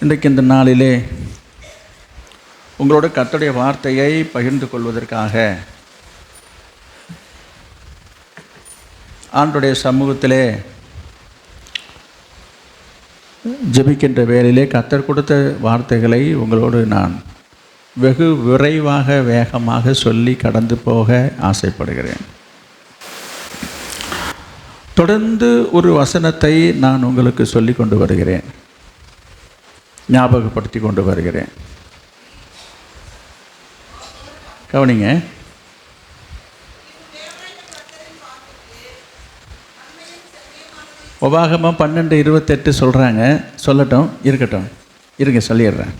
இன்றைக்கு இந்த நாளிலே உங்களோட கர்த்தருடைய வார்த்தையை பகிர்ந்து கொள்வதற்காக ஆண்டவருடைய சமூகத்திலே ஜெபிக்கின்ற வேளையிலே கர்த்தர் கொடுத்த வார்த்தைகளை உங்களோடு நான் வெகு விரைவாக வேகமாக சொல்லி கடந்து போக ஆசைப்படுகிறேன். தொடர்ந்து ஒரு வசனத்தை நான் உங்களுக்கு சொல்லி கொண்டு வருகிறேன், ஞாபகப்படுத்தி கொண்டு வருகிறேன். கவனிங்க. உபாகமம் 12:28 சொல்கிறாங்க. இருக்கட்டும் இருங்க, சொல்லிடுறேன்.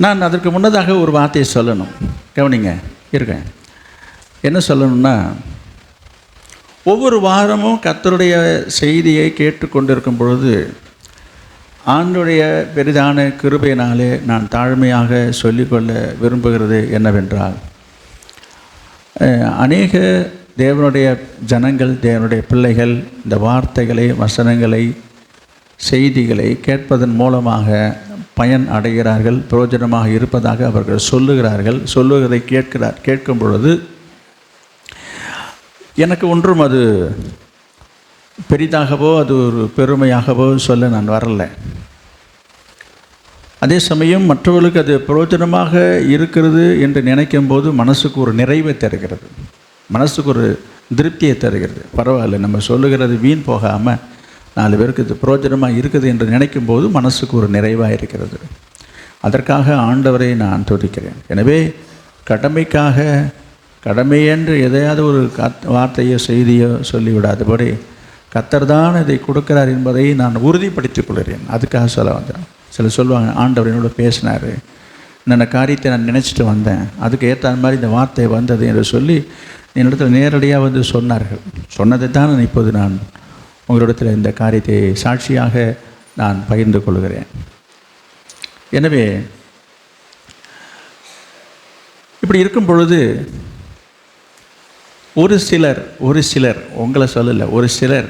நான் அதற்கு முன்னதாக ஒரு வார்த்தையை சொல்லணும். கவனிங்க, இருக்கேன். என்ன சொல்லணும்னா, ஒவ்வொரு வாரமும் கர்த்தருடைய செய்தியை கேட்டுக்கொண்டிருக்கும் பொழுது ஆண்டவருடைய பெரிதான கிருபையினாலே நான் தாழ்மையாக சொல்லிக்கொள்ள விரும்புகிறது என்னவென்றால், அநேக தேவனுடைய ஜனங்கள், தேவனுடைய பிள்ளைகள் இந்த வார்த்தைகளை, வசனங்களை, செய்திகளை கேட்பதன் மூலமாக பயன் அடைகிறார்கள், பிரயோஜனமாக இருப்பதாக அவர்கள் சொல்லுகிறார்கள். சொல்லுவதை கேட்கும் பொழுது எனக்கு ஒன்றும் அது பெரிதாகவோ அது ஒரு பெருமையாகவோ சொல்ல நான் வரலை. அதே சமயம் மற்றவர்களுக்கு அது பிரயோஜனமாக இருக்கிறது என்று நினைக்கும் போது மனசுக்கு ஒரு நிறைவை தருகிறது, மனசுக்கு ஒரு திருப்தியை தருகிறது. பரவாயில்ல, நம்ம சொல்லுகிறது வீண் போகாமல் 4 பேருக்கு இது பிரயோஜனமாக இருக்குது என்று நினைக்கும் போது மனசுக்கு ஒரு நிறைவாக இருக்கிறது. அதற்காக ஆண்டவரை நான் துதிக்கிறேன். எனவே கடமை என்று எதையாவது ஒரு வார்த்தையோ செய்தியோ சொல்லிவிடாதபடி கர்த்தர் தான் இதை கொடுக்கிறார் என்பதை நான் உறுதிப்படுத்திக் கொள்கிறேன். அதுக்காக சொல்ல வந்தேன். சிலர் சொல்லுவாங்க, ஆண்டவர் என்னோட பேசினார், என்னென்ன காரியத்தை நான் நினச்சிட்டு வந்தேன், அதுக்கு ஏற்ற மாதிரி இந்த வார்த்தை வந்தது என்று சொல்லி என்னிடத்தில் நேரடியாக வந்து சொன்னார்கள். சொன்னதை தான் இப்போது நான் உங்களிடத்தில் இந்த காரியத்தை சாட்சியாக நான் பகிர்ந்து கொள்கிறேன். எனவே இப்படி இருக்கும் பொழுது ஒரு சிலர் உங்களை சொல்லலை, ஒரு சிலர்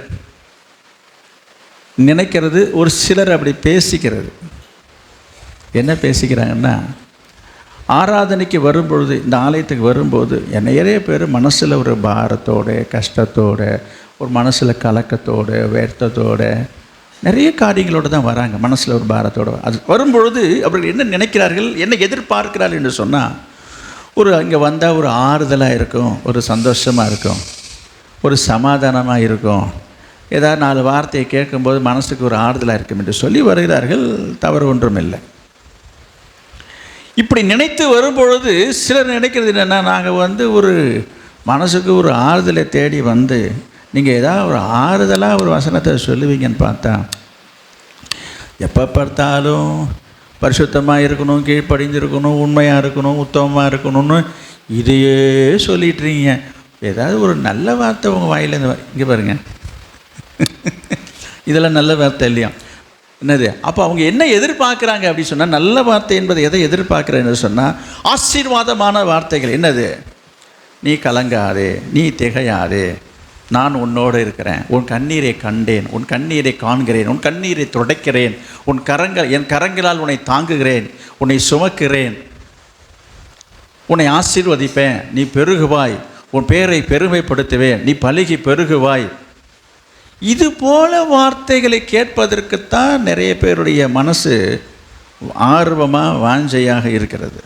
நினைக்கிறது, ஒரு சிலர் அப்படி பேசிக்கிறது. என்ன பேசிக்கிறாங்கன்னா, ஆராதனைக்கு வரும்பொழுது, இந்த ஆலயத்துக்கு வரும்போது நிறைய பேர் மனசில் ஒரு பாரத்தோடு, கஷ்டத்தோடு, ஒரு மனசில் கலக்கத்தோடு, வருத்தத்தோடு, நிறைய காரியங்களோடு தான் வராங்க. மனசில் ஒரு பாரத்தோடு அது வரும்பொழுது அவர்கள் என்ன நினைக்கிறார்கள், என்ன எதிர்பார்க்கிறார்கள் என்று சொன்னால், இங்கே வந்தால் ஒரு ஆறுதலாக இருக்கும், ஒரு சந்தோஷமாக இருக்கும், ஒரு சமாதானமாக இருக்கும், ஏதாவது 4 வார்த்தையை கேட்கும்போது மனசுக்கு ஒரு ஆறுதலாக இருக்கும் என்று சொல்லி வருகிறார்கள். தவறு ஒன்றும் இல்லை. இப்படி நினைத்து வரும்பொழுது சிலர் நினைக்கிறது என்னென்னா, நாங்கள் ஒரு மனசுக்கு ஒரு ஆறுதலை தேடி வந்து நீங்கள் ஏதாவது ஒரு ஆறுதலாக ஒரு வசனத்தை சொல்லுவீங்கன்னு பார்த்தா, எப்போ பார்த்தாலும் பரிசுத்தமாக இருக்கணும், கீழ்ப்படிஞ்சிருக்கணும், உண்மையாக இருக்கணும், உத்தமமாக இருக்கணும்னு இதையே சொல்லிட்டுறீங்க. ஏதாவது ஒரு நல்ல வார்த்தை உங்கள் வாயிலேருந்து இங்கே பாருங்கள், இதெல்லாம் நல்ல வார்த்தை இல்லையா? என்னது? அப்போ அவங்க என்ன எதிர்பார்க்குறாங்க அப்படின்னு சொன்னால், நல்ல வார்த்தை என்பதை எதை எதிர்பார்க்குறேன்னு சொன்னால், ஆசீர்வாதமான வார்த்தைகள். என்னது? நீ கலங்காதே, நீ திகையாதே, நான் உன்னோடு இருக்கிறேன், உன் கண்ணீரை கண்டேன், உன் கண்ணீரை காண்கிறேன், உன் கண்ணீரை துடைக்கிறேன், என் கரங்களால் உன்னை தாங்குகிறேன், உன்னை சுமக்கிறேன், உன்னை ஆசீர்வதிப்பேன், நீ பெருகுவாய், உன் பேரை பெருமைப்படுத்துவேன், நீ பலுகி பெருகுவாய். இது போல வார்த்தைகளை கேட்பதற்குத்தான் நிறைய பேருடைய மனசு ஆர்வமாக வாஞ்சையாக இருக்கிறது.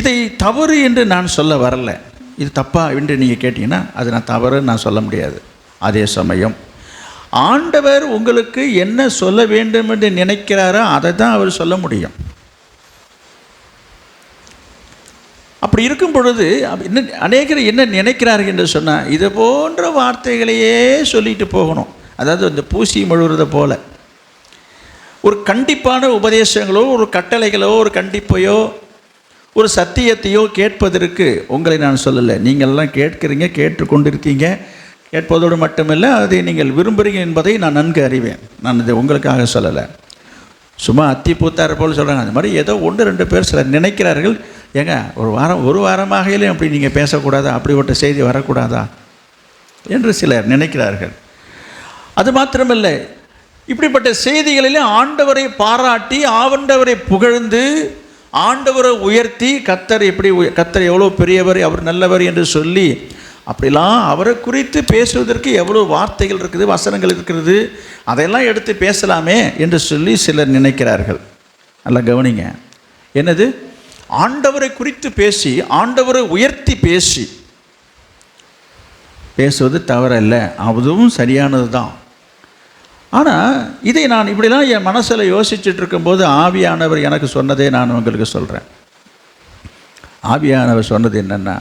இதை தவறு என்று நான் சொல்ல வரலை. இது தப்பா என்று நீங்கள் கேட்டிங்கன்னா அது நான் தவறுன்னு நான் சொல்ல முடியாது. அதே சமயம் ஆண்டவர் உங்களுக்கு என்ன சொல்ல வேண்டும் என்று நினைக்கிறாரோ அதை தான் அவர் சொல்ல முடியும். அப்படி இருக்கும் பொழுது அநேகர் என்ன நினைக்கிறார்கள் என்று சொன்னால், இது போன்ற வார்த்தைகளையே சொல்லிட்டு போகணும். அதாவது இந்த பூசி மழுவுறதை போல் ஒரு கண்டிப்பான உபதேசங்களோ, ஒரு கட்டளைகளோ, ஒரு கண்டிப்பையோ, ஒரு சத்தியத்தையோ கேட்பதற்கு உங்களை நான் சொல்லலை. நீங்கள்லாம் கேட்குறீங்க, கேட்டுக்கொண்டிருக்கீங்க. கேட்பதோடு மட்டுமில்லை, அதை நீங்கள் விரும்புகிறீங்க என்பதை நான் நன்கு அறிவேன். நான் இதை உங்களுக்காக சொல்லலை. சும்மா அத்தி பூத்தார் போல் சொல்கிறாங்க. அந்த மாதிரி ஏதோ 1-2 பேர் சிலர் நினைக்கிறார்கள், ஏங்க ஒரு வாரமாகலே அப்படி நீங்கள் பேசக்கூடாதா, அப்படிப்பட்ட செய்தி வரக்கூடாதா என்று சிலர் நினைக்கிறார்கள். அது மாத்திரமில்லை, இப்படிப்பட்ட செய்திகளிலே ஆண்டவரை பாராட்டி ஆண்டவரை புகழ்ந்து ஆண்டவரை உயர்த்தி கர்த்தர் எவ்வளோ பெரியவர், அவர் நல்லவர் என்று சொல்லி அப்படிலாம் அவரை குறித்து பேசுவதற்கு எவ்வளோ வார்த்தைகள் இருக்குது, வசனங்கள் இருக்கிறது, அதையெல்லாம் எடுத்து பேசலாமே என்று சொல்லி சிலர் நினைக்கிறார்கள். நல்லா கவனிங்க, என்னது ஆண்டவரை குறித்து பேசி ஆண்டவரை உயர்த்தி பேசுவது தவறல்ல, அதுவும் சரியானது தான். ஆனால் இதை நான் இப்படிலாம் என் மனசில் யோசிச்சுட்டு இருக்கும்போது ஆவியானவர் எனக்கு சொன்னதே நான் உங்களுக்கு சொல்கிறேன். ஆவியானவர் சொன்னது என்னென்னா,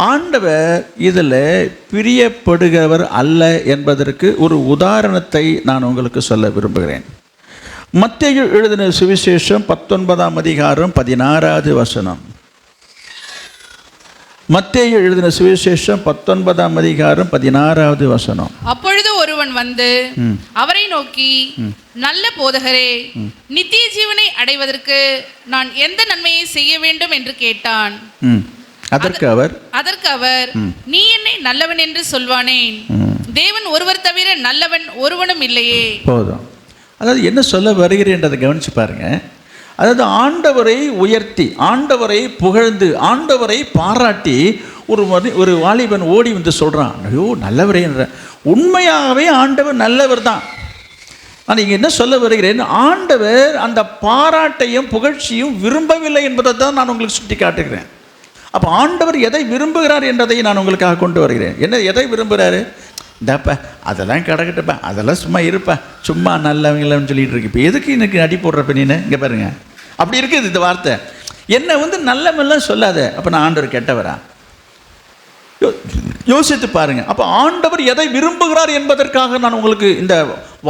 ஆண்டவர் இதில் பிரியப்படுகிறவர் அல்ல என்பதற்கு ஒரு உதாரணத்தை நான் உங்களுக்கு சொல்ல விரும்புகிறேன். மத்தேயு எழுதின சுவிசேஷம் 19ஆம் அதிகாரம் 16வது வசனம். மத்தேயு எழுதின சுவிசேஷம் 19ஆம் அதிகாரம் 16வது வசனம். அப்பொழுது ஒருவன் வந்து அவரை நோக்கி, நல்ல போதகரே, நித்திய ஜீவனை அடைவதற்கு நான் எந்த நன்மையை செய்ய வேண்டும் என்று கேட்டான். அதற்கு அவர் நீ என்னை நல்லவன் என்று சொல்வானேன்? தேவன் ஒருவர் தவிர நல்லவன் ஒருவனும் இல்லையே. போதும். அதாவது என்ன சொல்ல வருகிறேன்றதை கவனிச்சு பாருங்க. அதாவது ஆண்டவரை உயர்த்தி ஆண்டவரை புகழ்ந்து ஆண்டவரை பாராட்டி ஒரு வாலிபன் ஓடி வந்து சொல்கிறான், ஐயோ நல்லவரே என்ற. உண்மையாகவே ஆண்டவர் நல்லவர் தான். நான் இங்கே என்ன சொல்ல வருகிறேன், ஆண்டவர் அந்த பாராட்டையும் புகழ்ச்சியும் விரும்பவில்லை என்பதை தான் நான் உங்களுக்கு சுட்டி காட்டுகிறேன். அப்போ ஆண்டவர் எதை விரும்புகிறார் என்பதை நான் உங்களுக்காக கொண்டு வருகிறேன். என்ன எதை விரும்புகிறாரு? இந்தாப்பா அதெல்லாம் கிடக்கட்டப்பா, அதெல்லாம் சும்மா இருப்பா, சும்மா நல்லவங்களன்னு சொல்லிட்டு இருக்கு. இப்போ எதுக்கு எனக்கு அடி போடுறப்ப நீனு? இங்கே பாருங்க, அப்படி இருக்குது இந்த வார்த்தை. என்னை வந்து நல்லவெல்லாம் சொல்லாத, அப்போ நான் ஆண்டவர் கெட்டவரா? யோசித்து பாருங்க. அப்போ ஆண்டவர் எதை விரும்புகிறார் என்பதற்காக நான் உங்களுக்கு இந்த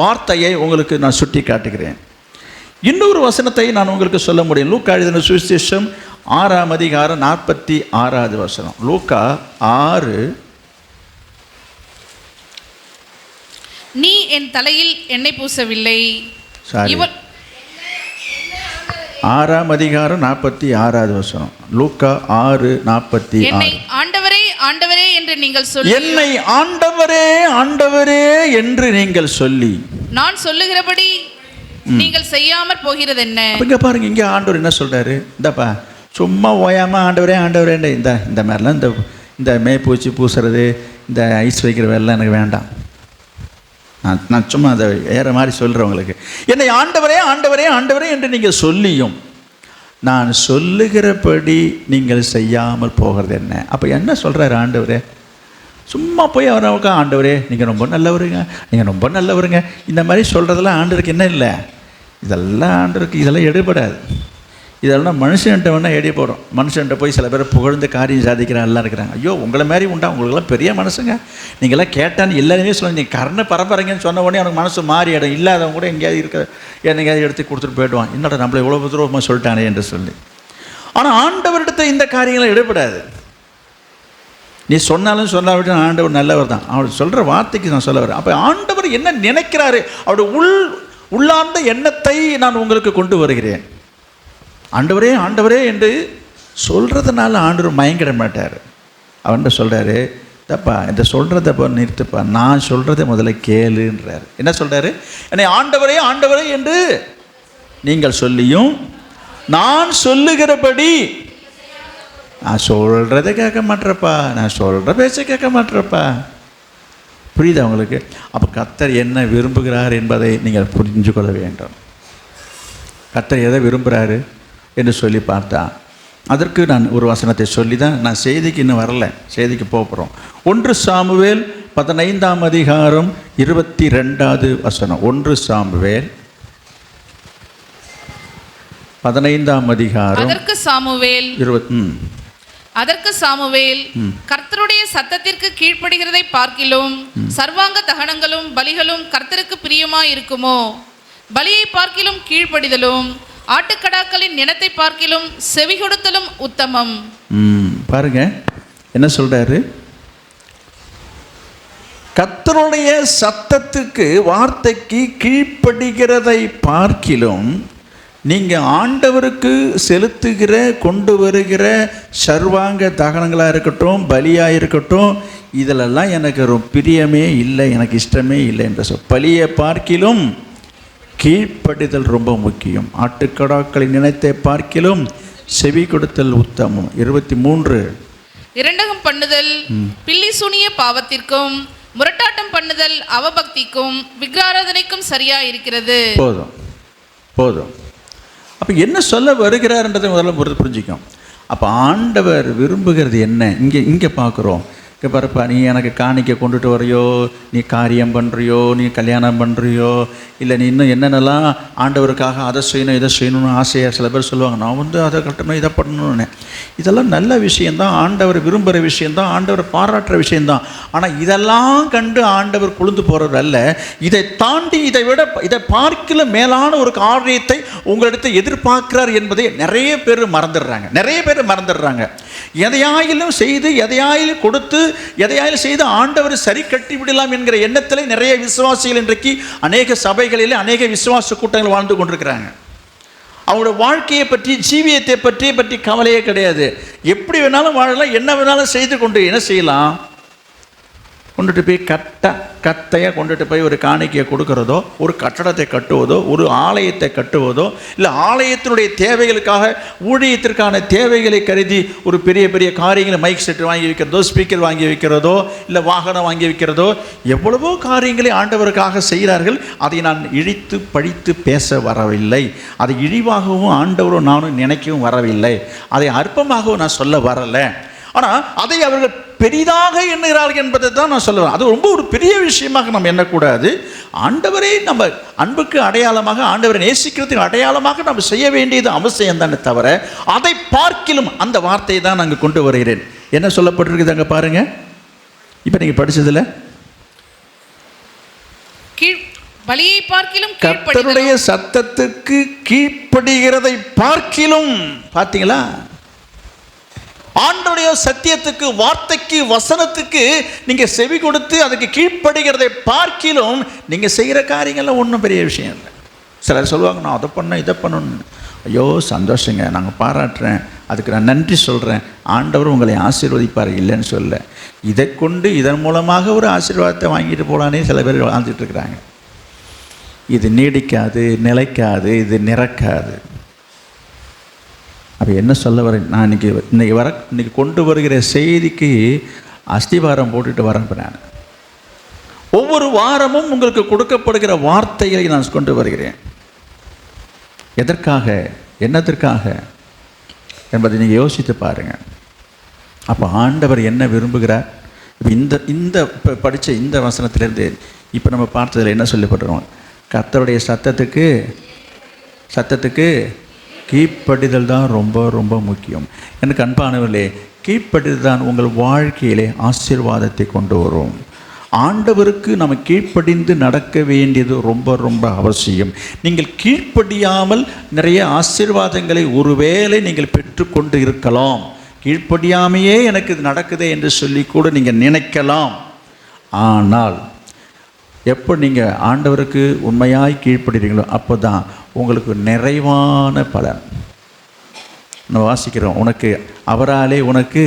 வார்த்தையை உங்களுக்கு நான் சுட்டி காட்டுகிறேன். இன்னொரு வசனத்தை நான் உங்களுக்கு சொல்ல முடியும். லூக்கா எழுதின சுவிசேஷம் 6ஆம் அதிகாரம் 46வது வசனம். லூக்கா 6. நீ என் தலையில் எண்ணெய் பூசவில்லை. 6ஆம் அதிகாரம் 46வது வசனம். லூக்கா 6:46. என்னை ஆண்டவரே ஆண்டவரே என்று நீங்கள் சொல்லி, என்னை ஆண்டவரே ஆண்டவரே என்று நீங்கள் சொல்லி நான் சொல்லுகிறபடி நீங்கள் செய்யாமர் போகிறது என்ன? இங்க பாருங்க, இங்க ஆண்டவர் என்ன சொல்றாரு? இந்தப்பா சும்மா ஓயாம ஆண்டவரே ஆண்டவரே இந்த மாதிரிலாம் இந்த மேய்ப்பூச்சி பூசுறது, இந்த ஐஸ் வைக்கிற வேலைலாம் எனக்கு வேண்டாம். நான் சும்மா அதை வேறு மாதிரி சொல்கிறவங்களுக்கு, என்னை ஆண்டவரே ஆண்டவரே ஆண்டவரே என்று நீங்கள் சொல்லியும் நான் சொல்லுகிறபடி நீங்கள் செய்யாமல் போகிறது என்ன? அப்போ என்ன சொல்கிறாரு ஆண்டவரே? சும்மா போய் அவருக்கு ஆண்டவரே நீங்கள் ரொம்ப நல்லவருங்க, நீங்கள் ரொம்ப நல்லவருங்க இந்த மாதிரி சொல்கிறதெல்லாம் ஆண்டவருக்கு என்ன இல்லை? இதெல்லாம் ஆண்டவருக்கு இதெல்லாம் எடுபடாது. இதெல்லாம் மனுஷன்ட்ட வேணால் எடி போடும். மனுஷன்ட்ட போய் சில பேர் புகழ்ந்து காரியம் சாதிக்கிற எல்லாம் இருக்கிறாங்க. ஐயோ உங்களை மாதிரி உண்டா, உங்களுக்கெல்லாம் பெரிய மனசுங்க, நீங்களாம் கேட்டான்னு எல்லாருமே சொல்லுங்க, நீங்கள் கர்ண பரம்பரைங்கன்னு சொன்ன உடனே அவனுக்கு மனசு மாறி இடம் இல்லாதவங்க கூட எங்கேயாவது இருக்க எங்கேயாவது எடுத்து கொடுத்துட்டு போயிடுவான். என்னடா நம்மளை இவ்வளோ உபதிரவமாக சொல்லிட்டானே என்று சொல்லி. ஆனால் ஆண்டவர்கிட்ட இந்த காரியங்களும் எடுபடாது. நீ சொன்னாலும் சொல்லாவிட்டு ஆண்டவர் நல்லவர் தான். அவர் சொல்கிற வார்த்தைக்கு நான் சொல்ல வரேன். அப்போ ஆண்டவர் என்ன நினைக்கிறாரு, அவருடைய உள்ளார்ந்த எண்ணத்தை நான் உங்களுக்கு கொண்டு வருகிறேன். ஆண்டவரே ஆண்டவரே என்று சொல்கிறதுனால ஆண்டவர் மயங்கிட மாட்டார். அவன்கிட்ட சொல்கிறாரு, தப்பா இந்த சொல்கிறதப்பா நிறுத்துப்பா, நான் சொல்கிறத முதல்ல கேளுன்றார். என்ன சொல்கிறாரு? என்னை ஆண்டவரே ஆண்டவரே என்று நீங்கள் சொல்லியும் நான் சொல்லுகிறபடி நான் சொல்கிறத கேட்க மாட்டேறப்பா, நான் சொல்கிற பேச்சை கேட்க மாட்டேறப்பா. புரியுதா உங்களுக்கு? அப்போ கர்த்தர் என்ன விரும்புகிறார் என்பதை நீங்கள் புரிஞ்சு கொள்ள வேண்டும். கர்த்தர் எதை விரும்புகிறாரு என்று சொல்லி பார்த்தா, அதற்கு நான் ஒரு வசனத்தை சொல்லி தான் நான் செய்திக்கு இன்னும் வரல, செய்திக்கு போகிறோம். 1 சாமுவேல் 15ஆம் அதிகாரம் 22வது வசனம். 1 சாமுவேல் 15ஆம் அதிகாரம். அதற்கு சாமுவேல் கர்த்தருடைய சத்தத்திற்கு கீழ்ப்படுகிறதை பார்க்கிலும் சர்வாங்க தகனங்களும் பலிகளும் கர்த்தருக்கு பிரியமாய் இருக்குமோ? பலியை பார்க்கிலும் கீழ்ப்படிதலும் ஆட்டுக்கடாக்களின் நினத்தை பார்க்கிலும் செவி கொடுத்தலும் உத்தமம். பாருங்க என்ன சொல்றாரு? கர்த்தருடைய சத்தத்துக்கு வார்த்தைக்கு கீழ்ப்படுகிறதை பார்க்கிலும் நீங்கள் ஆண்டவருக்கு செலுத்துகிற கொண்டு வருகிற சர்வாங்க தகனங்களாக இருக்கட்டும், பலியாக இருக்கட்டும், இதிலெல்லாம் எனக்கு ஒரு பிரியமே இல்லை, எனக்கு இஷ்டமே இல்லை என்று பலியை பார்க்கிலும் கீழ்ப்படிதல் ரொம்ப முக்கியம். ஆட்டுக்கடாக்களை நினைத்தை பார்க்கிலும் செவி கொடுத்தல் உத்தமம். 23 இரண்டகம் பண்ணுதல் பில்லி சூனிய பாவத்திற்கும் முரட்டாட்டம் பண்ணுதல் அவபக்திக்கும் விக்கிராராதனைக்கும் சரியா இருக்கிறது. போதும் போதும். அப்போ என்ன சொல்ல வருகிறார்ன்றதை முதல்ல புரிஞ்சுக்கும். அப்போ ஆண்டவர் விரும்புகிறது என்ன? இங்கே பார்க்குறோம். இங்கே பாருப்பா, நீ எனக்கு காணிக்கை கொண்டுட்டு வரையோ, நீ காரியம் பண்ணுறியோ, நீ கல்யாணம் பண்ணுறியோ, இல்லை நீ இன்னும் என்னென்னலாம் ஆண்டவருக்காக அதை செய்யணும் இதை செய்யணும்னு ஆசையாக சில பேர் சொல்லுவாங்க. நான் அதை கட்டணும் இதை பண்ணணும்னு. இதெல்லாம் நல்ல விஷயந்தான், ஆண்டவர் விரும்புகிற விஷயந்தான், ஆண்டவர் பாராட்டுற விஷயந்தான். ஆனால் இதெல்லாம் கண்டு ஆண்டவர் குளிர்ந்து போகிறது அல்ல. இதை தாண்டி இதை பார்க்கல மேலான ஒரு காரியத்தை உங்களிடத்தை எதிர்பார்க்கிறார் என்பதை நிறைய பேர் மறந்துடுறாங்க. எதையாயிலும் செய்து எதையாயிலும் கொடுத்து எதையாயிலும் செய்து ஆண்டவர் சரி கட்டி விடலாம் என்கிற எண்ணத்தில் நிறைய விசுவாசிகள் இன்றைக்கு அநேக சபைகளில் அநேக விசுவாச கூட்டங்கள் வாழ்ந்து கொண்டிருக்கிறாங்க. அவங்களோட வாழ்க்கையை பற்றி, ஜீவியத்தை பற்றி கவலையே கிடையாது. எப்படி வேணாலும் வாழலாம், என்ன வேணாலும் செய்து கொண்டு என்ன செய்யலாம், கொண்டுட்டு போய் கத்தையாக கொண்டுட்டு போய் ஒரு காணிக்கையை கொடுக்கறதோ, ஒரு கட்டடத்தை கட்டுவதோ, ஒரு ஆலயத்தை கட்டுவதோ, இல்லை ஆலயத்தினுடைய தேவைகளுக்காக ஊழியத்திற்கான தேவைகளை கருதி ஒரு பெரிய பெரிய காரியங்களை, மைக் செட் வாங்கி வைக்கிறதோ, ஸ்பீக்கர் வாங்கி வைக்கிறதோ, இல்லை வாகனம் வாங்கி வைக்கிறதோ, எவ்வளவோ காரியங்களை ஆண்டவருக்காக செய்கிறார்கள். அதை நான் இழித்து பழித்து பேச வரவில்லை. அதை இழிவாகவும் ஆண்டவரும் நானும் நினைக்கவும் வரவில்லை. அதை அற்பமாகவும் நான் சொல்ல வரலை. ஆனால் அதை அவர்கள் பெரிதாக எண்ணுகிறார்கள் என்பதை தான் நான் சொல்லுவேன். அது ரொம்ப ஒரு பெரிய விஷயமாக நம்ம எண்ணக்கூடாது. ஆண்டவரை நம்ம அன்புக்கு அடையாளமாக, ஆண்டவரை நேசிக்கிறதுக்கு அடையாளமாக நம்ம செய்ய வேண்டியது அவசியம் தானே தவிர, அதை பார்க்கிலும் அந்த வார்த்தையை தான் நாங்கள் கொண்டு வருகிறேன். என்ன சொல்லப்பட்டிருக்குது அங்கே பாருங்க. இப்போ நீங்கள் படிச்சதில்ல, பலியை பார்க்கிலும் கர்த்தருடைய சத்தத்துக்கு கீழ்ப்படுகிறதை பார்க்கிலும், பார்த்தீங்களா, ஆண்டவருடைய சத்தியத்துக்கு, வார்த்தைக்கு, வசனத்துக்கு நீங்கள் செவி கொடுத்து அதுக்கு கீழ்ப்படுகிறதை பார்க்கிலும் நீங்கள் செய்கிற காரியங்கள்லாம் ஒன்றும் பெரிய விஷயம் இல்லை. சிலர் சொல்லுவாங்க, நான் அதை பண்ணேன் இதை பண்ணணும். ஐயோ சந்தோஷங்க, நாங்கள் பாராட்டுறேன், அதுக்கு நான் நன்றி சொல்கிறேன், ஆண்டவர் உங்களை ஆசீர்வதிப்பார், இல்லைன்னு சொல்ல. இதை கொண்டு இதன் மூலமாக ஒரு ஆசீர்வாதத்தை வாங்கிட்டு போகலானே சில பேர் வாழ்ந்துட்டு இருக்கிறாங்க. இது நீடிக்காது, நிலைக்காது, இது நிறக்காது. அப்போ என்ன சொல்ல வரேன், நான் இன்னைக்கு கொண்டு வருகிற செய்திக்கு அஸ்திவாரம் போட்டுட்டு வரேன். நான் ஒவ்வொரு வாரமும் உங்களுக்கு கொடுக்கப்படுகிற வார்த்தைகளை நான் கொண்டு வருகிறேன். எதற்காக, என்னத்திற்காக என்பதை நீங்கள் யோசித்து பாருங்கள். அப்போ ஆண்டவர் என்ன விரும்புகிறார்? இப்போ இந்த படித்த இந்த வசனத்திலேருந்து இப்போ நம்ம பார்த்ததில் என்ன சொல்லப்படுறோம்? கர்த்தருடைய சத்தத்துக்கு கீழ்ப்படிதல் தான் ரொம்ப ரொம்ப முக்கியம். எனக்கு அன்பானவர்களே, கீழ்ப்படிதல் தான் உங்கள் வாழ்க்கையிலே ஆசீர்வாதத்தை கொண்டு வரும். ஆண்டவருக்கு நம்ம கீழ்ப்படிந்து நடக்க வேண்டியது ரொம்ப ரொம்ப அவசியம். நீங்கள் கீழ்ப்படியாமல் நிறைய ஆசீர்வாதங்களை ஒருவேளை நீங்கள் பெற்றுக்கொண்டு இருக்கலாம். கீழ்ப்படியாமையே எனக்கு இது நடக்குதே என்று சொல்லி கூட நீங்கள் நினைக்கலாம். ஆனால் எப்போ நீங்கள் ஆண்டவருக்கு உண்மையாய் கீழ்ப்படுறீங்களோ அப்போ தான் உங்களுக்கு நிறைவான பலன். நம்ம வாசிக்கிறோம், உனக்கு அவராலே உனக்கு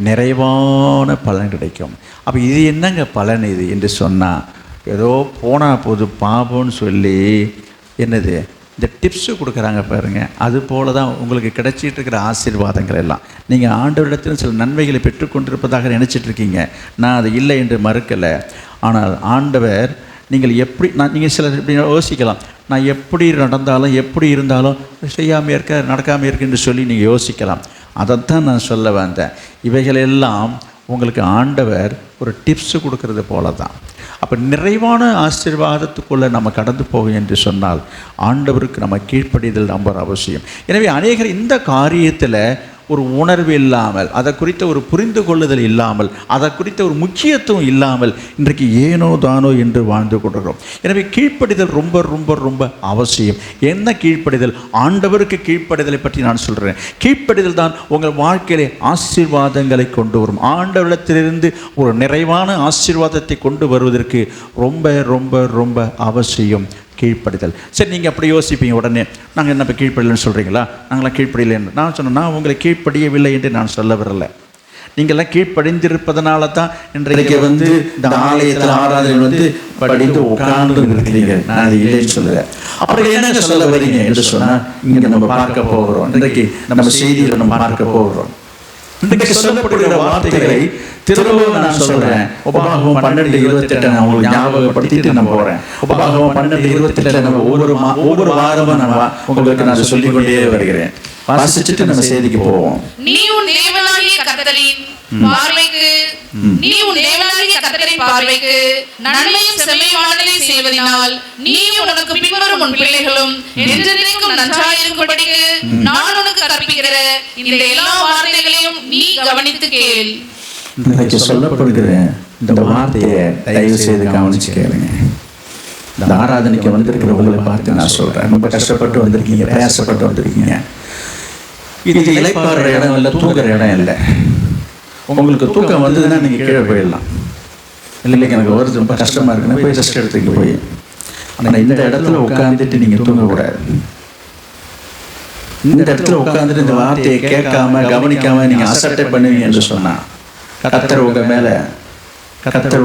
நிறைவான பலன் கிடைக்கும். அப்போ இது என்னங்க பலன் இது என்று சொன்னால், ஏதோ போனால் போது பாபம்னு சொல்லி என்னது இந்த டிப்ஸு கொடுக்குறாங்க பாருங்கள். அது போல தான் உங்களுக்கு கிடைச்சிட்டு இருக்கிற ஆசீர்வாதங்கள் எல்லாம். நீங்கள் ஆண்டவரிடத்தில் சில நன்மைகளை பெற்றுக்கொண்டிருப்பதாக நினச்சிட்ருக்கீங்க. நான் அது இல்லை என்று மறுக்கலை. ஆனால் ஆண்டவர் நீங்கள் சிலர் இப்படி யோசிக்கலாம், நான் எப்படி நடந்தாலும் எப்படி இருந்தாலும் செய்யாமல் இருக்க நடக்காமல் இருக்குன்னு சொல்லி நீங்கள் யோசிக்கலாம். அதைத்தான் நான் சொல்ல வந்தேன். இவைகளெல்லாம் உங்களுக்கு ஆண்டவர் ஒரு டிப்ஸு கொடுக்கறது போல தான். அப்போ நிறைவான ஆசீர்வாதத்துக்குள்ளே நம்ம கடந்து போவோம் என்று சொன்னால் ஆண்டவருக்கு நம்ம கீழ்ப்படிதல் ரொம்ப அவசியம். எனவே அநேகர் இந்த காரியத்தில் ஒரு உணர்வு இல்லாமல், அதை குறித்த ஒரு புரிந்து கொள்ளுதல் இல்லாமல், அதை குறித்த ஒரு முக்கியத்துவம் இல்லாமல் இன்றைக்கு ஏனோ தானோ என்று வாழ்ந்து கொண்டிருக்கிறோம். எனவே கீழ்ப்படிதல் ரொம்ப ரொம்ப ரொம்ப அவசியம். என்ன கீழ்ப்படிதல்? ஆண்டவருக்கு கீழ்ப்படிதலை பற்றி நான் சொல்கிறேன். கீழ்ப்படிதல் தான் உங்கள் வாழ்க்கையிலே ஆசீர்வாதங்களை கொண்டு வரும். ஆண்டவரிடத்திலிருந்து ஒரு நிறைவான ஆசீர்வாதத்தை கொண்டு வருவதற்கு ரொம்ப ரொம்ப ரொம்ப அவசியம் கீழ்ப்படிதல். சரி, நீங்கள் அப்படி யோசிப்பீங்க. உடனே நாங்கள் என்ன இப்போ கீழ்ப்படியலன்னு சொல்கிறீங்களா? நாங்களாம் கீழ்ப்படியலைன்னு நான் சொன்னேன். நான் உங்களை கீழ்ப்படியவில்லை என்று நான் சொல்ல வரல. நீங்கள்லாம் கீழ்ப்படிந்திருப்பதனால தான் இன்றைக்கு இந்த ஆலயத்தில் ஆராதனை படித்து உட்கார்ந்து இருக்கிறீங்க. நான் அது இல்லைன்னு சொல்லுறேன். அப்படி என்ன சொல்ல வரீங்க என்று சொன்னால், இங்கே நம்ம பார்க்க போகிறோம். இன்றைக்கு நம்ம செய்தியில் நம்ம பார்க்க போகிறோம். இன்றைக்கு சொல்லப்படுகிற வார்த்தைகளை திரும்பவும் நான் சொல்றேன். உபாகமம் 12:28 நான் உங்களுக்கு ஞாபகப்படுத்திட்டு நான் போறேன். உபாகமம் 12:28 நம்ம ஒவ்வொரு வாரமும் நான் உங்களுக்கு நான் சொல்லிக்கொண்டே வருகிறேன். வாசிச்சுட்டு நம்ம செய்திக்கு போவோம். நீ உன் தேவனாகிய கர்த்தரின் பார்வைக்கு நன்மையும் செம்மையானதை செய்வதினால் நீயும் உனக்கு பின்வரும் உன் பிள்ளைகளும் என்றென்றைக்கும் நன்றாயிருக்கும்படிக்கு நான் உனக்கு கற்பிக்கிற இந்த எல்லா வார்த்தைகளையும் நீ கவனித்து கேள். இன்றைக்கு சொல்லப்படுகிற இந்த வார்த்தையை தயவு செய்து கவனிச்சு கேளுங்க. இந்த ஆராதனைக்கு வந்திருக்கிற உங்களை பார்த்து நான் சொல்றேன். ரொம்ப கஷ்டப்பட்டு வந்திருக்கீங்க, பிரயாசப்பட்டு வந்திருக்கீங்க. இது இளைப்பாற இடம் இல்லை, தூங்குற இடம் இல்லை. உங்களுக்கு தூக்கம் வந்ததுன்னா நீங்கள் கீழே போயிடலாம். இல்லைங்க எனக்கு வருது, ரொம்ப கஷ்டமாக இருக்குன்னு போய் ரெஸ்ட் எடுத்துக்கு போய். ஆனால் இந்த இடத்துல உட்காந்துட்டு நீங்கள் தூங்கக்கூடாது. இந்த இடத்துல உட்காந்துட்டு இந்த வார்த்தையை கேட்காம கவனிக்காம நீங்கள் அசட்டை பண்ணுவீங்க என்று சொன்னால், கர்த்தர்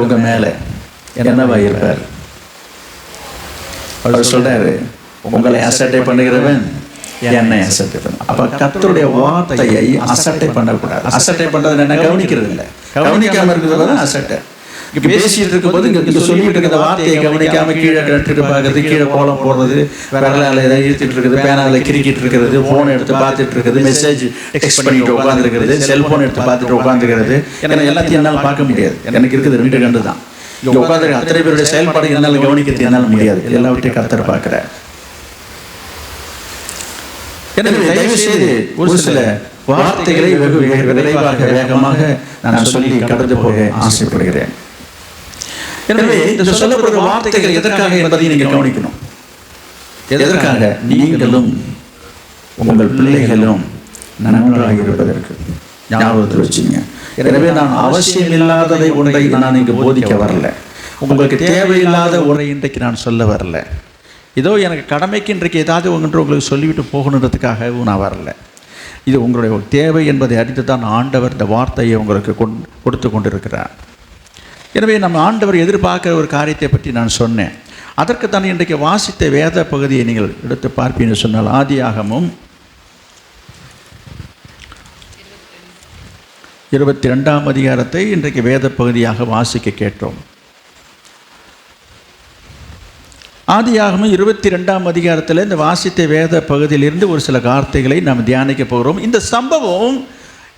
உங்க மேலே என்னவா இருப்பார்? அவர் சொல்றாரு, உங்களை அசட்டை பண்ணுகிறவன் என்னை அசட்டை பண்ண. அப்ப கர்த்தருடைய வார்த்தையை அசட்டை பண்ணக்கூடாது. அசட்டை பண்றது என்ன? கவனிக்கிறது இல்லை. கவனிக்காம இருக்கிறது தான் அசட்டை. இங்க பேசிட்டு இருக்கும்போது இங்க சொல்லிட்டு இருக்கிற வார்த்தையை கவனிக்காம கீழே கட்டுட்டு பார்க்கறது, கீழே கோலம் போடுறது, விரலால ஏதாவது இழுத்துட்டு இருக்குது, பேனால கிரிக்கிட்டு இருக்கிறது, போன் எடுத்து பார்த்துட்டு இருக்குது, மெசேஜ் டெக்ஸ்ட் பண்ணிட்டு உட்காந்துருக்கிறது, செல்போன் எடுத்து பார்த்துட்டு உட்காந்துருக்கிறது. எனக்கு எல்லாத்தையும் என்னால் பார்க்க முடியாது. எனக்கு இருக்குது 2 கண்டு தான். இங்க உட்காந்து அத்தனை பேருடைய செயல்பாடு என்னால் கவனிக்கிறது என்னால் முடியாது. எல்லாவற்றையும் கர்த்தர் பார்க்கிறார். எனவே தயவு செய்து ஒரு சில வார்த்தைகளை வெகு விரைவாக வேகமாக நான் சொல்லி கடந்து போக ஆசைப்படுகிறேன். எனவே இந்த சொல்லப்படுகிற வார்த்தைகள் எதற்காக என்பதை நீங்கள் கவனிக்கணும். எதற்காக? நீங்களும் உங்கள் பிள்ளைகளும் நன்றாக இருப்பதற்கு. ஞாபகத்தில் வச்சுங்க. எனவே நான் அவசியம் இல்லாததை ஒன்றை நான் இங்கு போதிக்க வரல. உங்களுக்கு தேவையில்லாத ஒன்றை இன்றைக்கு நான் சொல்ல வரல. இதோ எனக்கு கடமைக்கு இன்றைக்கு ஏதாவது உங்களுக்கு சொல்லிவிட்டு போகணுன்றதுக்காகவும் நான் வரல. இது உங்களுடைய தேவை என்பதை அறிந்து தான் ஆண்டவர் இந்த வார்த்தையை உங்களுக்கு கொடுத்து கொண்டிருக்கிறார். எனவே நம்ம ஆண்டவர் எதிர்பார்க்கிற ஒரு காரியத்தை பற்றி நான் சொன்னேன். அதற்கு தான் இன்றைக்கு வாசித்த வேத பகுதியை நீங்கள் எடுத்து பார்ப்பீங்கன்னு சொன்னால், ஆதியாகமம் 22ஆம் அதிகாரத்தை இன்றைக்கு வேத பகுதியாக வாசிக்க கேட்டோம். ஆதியாகமம் 22ஆம் அதிகாரத்தில் இந்த வாசித்த வேத பகுதியிலிருந்து ஒரு சில வார்த்தைகளை நாம் தியானிக்க போகிறோம். இந்த சம்பவம்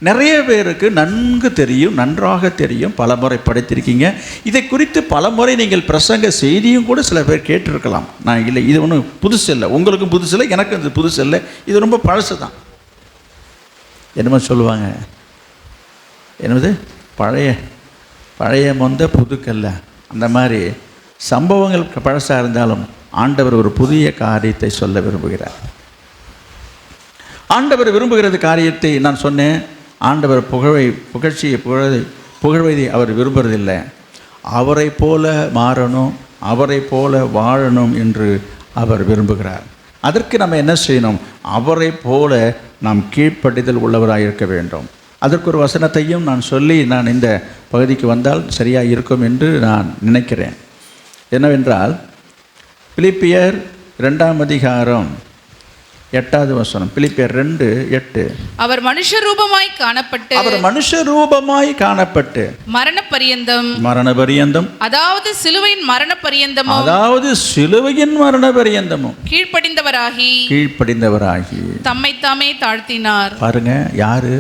நிறைய பேருக்கு நன்கு தெரியும், நன்றாக தெரியும், பலமுறை படித்திருக்கீங்க. இதை குறித்து பலமுறை நீங்கள் பிரசங்க செய்தியும் கூட சில பேர் கேட்டிருக்கலாம். நான் இல்லை, இது ஒன்றும் புதுசு இல்லை, உங்களுக்கும் புதுசு இல்லை, எனக்கும் இது புதுசு இல்லை, இது ரொம்ப பழசு தான். என்னமோ சொல்லுவாங்க, என்னது பழைய மொந்த புதுக்கல்ல. அந்த மாதிரி சம்பவங்கள் பழசாக இருந்தாலும் ஆண்டவர் ஒரு புதிய காரியத்தை சொல்ல விரும்புகிறார். ஆண்டவர் விரும்புகிறது காரியத்தை நான் சொன்னேன். ஆண்டவர் புகழ்வதை அவர் விரும்புறதில்லை. அவரை போல மாறணும், அவரை போல வாழணும் என்று அவர் விரும்புகிறார். அதற்கு நம்ம என்ன செய்யணும்? அவரை போல நாம் கீழ்ப்படிதல் உள்ளவராக இருக்க வேண்டும். அதற்கு ஒரு வசனத்தையும் நான் சொல்லி நான் இந்த பகுதிக்கு வந்தால் சரியாக இருக்கும் என்று நான் நினைக்கிறேன். என்னவென்றால், பிலிப்பியர் 2ஆம் அதிகாரம் 8வது வசனம். பிலிப்பியர் 2:8. அவர் மனுஷ ரூபமாய் காணப்பட்டு மரண பரியந்தம் அதாவது சிலுவையின் மரண பரியந்தமும் கீழ்ப்படிந்தவராகி தம்மைத்தாமே தாழ்த்தினார். பாருங்க, யாரு?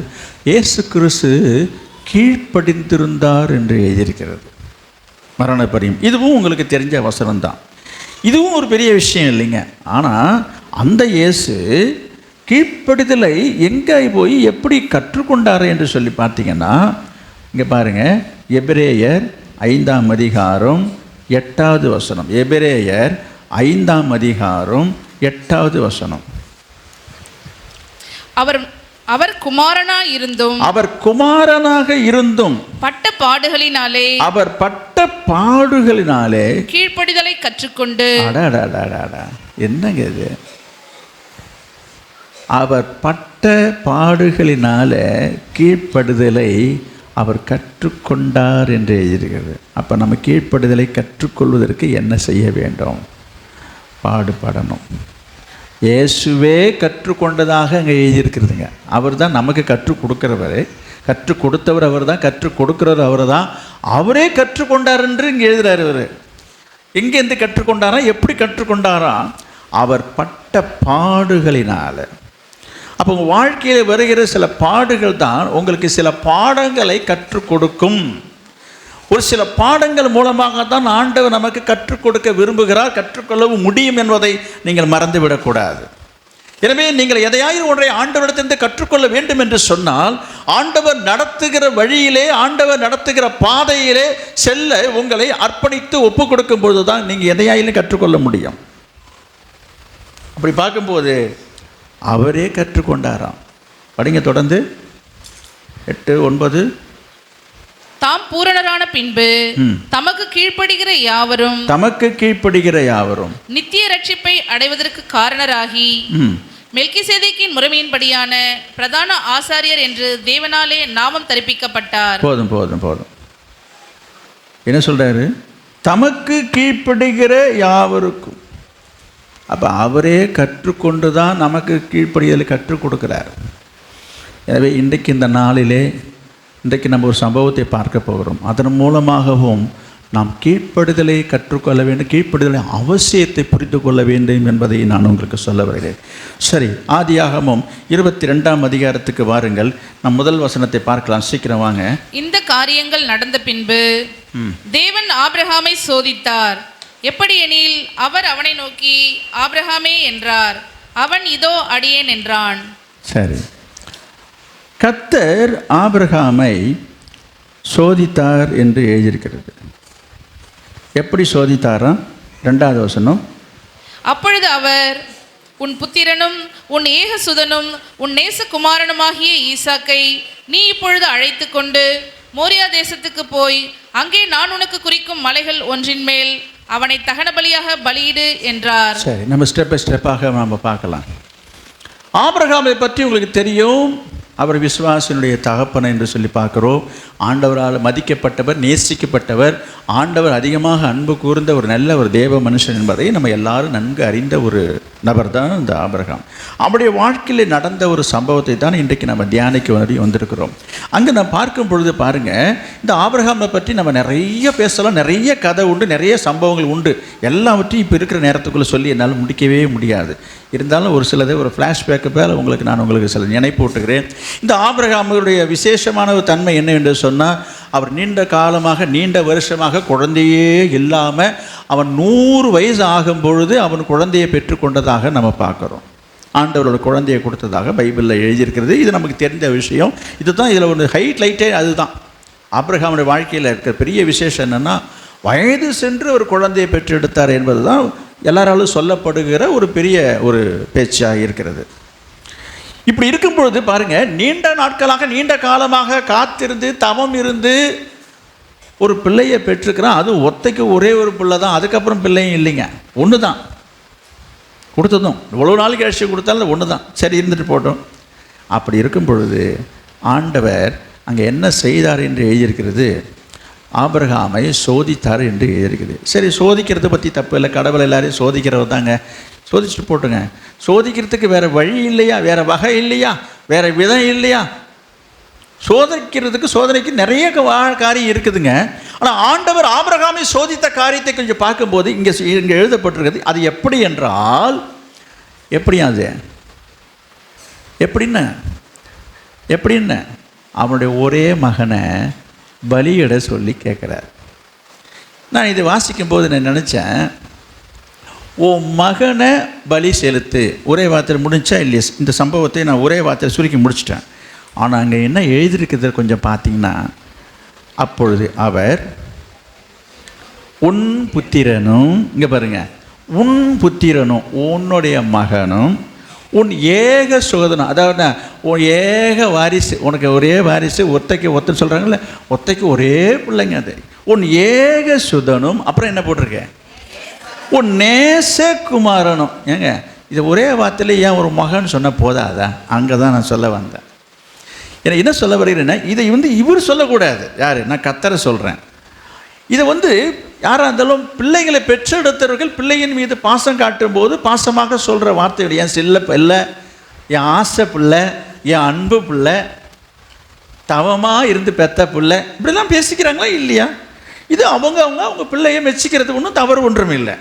இயேசு கிறிஸ்து கீழ்ப்படிந்திருந்தார் என்று எழுதியிருக்கிறது. மரண பரியம். இதுவும் உங்களுக்கு தெரிஞ்ச வசனம் தான். இதுவும் ஒரு பெரிய விஷயம் இல்லைங்க. ஆனால் அந்த இயேசு கீழ்ப்படிதலை எங்கே போய் எப்படி கற்றுக்கொண்டார் என்று சொல்லி பார்த்தீங்கன்னா, இங்கே பாருங்கள், எபிரேயர் 5ஆம் அதிகாரம் 8வது வசனம். எபிரேயர் 5ஆம் அதிகாரம் 8வது வசனம். அவர் குமாரனாக இருந்தும் பட்ட பாடுகளினாலே பாடுகளினாலே கீழ்ப்படிதலை கற்றுக்கொண்டு. அடடடடடா, என்னங்க இது? அவர் பட்ட பாடுகளினால கீழ்ப்படுதலை அவர் கற்றுக்கொண்டார் என்று எழுதியிருக்கிறது. அப்போ நம்ம கீழ்ப்படுதலை கற்றுக்கொள்வதற்கு என்ன செய்ய வேண்டும்? பாடுபடணும். இயேசுவே கற்றுக்கொண்டதாக அங்கே எழுதியிருக்கிறதுங்க. அவர் தான் நமக்கு கற்றுக் கொடுக்கிறவர், கற்றுக் கொடுத்தவர் அவர் தான், கற்றுக் கொடுக்கிறவர் அவர் தான். அவரே கற்றுக்கொண்டார் என்று இங்கே எழுதுகிறார். அவர் எங்கேருந்து கற்றுக்கொண்டாரா? எப்படி கற்றுக்கொண்டாரா? அவர் பட்ட பாடுகளினால். அப்போ உங்கள் வாழ்க்கையில் வருகிற சில பாடுகள் தான் உங்களுக்கு சில பாடங்களை கற்றுக் கொடுக்கும். ஒரு சில பாடங்கள் மூலமாக தான் ஆண்டவர் நமக்கு கற்றுக் கொடுக்க விரும்புகிறார், கற்றுக்கொள்ளவும் முடியும் என்பதை நீங்கள் மறந்துவிடக்கூடாது. எனவே நீங்கள் எதையாயிரம் ஒன்றை ஆண்டவரிடத்திலிருந்து கற்றுக்கொள்ள வேண்டும் என்று சொன்னால், ஆண்டவர் நடத்துகிற வழியிலே, ஆண்டவர் நடத்துகிற பாதையிலே செல்ல உங்களை அர்ப்பணித்து ஒப்பு கொடுக்கும் பொழுது தான் நீங்கள் எதையாயிலும் கற்றுக்கொள்ள முடியும். அப்படி பார்க்கும்போது அவரே கற்றுக்கொண்டாராம். படிங்க தொடர்ந்து 8, 9. தாம் பூரணரான பின்பு தமக்கு கீழ்ப்படுகிற யாவரும் நித்திய ரட்சிப்பை அடைவதற்கு காரணராகி மெல்கிசேதேக்கின் முறைமையின்படியான பிரதான ஆசாரியர் என்று தேவனாலே நாமம் தரிப்பிக்கப்பட்டார். போதும் போதும் போதும். என்ன சொல்றாரு? தமக்கு கீழ்ப்படுகிற யாவருக்கும். அப்போ அவரே கற்றுக்கொண்டு தான் நமக்கு கீழ்ப்படிதலை கற்றுக் கொடுக்கிறார். எனவே இன்றைக்கு இந்த நாளிலே இன்றைக்கு நம்ம ஒரு சம்பவத்தை பார்க்க போகிறோம். அதன் மூலமாகவும் நாம் கீழ்ப்படுதலை கற்றுக்கொள்ள வேண்டும், கீழ்ப்படுதலை அவசியத்தை புரிந்து கொள்ள வேண்டும் என்பதை நான் உங்களுக்கு சொல்ல வருகிறேன். சரி, ஆதியாகமம் 22ஆம் அதிகாரத்துக்கு வாருங்கள். நம் முதல் வசனத்தை பார்க்கலாம். சீக்கிரம் வாங்க. இந்த காரியங்கள் நடந்த பின்பு தேவன் ஆபிரகாமை சோதித்தார். எப்படி எனில், அவர் அவனை நோக்கி ஆபிரகாமே என்றார். அவன் இதோ அடியேன் என்றான். சரி, கர்த்தர் ஆபிரகாமை சோதித்தார் என்று எழுதியிருக்கிறது. எப்படி சோதித்தாரா? 2வது வசனம். அப்பொழுது அவர், உன் புத்திரனும் உன் ஏகசுதனும் உன் நேசகுமாரனுமாகிய ஈசாக்கை நீ இப்பொழுது அழைத்து கொண்டு மோரியா தேசத்துக்கு போய் அங்கே நான் உனக்கு குறிக்கும் மலைகள் ஒன்றின் மேல் அவனை தகன பலியாக பலியிடு என்றார். சரி, நம்ம ஸ்டெப் பை ஸ்டெப்பாக நம்ம பார்க்கலாம். ஆபிரகாமை பற்றி உங்களுக்கு தெரியும். அவர் விசுவாசனுடைய தகப்பன் என்று சொல்லி பார்க்குறோம். ஆண்டவரால் மதிக்கப்பட்டவர், நேசிக்கப்பட்டவர், ஆண்டவர் அதிகமாக அன்பு கூர்ந்த ஒரு நல்ல ஒரு தேவ மனுஷன் என்பதை நம்ம எல்லாரும் நன்கு அறிந்த ஒரு நபர் தான் இந்த ஆபிரகாம். அவருடைய வாழ்க்கையில் நடந்த ஒரு சம்பவத்தை தான் இன்றைக்கு நம்ம தியானிக்க வந்திருக்கிறோம். அங்கே நம்ம பார்க்கும் பொழுது பாருங்கள், இந்த ஆபிரகாமை பற்றி நம்ம நிறைய பேசலாம், நிறைய கதை உண்டு, நிறைய சம்பவங்கள் உண்டு. எல்லாவற்றையும் இப்போ இருக்கிற நேரத்துக்குள்ளே சொல்லி என்னால் முடிக்கவே முடியாது. இருந்தாலும் ஒரு சிலதை ஒரு ஃப்ளாஷ்பேக்கு மேலே உங்களுக்கு சில நினைப்பூட்டுகிறேன். இந்த ஆபிரகாமுடைய விசேஷமான ஒரு தன்மை என்ன என்று சொன்னால், அவர் நீண்ட காலமாக, நீண்ட வருஷமாக குழந்தையே இல்லாமல் அவன் 100 வயசு ஆகும் பொழுது அவன் குழந்தையை பெற்றுக்கொண்டதாக நம்ம பார்க்குறோம். ஆண்டவரோட குழந்தையை கொடுத்ததாக பைபிளில் எழுதியிருக்கிறது. இது நமக்கு தெரிந்த விஷயம். இதுதான் இதில் ஒரு ஹைலைட்டே. அதுதான் ஆபிரகாமுடைய வாழ்க்கையில் இருக்கிற பெரிய விசேஷம். என்னென்னா, வயது சென்று ஒரு குழந்தையை பெற்றெடுத்தார் என்பது தான் எல்லாராலும் சொல்லப்படுகிற ஒரு பெரிய ஒரு பேச்சாக இருக்கிறது. இப்படி இருக்கும் பொழுது பாருங்கள், நீண்ட நாட்களாக, நீண்ட காலமாக காத்திருந்து தவம் இருந்து ஒரு பிள்ளையை பெற்றுக்கிறான். அது ஒத்தைக்கு ஒரே ஒரு பிள்ளை தான். அதுக்கப்புறம் பிள்ளையும் இல்லைங்க, ஒன்று தான் கொடுத்ததும். இவ்வளோ நாள் கழிச்சு கொடுத்தாலும் ஒன்று தான். சரி, இருந்துட்டு போட்டோம். அப்படி இருக்கும் பொழுது ஆண்டவர் அங்கே என்ன செய்தார் என்று எழுதியிருக்கிறது? ஆபிரகாமை சோதித்தார் என்று எழுதியிருக்குது. சரி, சோதிக்கிறத பற்றி தப்பு இல்லை. கடவுள் எல்லாரையும் சோதிக்கிறவர் தாங்க. சோதிச்சுட்டு போட்டுங்க. சோதிக்கிறதுக்கு வேறு வழி இல்லையா? வேறு வகை இல்லையா? வேறு விதம் இல்லையா? சோதனைக்கு நிறைய காரியம் இருக்குதுங்க. ஆனால் ஆண்டவர் ஆபிரகாமை சோதித்த காரியத்தை கொஞ்சம் பார்க்கும்போது இங்கே எழுதப்பட்டிருக்கிறது. அது எப்படி என்றால், எப்படியா அது? எப்படின்னு அவனுடைய ஒரே மகனை பலியிட சொல்லி கேட்குறார். நான் இதை வாசிக்கும்போது நான் நினச்சேன், உன் மகனை பலி செலுத்து. ஒரே வார்த்தையில் முடிஞ்சா இல்லையா? இந்த சம்பவத்தை நான் ஒரே வார்த்தையில் சுருக்கி முடிச்சிட்டேன். ஆனால் அங்கே என்ன எழுதியிருக்கிறது கொஞ்சம் பார்த்தீங்கன்னா, அப்பொழுது அவர் உன் புத்திரனும், இங்கே பாருங்கள், உன் புத்திரனும் உன்னுடைய மகனும் உன் ஏக சுகதனம், அதாவது உன் ஏக வாரிசு, உனக்கு ஒரே வாரிசு, ஒத்தைக்கு ஒத்துன்னு சொல்கிறாங்கல்ல, ஒத்தைக்கு ஒரே பிள்ளைங்க, அது உன் ஏக சுதனும், அப்புறம் என்ன போட்டிருக்கேன், உன் நேசகுமாரனும். ஏங்க இது ஒரே வார்த்தையில் ஏன் ஒரு மகன் சொன்ன போதாதா? அங்கே தான் நான் சொல்ல வந்தேன். ஏன்னா என்ன சொல்ல வருகிறேன்னா, இதை இவர் சொல்லக்கூடாது. யார்? நான் கர்த்தரை சொல்கிறேன். இதை யாராக இருந்தாலும் பிள்ளைகளை பெற்றெடுத்தவர்கள் பிள்ளையின் மீது பாசம் காட்டும் போது பாசமாக சொல்கிற வார்த்தைகள், என் செல்ல பிள்ளை, என் ஆசை பிள்ளை, என் அன்பு பிள்ளை, தவமாக இருந்து பெத்த பிள்ளை, இப்படிலாம் பேசிக்கிறாங்களா இல்லையா? இது அவங்க பிள்ளையை மெச்சிக்கிறது ஒன்றும் தவறு ஒன்றும் இல்லை.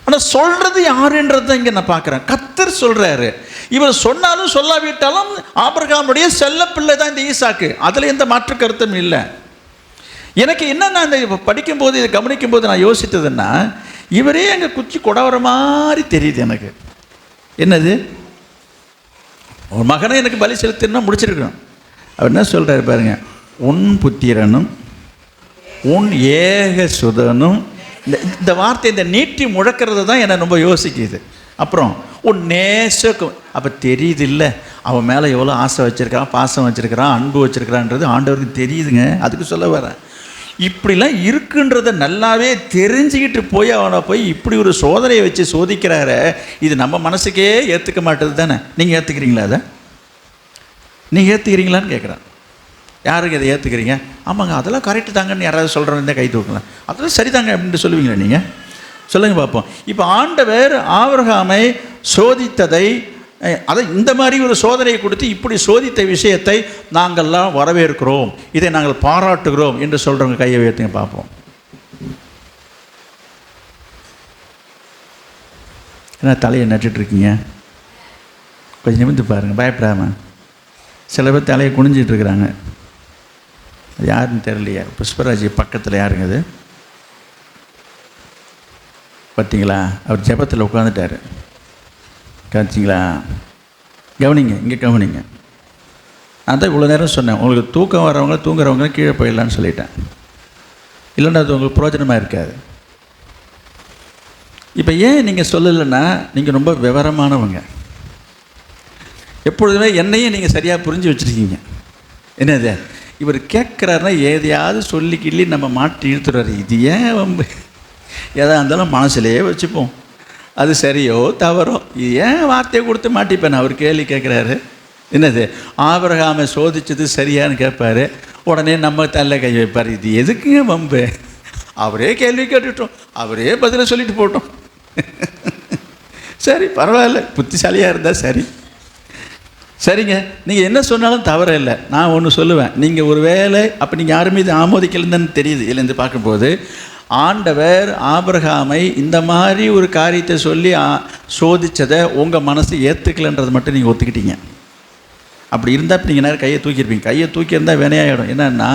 ஆனால் சொல்கிறது யாருன்றது தான் இங்கே நான் பார்க்குறேன். கர்த்தர் சொல்கிறாரு. இவர் சொன்னாலும் சொல்லாவிட்டாலும் ஆபிரகாமுடைய செல்ல பிள்ளை தான் இந்த ஈசாக்கு. அதில் எந்த மாற்று கருத்தும் இல்லை. எனக்கு என்னன்னா, இந்த படிக்கும்போது இதை கவனிக்கும்போது நான் யோசித்ததுன்னா, இவரே அங்கே குச்சி கொடவர மாதிரி தெரியுது எனக்கு. என்னது, ஒரு மகனை எனக்கு பலி செலுத்தினா முடிச்சிருக்கணும். அவர் என்ன சொல்கிறாரு பாருங்க, உன் புத்திரனும் உன் ஏக சுதனும். இந்த வார்த்தை இந்த நீட்டி முழக்கிறது தான் என்னை ரொம்ப யோசிக்குது. அப்புறம் உன் நேசக்கும். அப்போ தெரியுது இல்லை, அவன் மேலே எவ்வளோ ஆசை வச்சுருக்கிறான், பாசம் வச்சுருக்கிறான், அன்பு வச்சுருக்கிறான்றது ஆண்டவருக்கு தெரியுதுங்க. அதுக்கு சொல்ல வரேன். இப்படிலாம் இருக்குன்றதை நல்லாவே தெரிஞ்சுக்கிட்டு போய் அவனை போய் இப்படி ஒரு சோதனையை வச்சு சோதிக்கிறார. இது நம்ம மனசுக்கே ஏற்றுக்க மாட்டது தானே. நீங்கள் ஏற்றுக்கிறீங்களா? அதை நீங்கள் ஏற்றுக்கிறீங்களான்னு கேட்குறேன். யாருக்கு இதை ஏற்றுக்கிறீங்க? ஆமாங்க அதெல்லாம் கரெக்டு தாங்கன்னு யாராவது சொல்கிறவங்க கை தூக்கலாம். அதெல்லாம் சரிதாங்க அப்படின்ட்டு சொல்லுவீங்களா நீங்கள்? சொல்லுங்கள் பார்ப்போம். இப்போ ஆண்டவர் ஆபிரகாமை சோதித்ததை, அதை இந்த மாதிரி ஒரு சோதனையை கொடுத்து இப்படி சோதித்த விஷயத்தை நாங்கள்லாம் வரவேற்கிறோம், இதை நாங்கள் பாராட்டுகிறோம் என்று சொல்கிறவங்க கையை உயர்த்துங்க பார்ப்போம். என்ன தலையை நட்டுட்ருக்கீங்க? கொஞ்சம் நிமிர்ந்து பாருங்கள், பயப்படாமல். சில பேர் தலையை குனிஞ்சிட்ருக்குறாங்க. அது யாருன்னு தெரியலையா? புஷ்பராஜ் பக்கத்தில் யாருங்க அது? பார்த்தீங்களா? அவர் ஜெபத்தில் உட்காந்துட்டார். காய்ச்சிங்களா? கவனிங்க, இங்கே கவனிங்க. நான் தான் இவ்வளோ நேரம் சொன்னேன், உங்களுக்கு தூக்கம் வரவங்க தூங்குறவங்க கீழே போயிடலான்னு சொல்லிட்டேன். இல்லைன்னா அது உங்களுக்கு பிரயோஜனமாக இருக்காது. இப்போ ஏன் நீங்கள் சொல்லலைன்னா, நீங்கள் ரொம்ப விவரமானவங்க. எப்பொழுதுமே என்னையும் நீங்கள் சரியாக புரிஞ்சு வச்சுருக்கீங்க. என்னது இவர் கேட்குறாருன்னா எதையாவது சொல்லி கிள்ளி நம்ம மாட்டி இழுத்துறாரு. இது ஏன் வம்பு? எதாக இருந்தாலும் மனசுலேயே வச்சுப்போம், அது சரியோ தவறோ. இது ஏன் வார்த்தையை கொடுத்து மாட்டிப்பேன்? அவர் கேள்வி கேட்குறாரு. என்னது ஆபிரகாமை சோதிச்சது சரியான்னு கேட்பார். உடனே நம்ம தள்ள கை வைப்பார். இது எதுக்குங்க வம்பு? அவரே கேள்வி கேட்டுட்டோம், அவரே பதிலை சொல்லிட்டு போட்டோம். சரி பரவாயில்ல, புத்திசாலியாக இருந்தால் சரி. சரிங்க, நீங்கள் என்ன சொன்னாலும் தவறு இல்லை. நான் ஒன்று சொல்லுவேன், நீங்கள் ஒரு வேலை அப்போ நீங்கள் யாருமே இது ஆமோதிக்கலன்னு தெரியுது. இதுலேருந்து பார்க்கும்போது ஆண்டவர் ஆபிரகாமை இந்த மாதிரி ஒரு காரியத்தை சொல்லி சோதித்ததை உங்கள் மனசு ஏற்றுக்கலன்றதை மட்டும் நீங்கள் ஒத்துக்கிட்டீங்க. அப்படி இருந்தால் நீங்கள் நேரம் கையை தூக்கியிருப்பீங்க. கையை தூக்கியிருந்தால் வினையாகிடும். என்னன்னா,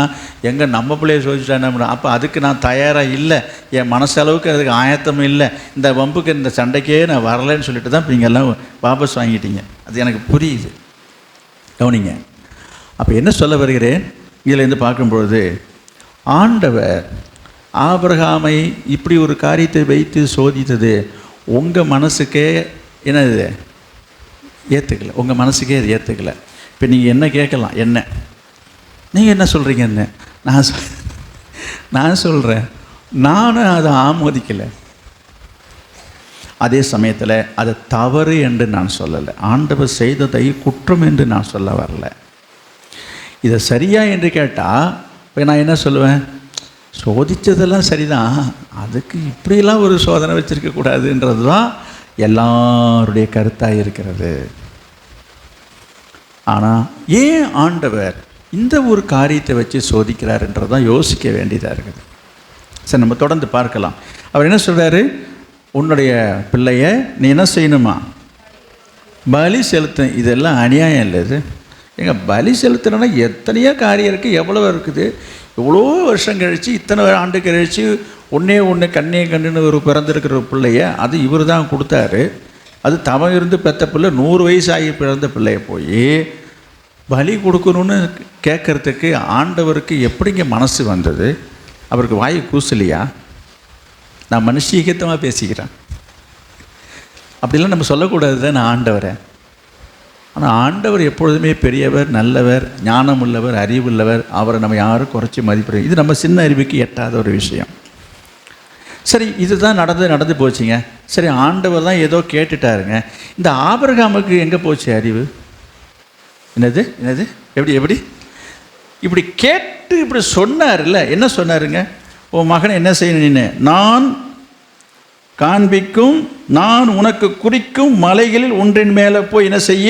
எங்கே நம்ம பிள்ளைய சோதிச்சுட்டா அப்போ அதுக்கு நான் தயாராக இல்லை, என் மனசளவுக்கு அதுக்கு ஆயத்தமும் இல்லை, இந்த வம்புக்கு இந்த சண்டைக்கே நான் வரலைன்னு சொல்லிட்டு தான் இப்போ நீங்கள் எல்லாம் வாபஸ் வாங்கிட்டீங்க. அது எனக்கு புரியுது. கவனிங்க, அப்போ என்ன சொல்ல வருகிறேன், இதிலேருந்து பார்க்கும்பொழுது ஆண்டவர் ஆபிரகாமை இப்படி ஒரு காரியத்தை வைத்து சோதித்தது உங்கள் மனசுக்கே என்னது ஏற்றுக்கலை. உங்கள் மனசுக்கே அது ஏற்றுக்கலை. இப்போ நீங்கள் என்ன கேட்கலாம், என்ன நீங்கள் என்ன சொல்கிறீங்க? என்ன நான் சொல்கிறேன், நானும் அதை ஆமோதிக்கலை. அதே சமயத்தில் அது தவறு என்று நான் சொல்லலை. ஆண்டவர் செய்ததை குற்றம் என்று நான் சொல்ல வரல. இதை சரியா என்று கேட்டால் இப்போ நான் என்ன சொல்லுவேன், சோதித்ததெல்லாம் சரிதான், அதுக்கு இப்படியெல்லாம் ஒரு சோதனை வச்சுருக்கக்கூடாதுன்றது தான் எல்லாருடைய கருத்தாக இருக்கிறது. ஆனால் ஏன் ஆண்டவர் இந்த ஒரு காரியத்தை வச்சு சோதிக்கிறாருன்றதான் யோசிக்க வேண்டியதாக இருக்குது. சரி, நம்ம தொடர்ந்து பார்க்கலாம். அவர் என்ன சொல்கிறாரு, உன்னுடைய பிள்ளைய நீ என்ன செய்யணுமா, பலி செலுத்த. இதெல்லாம் அநியாயம் இல்லை. இது எங்கள் பலி செலுத்துறோன்னா எத்தனையோ காரியம் இருக்குது, எவ்வளோ இருக்குது. எவ்வளோ வருஷம் கழித்து, இத்தனை ஆண்டு கழித்து ஒன்று கண்ணே கண்ணுன்னு ஒரு பிறந்திருக்கிற ஒரு பிள்ளைய அது இவர் தான் கொடுத்தாரு. அது தவம் இருந்து பெற்ற பிள்ளை, 100 வயசாகி பிறந்த பிள்ளைய போய் பலி கொடுக்கணும்னு கேட்குறதுக்கு ஆண்டவருக்கு எப்படிங்க மனசு வந்தது? அவருக்கு வாய் கூசலியா? நான் மனுஷீகத்தமாக பேசிக்கிறேன். அப்படிலாம் நம்ம சொல்லக்கூடாது தான். நான் ஆண்டவரை ஆனால் ஆண்டவர் எப்பொழுதுமே பெரியவர், நல்லவர், ஞானம் உள்ளவர், அறிவுள்ளவர். அவரை நம்ம யாரும் குறைச்சி மதிப்பிட, இது நம்ம சின்ன அறிவுக்கு எட்டாத ஒரு விஷயம். சரி, இதுதான் நடந்து போச்சுங்க. சரி, ஆண்டவர் தான் ஏதோ கேட்டுட்டாருங்க. இந்த ஆபிரகாமுக்கு எங்கே போச்சு அறிவு? என்னது எப்படி இப்படி கேட்டு இப்படி சொன்னார்ல, என்ன சொன்னாருங்க? உன் மகனை என்ன செய்யணும்? நான் காண்பிக்கும், நான் உனக்கு குறிக்கும் மலைகளில் ஒன்றின் மேலே போய் என்ன செய்ய?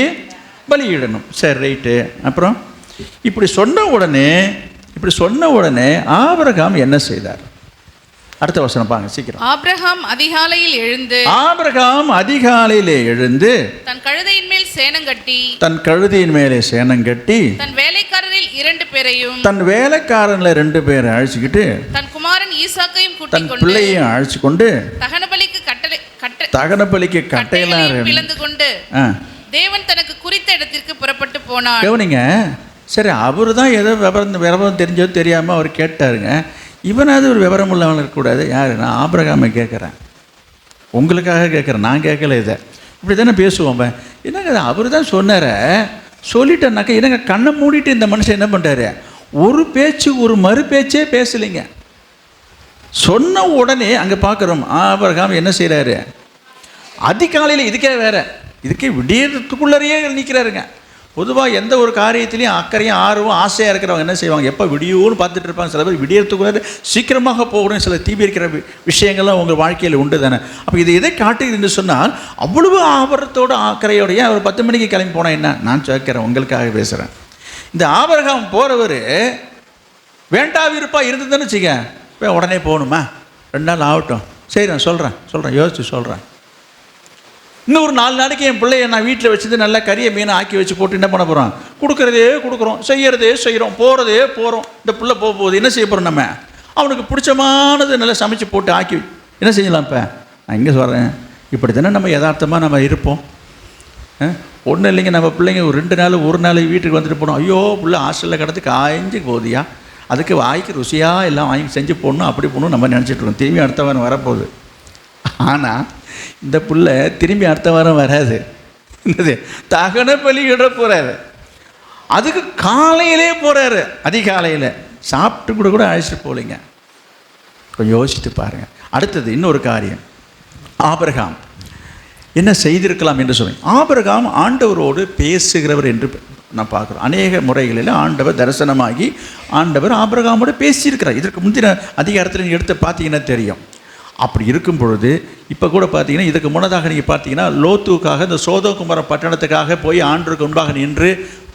பலியிடணும். சரி, ரைட்டு. அப்புறம் இப்படி சொன்ன உடனே ஆபிரகாம் என்ன செய்தார்? அடுத்த வசனம் பாருங்க சீக்கிரம். ஆபிரகாம் அதிகாலையிலே எழுந்து தன் கழுதையின் மேலே சேணங்கட்டி தன் வேலைக்காரரில் 2 பேரை அழைச்சிக்கிட்டு தன் குமாரன் ஈசாக்கையும் தன் பிள்ளையையும் அழைச்சு கொண்டு தகன பலிக்கு கட்டையெல்லாம் பிளந்து கொண்டு தேவன் தனக்கு குறித்த இடத்திற்கு புறப்பட்டு போனார். கவனிங்க. சரி, அவரு தான் ஏதோ விவரம் தெரிஞ்சோ தெரியாமல் அவர் கேட்டாருங்க. இவனாவது ஒரு விவரம் உள்ளவன் இருக்கக்கூடாது? யார்? நான் ஆபிரகாமை கேட்குறேன், உங்களுக்காக கேட்குறேன், நான் கேட்கல. இதை இப்படி தானே பேசுவோம். என்னங்க அவர் தான் சொன்னார, சொல்லிட்டேன்னாக்கா என்னங்க கண்ணை மூடிட்டு இந்த மனுஷன் என்ன பண்ணுறாரு? ஒரு மறு பேச்சே பேசலைங்க. சொன்ன உடனே அங்கே பார்க்குறோம் ஆபிரகாம் என்ன செய்கிறாரு? அதிகாலையில் இதுக்கே விடியறதுக்குள்ளரையே நிற்கிறாருங்க. பொதுவாக எந்த ஒரு காரியத்திலையும் அக்கறையும் ஆர்வம் ஆசையாக இருக்கிறவங்க என்ன செய்வாங்க? எப்போ விடியோன்னு பார்த்துட்டு இருப்பாங்க. சில பேர் விடியறதுக்குள்ளே சீக்கிரமாக போகணும். சில தீபி இருக்கிற விஷயங்கள்லாம் உங்கள் வாழ்க்கையில் உண்டு தானே. அப்போ இதை காட்டுதுன்னு சொன்னால் அவ்வளவு ஆபரத்தோட அக்கறையோடைய அவர் 10 மணிக்கு கிளம்பி போனால் என்ன? நான் கேட்குறேன், உங்களுக்காக பேசுகிறேன். இந்த ஆபிரகாம் போகிறவர் வேண்டா விருப்பா இருந்ததுன்னு வச்சுக்க, இப்போ உடனே போகணுமா? 2 நாள் ஆகட்டும். சரி, நான் சொல்கிறேன், யோசிச்சு சொல்கிறேன். இன்னும் ஒரு 4 நாளைக்கு என் பிள்ளைய நான் வீட்டில் வச்சுட்டு நல்லா கறியை மீனை ஆக்கி வச்சு போட்டு என்ன பண்ண போகிறோம்? கொடுக்குறோம், செய்கிறோம், போகிறோம். இந்த பிள்ளை போகுது, என்ன செய்ய போகிறோம்? நம்ம அவனுக்கு பிடிச்சமானது நல்லா சமைச்சு போட்டு ஆக்கி என்ன செஞ்சலாம்? இப்போ நான் இங்கே சொல்கிறேன், இப்படி தானே நம்ம யதார்த்தமாக நம்ம இருப்போம். ஒன்றும் இல்லைங்க, நம்ம பிள்ளைங்க ஒரு 2 நாள் 1 நாள் வீட்டுக்கு வந்துட்டு போனோம். ஐயோ பிள்ளை ஹாஸ்டலில் கிடந்து காய்ஞ்சி போதியா, அதுக்கு வாய்க்கு ருசியாக எல்லாம் வாங்கி செஞ்சு போடணும், அப்படி போகணும் நம்ம நினச்சிட்ருக்கோம். திரும்பி அடுத்த வாரம் வரப்போகுது. ஆனால் இந்த புள்ள திரும்பி அடுத்த வாரம் வராது. என்னது? தகன பலியிட போகிறாரு. அதுக்கு காலையிலே போகிறாரு, அதிகாலையில். சாப்பிட்டு கூட அழைச்சிட்டு போகலைங்க. கொஞ்சம் யோசிச்சுட்டு பாருங்கள். அடுத்தது இன்னொரு காரியம், ஆபிரகாம் என்ன செய்திருக்கலாம் என்று சொல்லுவேன். ஆபிரகாம் ஆண்டவரோடு பேசுகிறவர் என்று நான் பார்க்குறோம். அநேக முறைகளில் ஆண்டவர் தரிசனமாகி ஆண்டவர் ஆபிரகாமோடு பேசியிருக்கிறார். இதற்கு முந்தின அதிகாரத்தில் நீங்கள் எடுத்து பார்த்தீங்கன்னா தெரியும். அப்படி இருக்கும் பொழுது இப்போ கூட பார்த்தீங்கன்னா, இதுக்கு முன்னதாக நீங்கள் பார்த்தீங்கன்னா லோத்துக்காக இந்த சோதோகுமர பட்டணத்துக்காக போய் ஆண்டவருக்கு முன்பாக நின்று,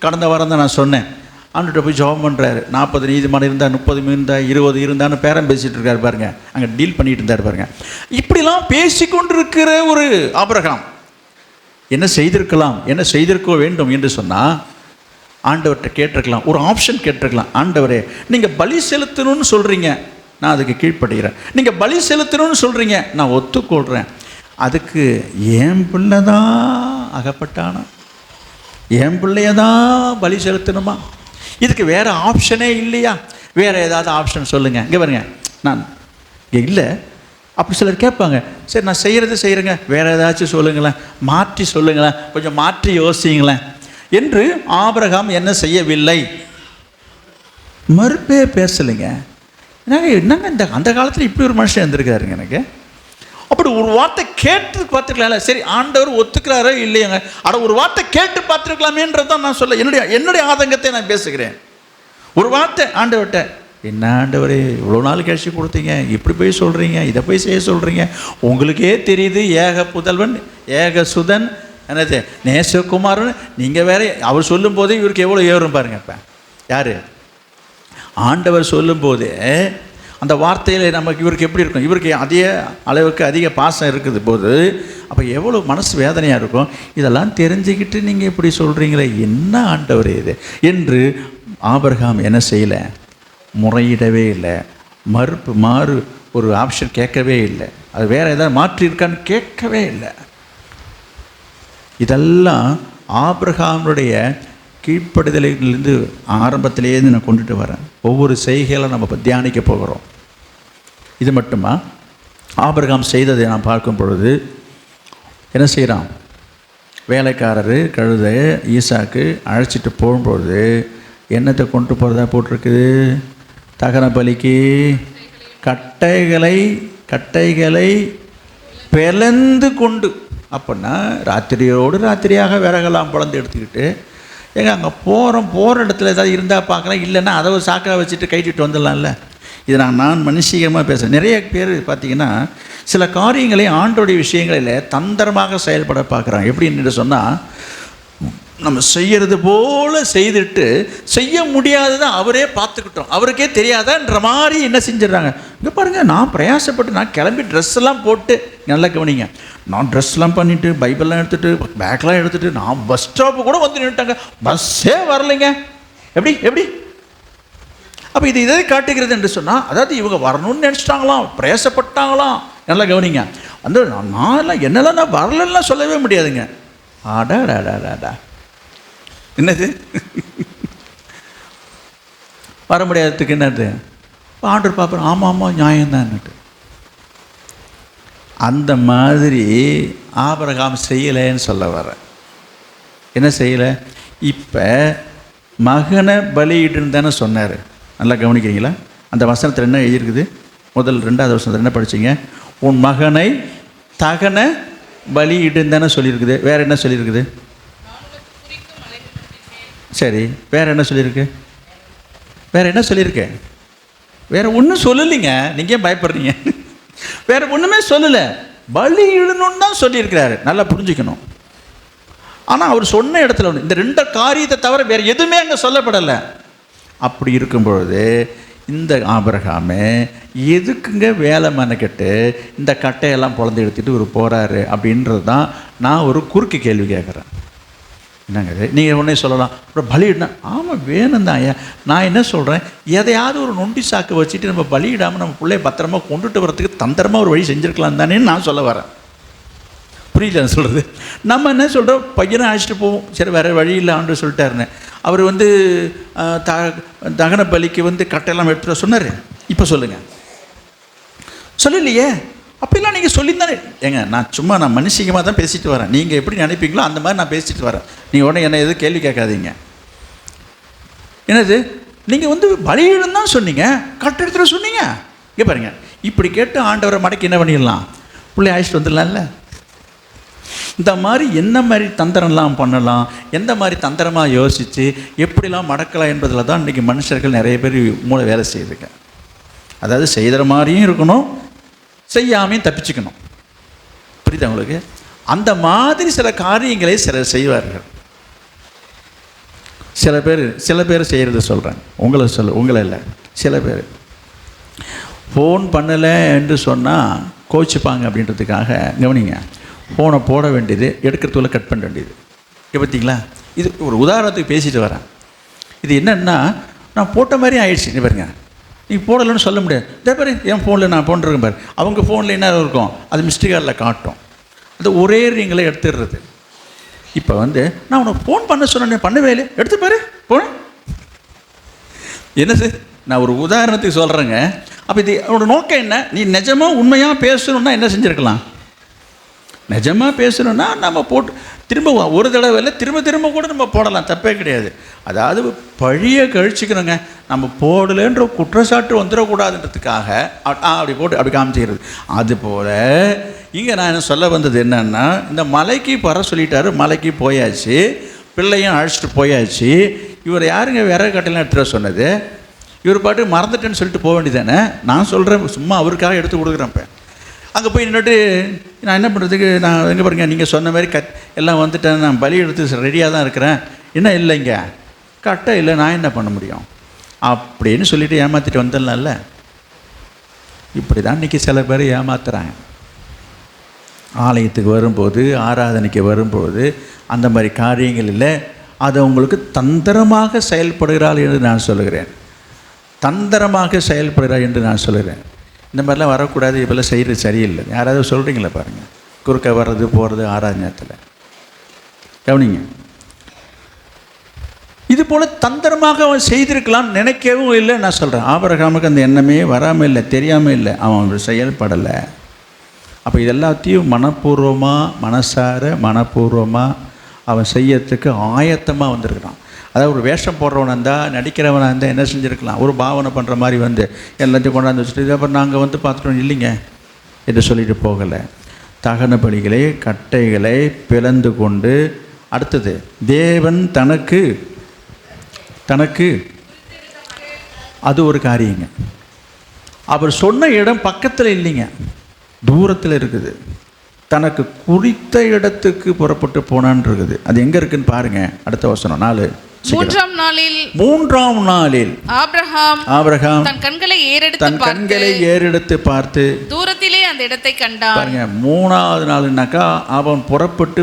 கடந்த வாரம் தான் நான் சொன்னேன், ஆண்டுகிட்ட போய் ஜெபம் பண்ணுறாரு. 40 நீதிமான் இருந்தால், 30 இருந்தால், 20 இருந்தான்னு பேரம் பேசிகிட்டு இருக்காரு பாருங்க. அங்கே டீல் பண்ணிட்டு இருந்தார் பாருங்க. இப்படிலாம் பேசிக்கொண்டிருக்கிற ஒரு ஆபிரகாம் என்ன செய்திருக்கலாம், என்ன செய்திருக்க வேண்டும் என்று சொன்னால் ஆண்டவர்கிட்ட கேட்டிருக்கலாம், ஒரு ஆப்ஷன் கேட்டிருக்கலாம். ஆண்டவரே, நீங்கள் பலி செலுத்தணும்னு சொல்கிறீங்க, நான் அதுக்கு கீழ்ப்படுகிறேன். நீங்கள் பலி செலுத்தணும்னு சொல்கிறீங்க, நான் ஒத்துக்கொள்கிறேன். அதுக்கு என் பிள்ளை தான் அகப்பட்டானா? என் பிள்ளைய தான் பலி செலுத்தணுமா? இதுக்கு வேறு ஆப்ஷனே இல்லையா? வேறு ஏதாவது ஆப்ஷன் சொல்லுங்கள். இங்கே பாருங்க, நான் இங்கே இல்லை. அப்படி சிலர் கேட்பாங்க, சரி நான் செய்கிறேங்க, வேறு ஏதாச்சும் சொல்லுங்களேன், மாற்றி சொல்லுங்களேன், கொஞ்சம் மாற்றி யோசிங்களேன் என்று ஆபிரகாம் என்ன செய்யவில்லை? மறுப்பே பேசலைங்க. என்னங்க இந்த அந்த காலத்தில் இப்படி ஒரு மனுஷன் இருந்திருக்காருங்க. எனக்கு அப்படி ஒரு வார்த்தை கேட்டு பார்த்துக்கலாம்ல. சரி, ஆண்டவர் ஒத்துக்கிறாரோ இல்லையாங்க, ஆனால் ஒரு வார்த்தை கேட்டு பார்த்துருக்கலாமேன்றது தான் நான் சொல்ல, என்னுடைய ஆதங்கத்தை நான் பேசுகிறேன். ஒரு வார்த்தை ஆண்டவர்கிட்ட, என்ன ஆண்டவரே இவ்வளோ நாள் கழிச்சு கொடுத்தீங்க, இப்படி போய் சொல்கிறீங்க, இதை போய் செய்ய சொல்கிறீங்க, உங்களுக்கே தெரியுது ஏக புதல்வன் ஏக சுதன் என்னது நேசகுமாரன், நீங்கள் வேற. அவர் சொல்லும் போதே இவருக்கு எவ்வளோ ஏறும் பாருங்க. இப்போ யார்? ஆண்டவர் சொல்லும்போது அந்த வார்த்தையில் நமக்கு இவருக்கு எப்படி இருக்கும்? இவருக்கு அதே அளவுக்கு அதிக பாசம் இருக்குது போது அப்போ எவ்வளோ மனசு வேதனையாக இருக்கும். இதெல்லாம் தெரிஞ்சுக்கிட்டு நீங்கள் இப்படி சொல்கிறீங்களே, என்ன ஆண்டவர் இது என்று ஆபிரகாம் என்ன செய்யலை? முறையிடவே இல்லை. மாறு ஒரு ஆப்ஷன் கேட்கவே இல்லை. அது வேறு ஏதாவது மாற்றிருக்கான்னு கேட்கவே இல்லை. இதெல்லாம் ஆபிரகாமுடைய கீழ்ப்படுதலிலிருந்து ஆரம்பத்திலேருந்து நான் கொண்டுட்டு வரேன். ஒவ்வொரு செய்கைகளை நம்ம இப்போ தியானிக்க போகிறோம். இது மட்டுமா? ஆபிரகாம் செய்ததை நான் பார்க்கும் பொழுது என்ன செய்கிறான்? வேலைக்காரர் கழுதை ஈசாக்கு அழைச்சிட்டு போகும்போது என்னத்தை கொண்டு போகிறதா போட்டிருக்குது? தகன பலிக்கு கட்டைகளை பிளந்து கொண்டு. அப்படின்னா ராத்திரியோடு ராத்திரியாக விறகெல்லாம் பிளந்து எடுத்துக்கிட்டு அங்கே போகிற இடத்துல ஏதாவது இருந்தால் பார்க்கலாம், இல்லைன்னா அதை ஒரு சாக்காக வச்சுட்டு கைட்டிட்டு வந்துடலாம்ல. இது நான் மனுஷிகமாக பேசுகிறேன். நிறைய பேர் பார்த்திங்கன்னா சில காரியங்களை ஆண்டோடைய விஷயங்களில் தந்திரமாக செயல்பட பார்க்குறாங்க. எப்படின்னு சொன்னால், நம்ம செய்கிறது போல் செய்துட்டு செய்ய முடியாததான் அவரே பார்த்துக்கிட்டோம், அவருக்கே தெரியாதான்ற மாதிரி என்ன செஞ்சிடறாங்க. இங்கே பாருங்கள், நான் பிரயாசப்பட்டு நான் கிளம்பி ட்ரெஸ்ஸெல்லாம் போட்டு, நல்லா கவனிங்க, நான் ட்ரெஸ்லாம் பண்ணிவிட்டு பைபிள்லாம் எடுத்துகிட்டு பேக்லாம் எடுத்துகிட்டு நான் பஸ் ஸ்டாப்பு கூட வந்து நின்றுட்டாங்க, பஸ்ஸே வரலைங்க. எப்படி அப்போ இது இதை காட்டுகிறது என்று சொன்னால், அதாவது இவங்க வரணும்னு நினச்சிட்டாங்களாம், பிரயாசப்பட்டாங்களாம். நல்லா கவனிங்க, அந்த நான் என்னெல்லாம் நான் வரலன்னா சொல்லவே முடியாதுங்க. ஆடாடாடாடா, என்னது வர முடியாததுக்கு என்னது? ஆர்டர் பார்ப்பேன், ஆமாம் நியாயம்தான்னுட்டு. அந்த மாதிரி ஆபிரகாம் செய்யலைன்னு சொல்ல வரேன். என்ன செய்யலை? இப்போ மகனை பலியிட்டுன்னு தானே சொன்னார். நல்லா கவனிக்கிறீங்களா? அந்த வசனத்தில் என்ன எழுதியிருக்குது? முதல் 2வது வசனத்தில் என்ன படிச்சிங்க? உன் மகனை தகன பலியிட்டுன்னு தானே சொல்லியிருக்குது. வேறு என்ன சொல்லியிருக்குது? சரி, வேறு என்ன சொல்லியிருக்கு? வேறு ஒன்றும் சொல்லலைங்க. நீங்கள் ஏன் பயப்படுறீங்க? வேறு ஒன்றுமே சொல்லலை, பலியிடணும்னு தான் சொல்லியிருக்கிறாரு. நல்லா புரிஞ்சுக்கணும். ஆனால் அவர் சொன்ன இடத்துல இந்த 2 காரியத்தை தவிர வேறு எதுவுமே அங்கே சொல்லப்படலை. அப்படி இருக்கும்பொழுது இந்த ஆபிரகாமே எதுக்குங்க வேலை மெனக்கெட்டு இந்த கட்டையெல்லாம் பொழந்து எடுத்துகிட்டு ஒரு போகிறாரு அப்படின்றது தான் நான் ஒரு குறுக்கு கேள்வி கேட்குறேன். என்னங்க இது? நீங்கள் உடனே சொல்லலாம், அப்புறம் பலியிடனா, ஆமாம் வேணும் தான் ஐயா. நான் என்ன சொல்கிறேன், எதையாவது ஒரு நொண்டி சாக்கு வச்சுட்டு நம்ம பலியிடாமல் நம்ம பிள்ளைய பத்திரமா கொண்டுட்டு வரத்துக்கு தந்திரமாக ஒரு வழி செஞ்சுருக்கலாம் தானே நான் சொல்ல வரேன். புரியல சொல்கிறது? நம்ம என்ன சொல்கிறோம், பையனை அழைச்சிட்டு போவோம், சரி வேறு வழி இல்லை ஆண்டு சொல்லிட்டாருன்னு. அவர் தகன பலிக்கு கட்டையெல்லாம் எடுத்துகிட்டு சொன்னார். இப்போ சொல்லுங்கள், சொல்லலையே. அப்படிலாம் நீங்கள் சொல்லியிருந்தானே. ஏங்க, நான் மனுஷிகமாக தான் பேசிட்டு வரேன். நீங்கள் எப்படி நினைப்பீங்களோ அந்த மாதிரி நான் பேசிட்டு வரேன். நீங்கள் உடனே என்ன எதுவும் கேள்வி கேட்காதீங்க. என்னது, நீங்கள் பலியிடம் தான் சொன்னீங்க, கட்டை எடுத்துகிட்டு சொன்னீங்க. இங்கே பாருங்கள், இப்படி கேட்டு ஆண்டவரை மடக்கி என்ன பண்ணிடலாம், பிள்ளை அழைச்சிட்டு வந்துடலாம்ல. இந்த மாதிரி என்ன மாதிரி தந்திரம்லாம் பண்ணலாம், எந்த மாதிரி தந்திரமாக யோசித்து எப்படிலாம் மடக்கலாம் என்பதில் தான் இன்றைக்கி மனுஷர்கள் நிறைய பேர் மூளை வேலை செய்யுதுங்க. அதாவது செய்கிற மாதிரியும் இருக்கணும், செய்யாமையும் தப்பிச்சுக்கணும். புரியுதா உங்களுக்கு? அந்த மாதிரி சில காரியங்களை சிலர் செய்வார்கள். சில பேர் செய்கிறது சொல்கிறேன், உங்களை இல்லை. சில பேர் ஃபோன் பண்ணலை என்று சொன்னால் கோச்சிப்பாங்க அப்படின்றதுக்காக கவனிங்க, ஃபோனை போட வேண்டியது எடுக்கிறதுக்குள்ள கட் பண்ண வேண்டியது. இப்போ பார்த்தீங்களா, இது ஒரு உதாரணத்துக்கு பேசிட்டு வரேன். இது என்னென்னா, நான் போட்ட மாதிரி ஆயிடுச்சு. நீ பாருங்க, நீ போடலைன்னு சொல்ல முடியாது. இதே பாரு, என் ஃபோனில் நான் போன்றிருக்கேன் பாரு, அவங்க ஃபோனில் என்ன இருக்கும், அது மிஸ்டேக்காரில் காட்டும். அது ஒரே ரிங்கில் எடுத்துடுறது. இப்போ நான் உனக்கு ஃபோன் பண்ண சொன்னேன், பண்ணவே இல்லை, எடுத்து பாரு போனேன். என்னது, நான் ஒரு உதாரணத்துக்கு சொல்கிறேங்க. அப்போ இது அவனோட நோக்கம் என்ன? நீ நிஜமாக உண்மையாக பேசணுன்னா என்ன செஞ்சுருக்கலாம்? நிஜமாக பேசணுன்னா நம்ம போட்டு திரும்ப ஒரு தடவை இல்லை, திரும்ப கூட நம்ம போடலாம், தப்பே கிடையாது. அதாவது பழியை கழிச்சிக்கணுங்க. நம்ம போடலைன்ற குற்றச்சாட்டு வந்துடக்கூடாதுன்றதுக்காக அப்படி போட்டு அப்படி காமிச்சிக்கிறது. அதுபோல் இங்கே நான் என்ன சொல்ல வந்தது என்னன்னா, இந்த மலைக்கு வர சொல்லிட்டாரு, மலைக்கு போயாச்சு, பிள்ளையும் அழைச்சிட்டு போயாச்சு. இவர் யாருங்க விறகு கட்டையெல்லாம் எடுத்துகிட்டு சொன்னது? இவர் பாட்டு மறந்துட்டேன்னு சொல்லிட்டு போக வேண்டியதானே. நான் சொல்கிறேன், சும்மா அவருக்காக எடுத்து கொடுக்குறேன். இப்போ அங்கே போய் நின்றுட்டு நான் என்ன பண்ணுறதுக்கு, நான் எங்கே பாருங்க, நீங்கள் சொன்ன மாதிரி எல்லாம் வந்துட்டேன், நான் பலி எடுத்து ரெடியாக தான் இருக்கிறேன், என்ன இல்லைங்க கட்டை இல்லை, நான் என்ன பண்ண முடியும் அப்படின்னு சொல்லிவிட்டு ஏமாற்றிட்டு வந்துடலாம்ல. இப்படி தான் இன்றைக்கி சில பேர் ஏமாத்துறாங்க. ஆலயத்துக்கு வரும்போது, ஆராதனைக்கு வரும்போது அந்த மாதிரி காரியங்கள் இல்லை, அது உங்களுக்கு தந்திரமாக செயல்படுகிறாள் என்று நான் சொல்லுகிறேன். தந்திரமாக செயல்படுகிறாள் என்று நான் சொல்லுகிறேன். இந்த மாதிரிலாம் வரக்கூடாது, இப்போல்லாம் செய்கிறது சரியில்லை. யாராவது சொல்கிறீங்களா பாருங்கள், குறுக்க வர்றது போகிறது ஆராதனையத்தில் கவனிங்க. இது போல் தந்திரமாக அவன் செய்திருக்கலாம்னு நினைக்கவும் இல்லை. நான் சொல்கிறேன், ஆபிரகாமுக்கு அந்த எண்ணமே வராமல் இல்லை, தெரியாமல் இல்லை, அவன் செயல்படலை. அப்போ இது எல்லாத்தையும் மனப்பூர்வமாக, மனசார மனப்பூர்வமாக அவன் செய்யறதுக்கு ஆயத்தமாக வந்திருக்கிறான். அதாவது ஒரு வேஷம் போடுறவனாக இருந்தால், நடிக்கிறவனாக இருந்தால் என்ன செஞ்சுருக்கலாம், ஒரு பாவனை பண்ணுற மாதிரி வந்து எல்லாத்தையும் கொண்டாந்து வச்சுட்டு அப்புறம் நாங்கள் வந்து பார்த்துட்டோம் இல்லைங்க என்று சொல்லிட்டு போகலை. தகன பலிகளை கட்டைகளை பிளந்து கொண்டு, அடுத்தது தேவன் தனக்கு அது ஒரு காரியங்க. அவர் சொன்ன இடம் பக்கத்தில் இல்லைங்க, தூரத்தில் இருக்குது. தனக்கு குறித்த இடத்துக்கு புறப்பட்டு போனான் இருக்குது. அது எங்கே இருக்குன்னு பாருங்க. அடுத்த வசனம் 4. மூன்றாம் நாளில் ஆபிரகாம் தன் கண்களை ஏறெடுத்து பார்த்து தூரத்திலே அந்த இடத்தை கண்டான். பாருங்க, 3ஆவது நாள்னாக்கா அவன் புறப்பட்டு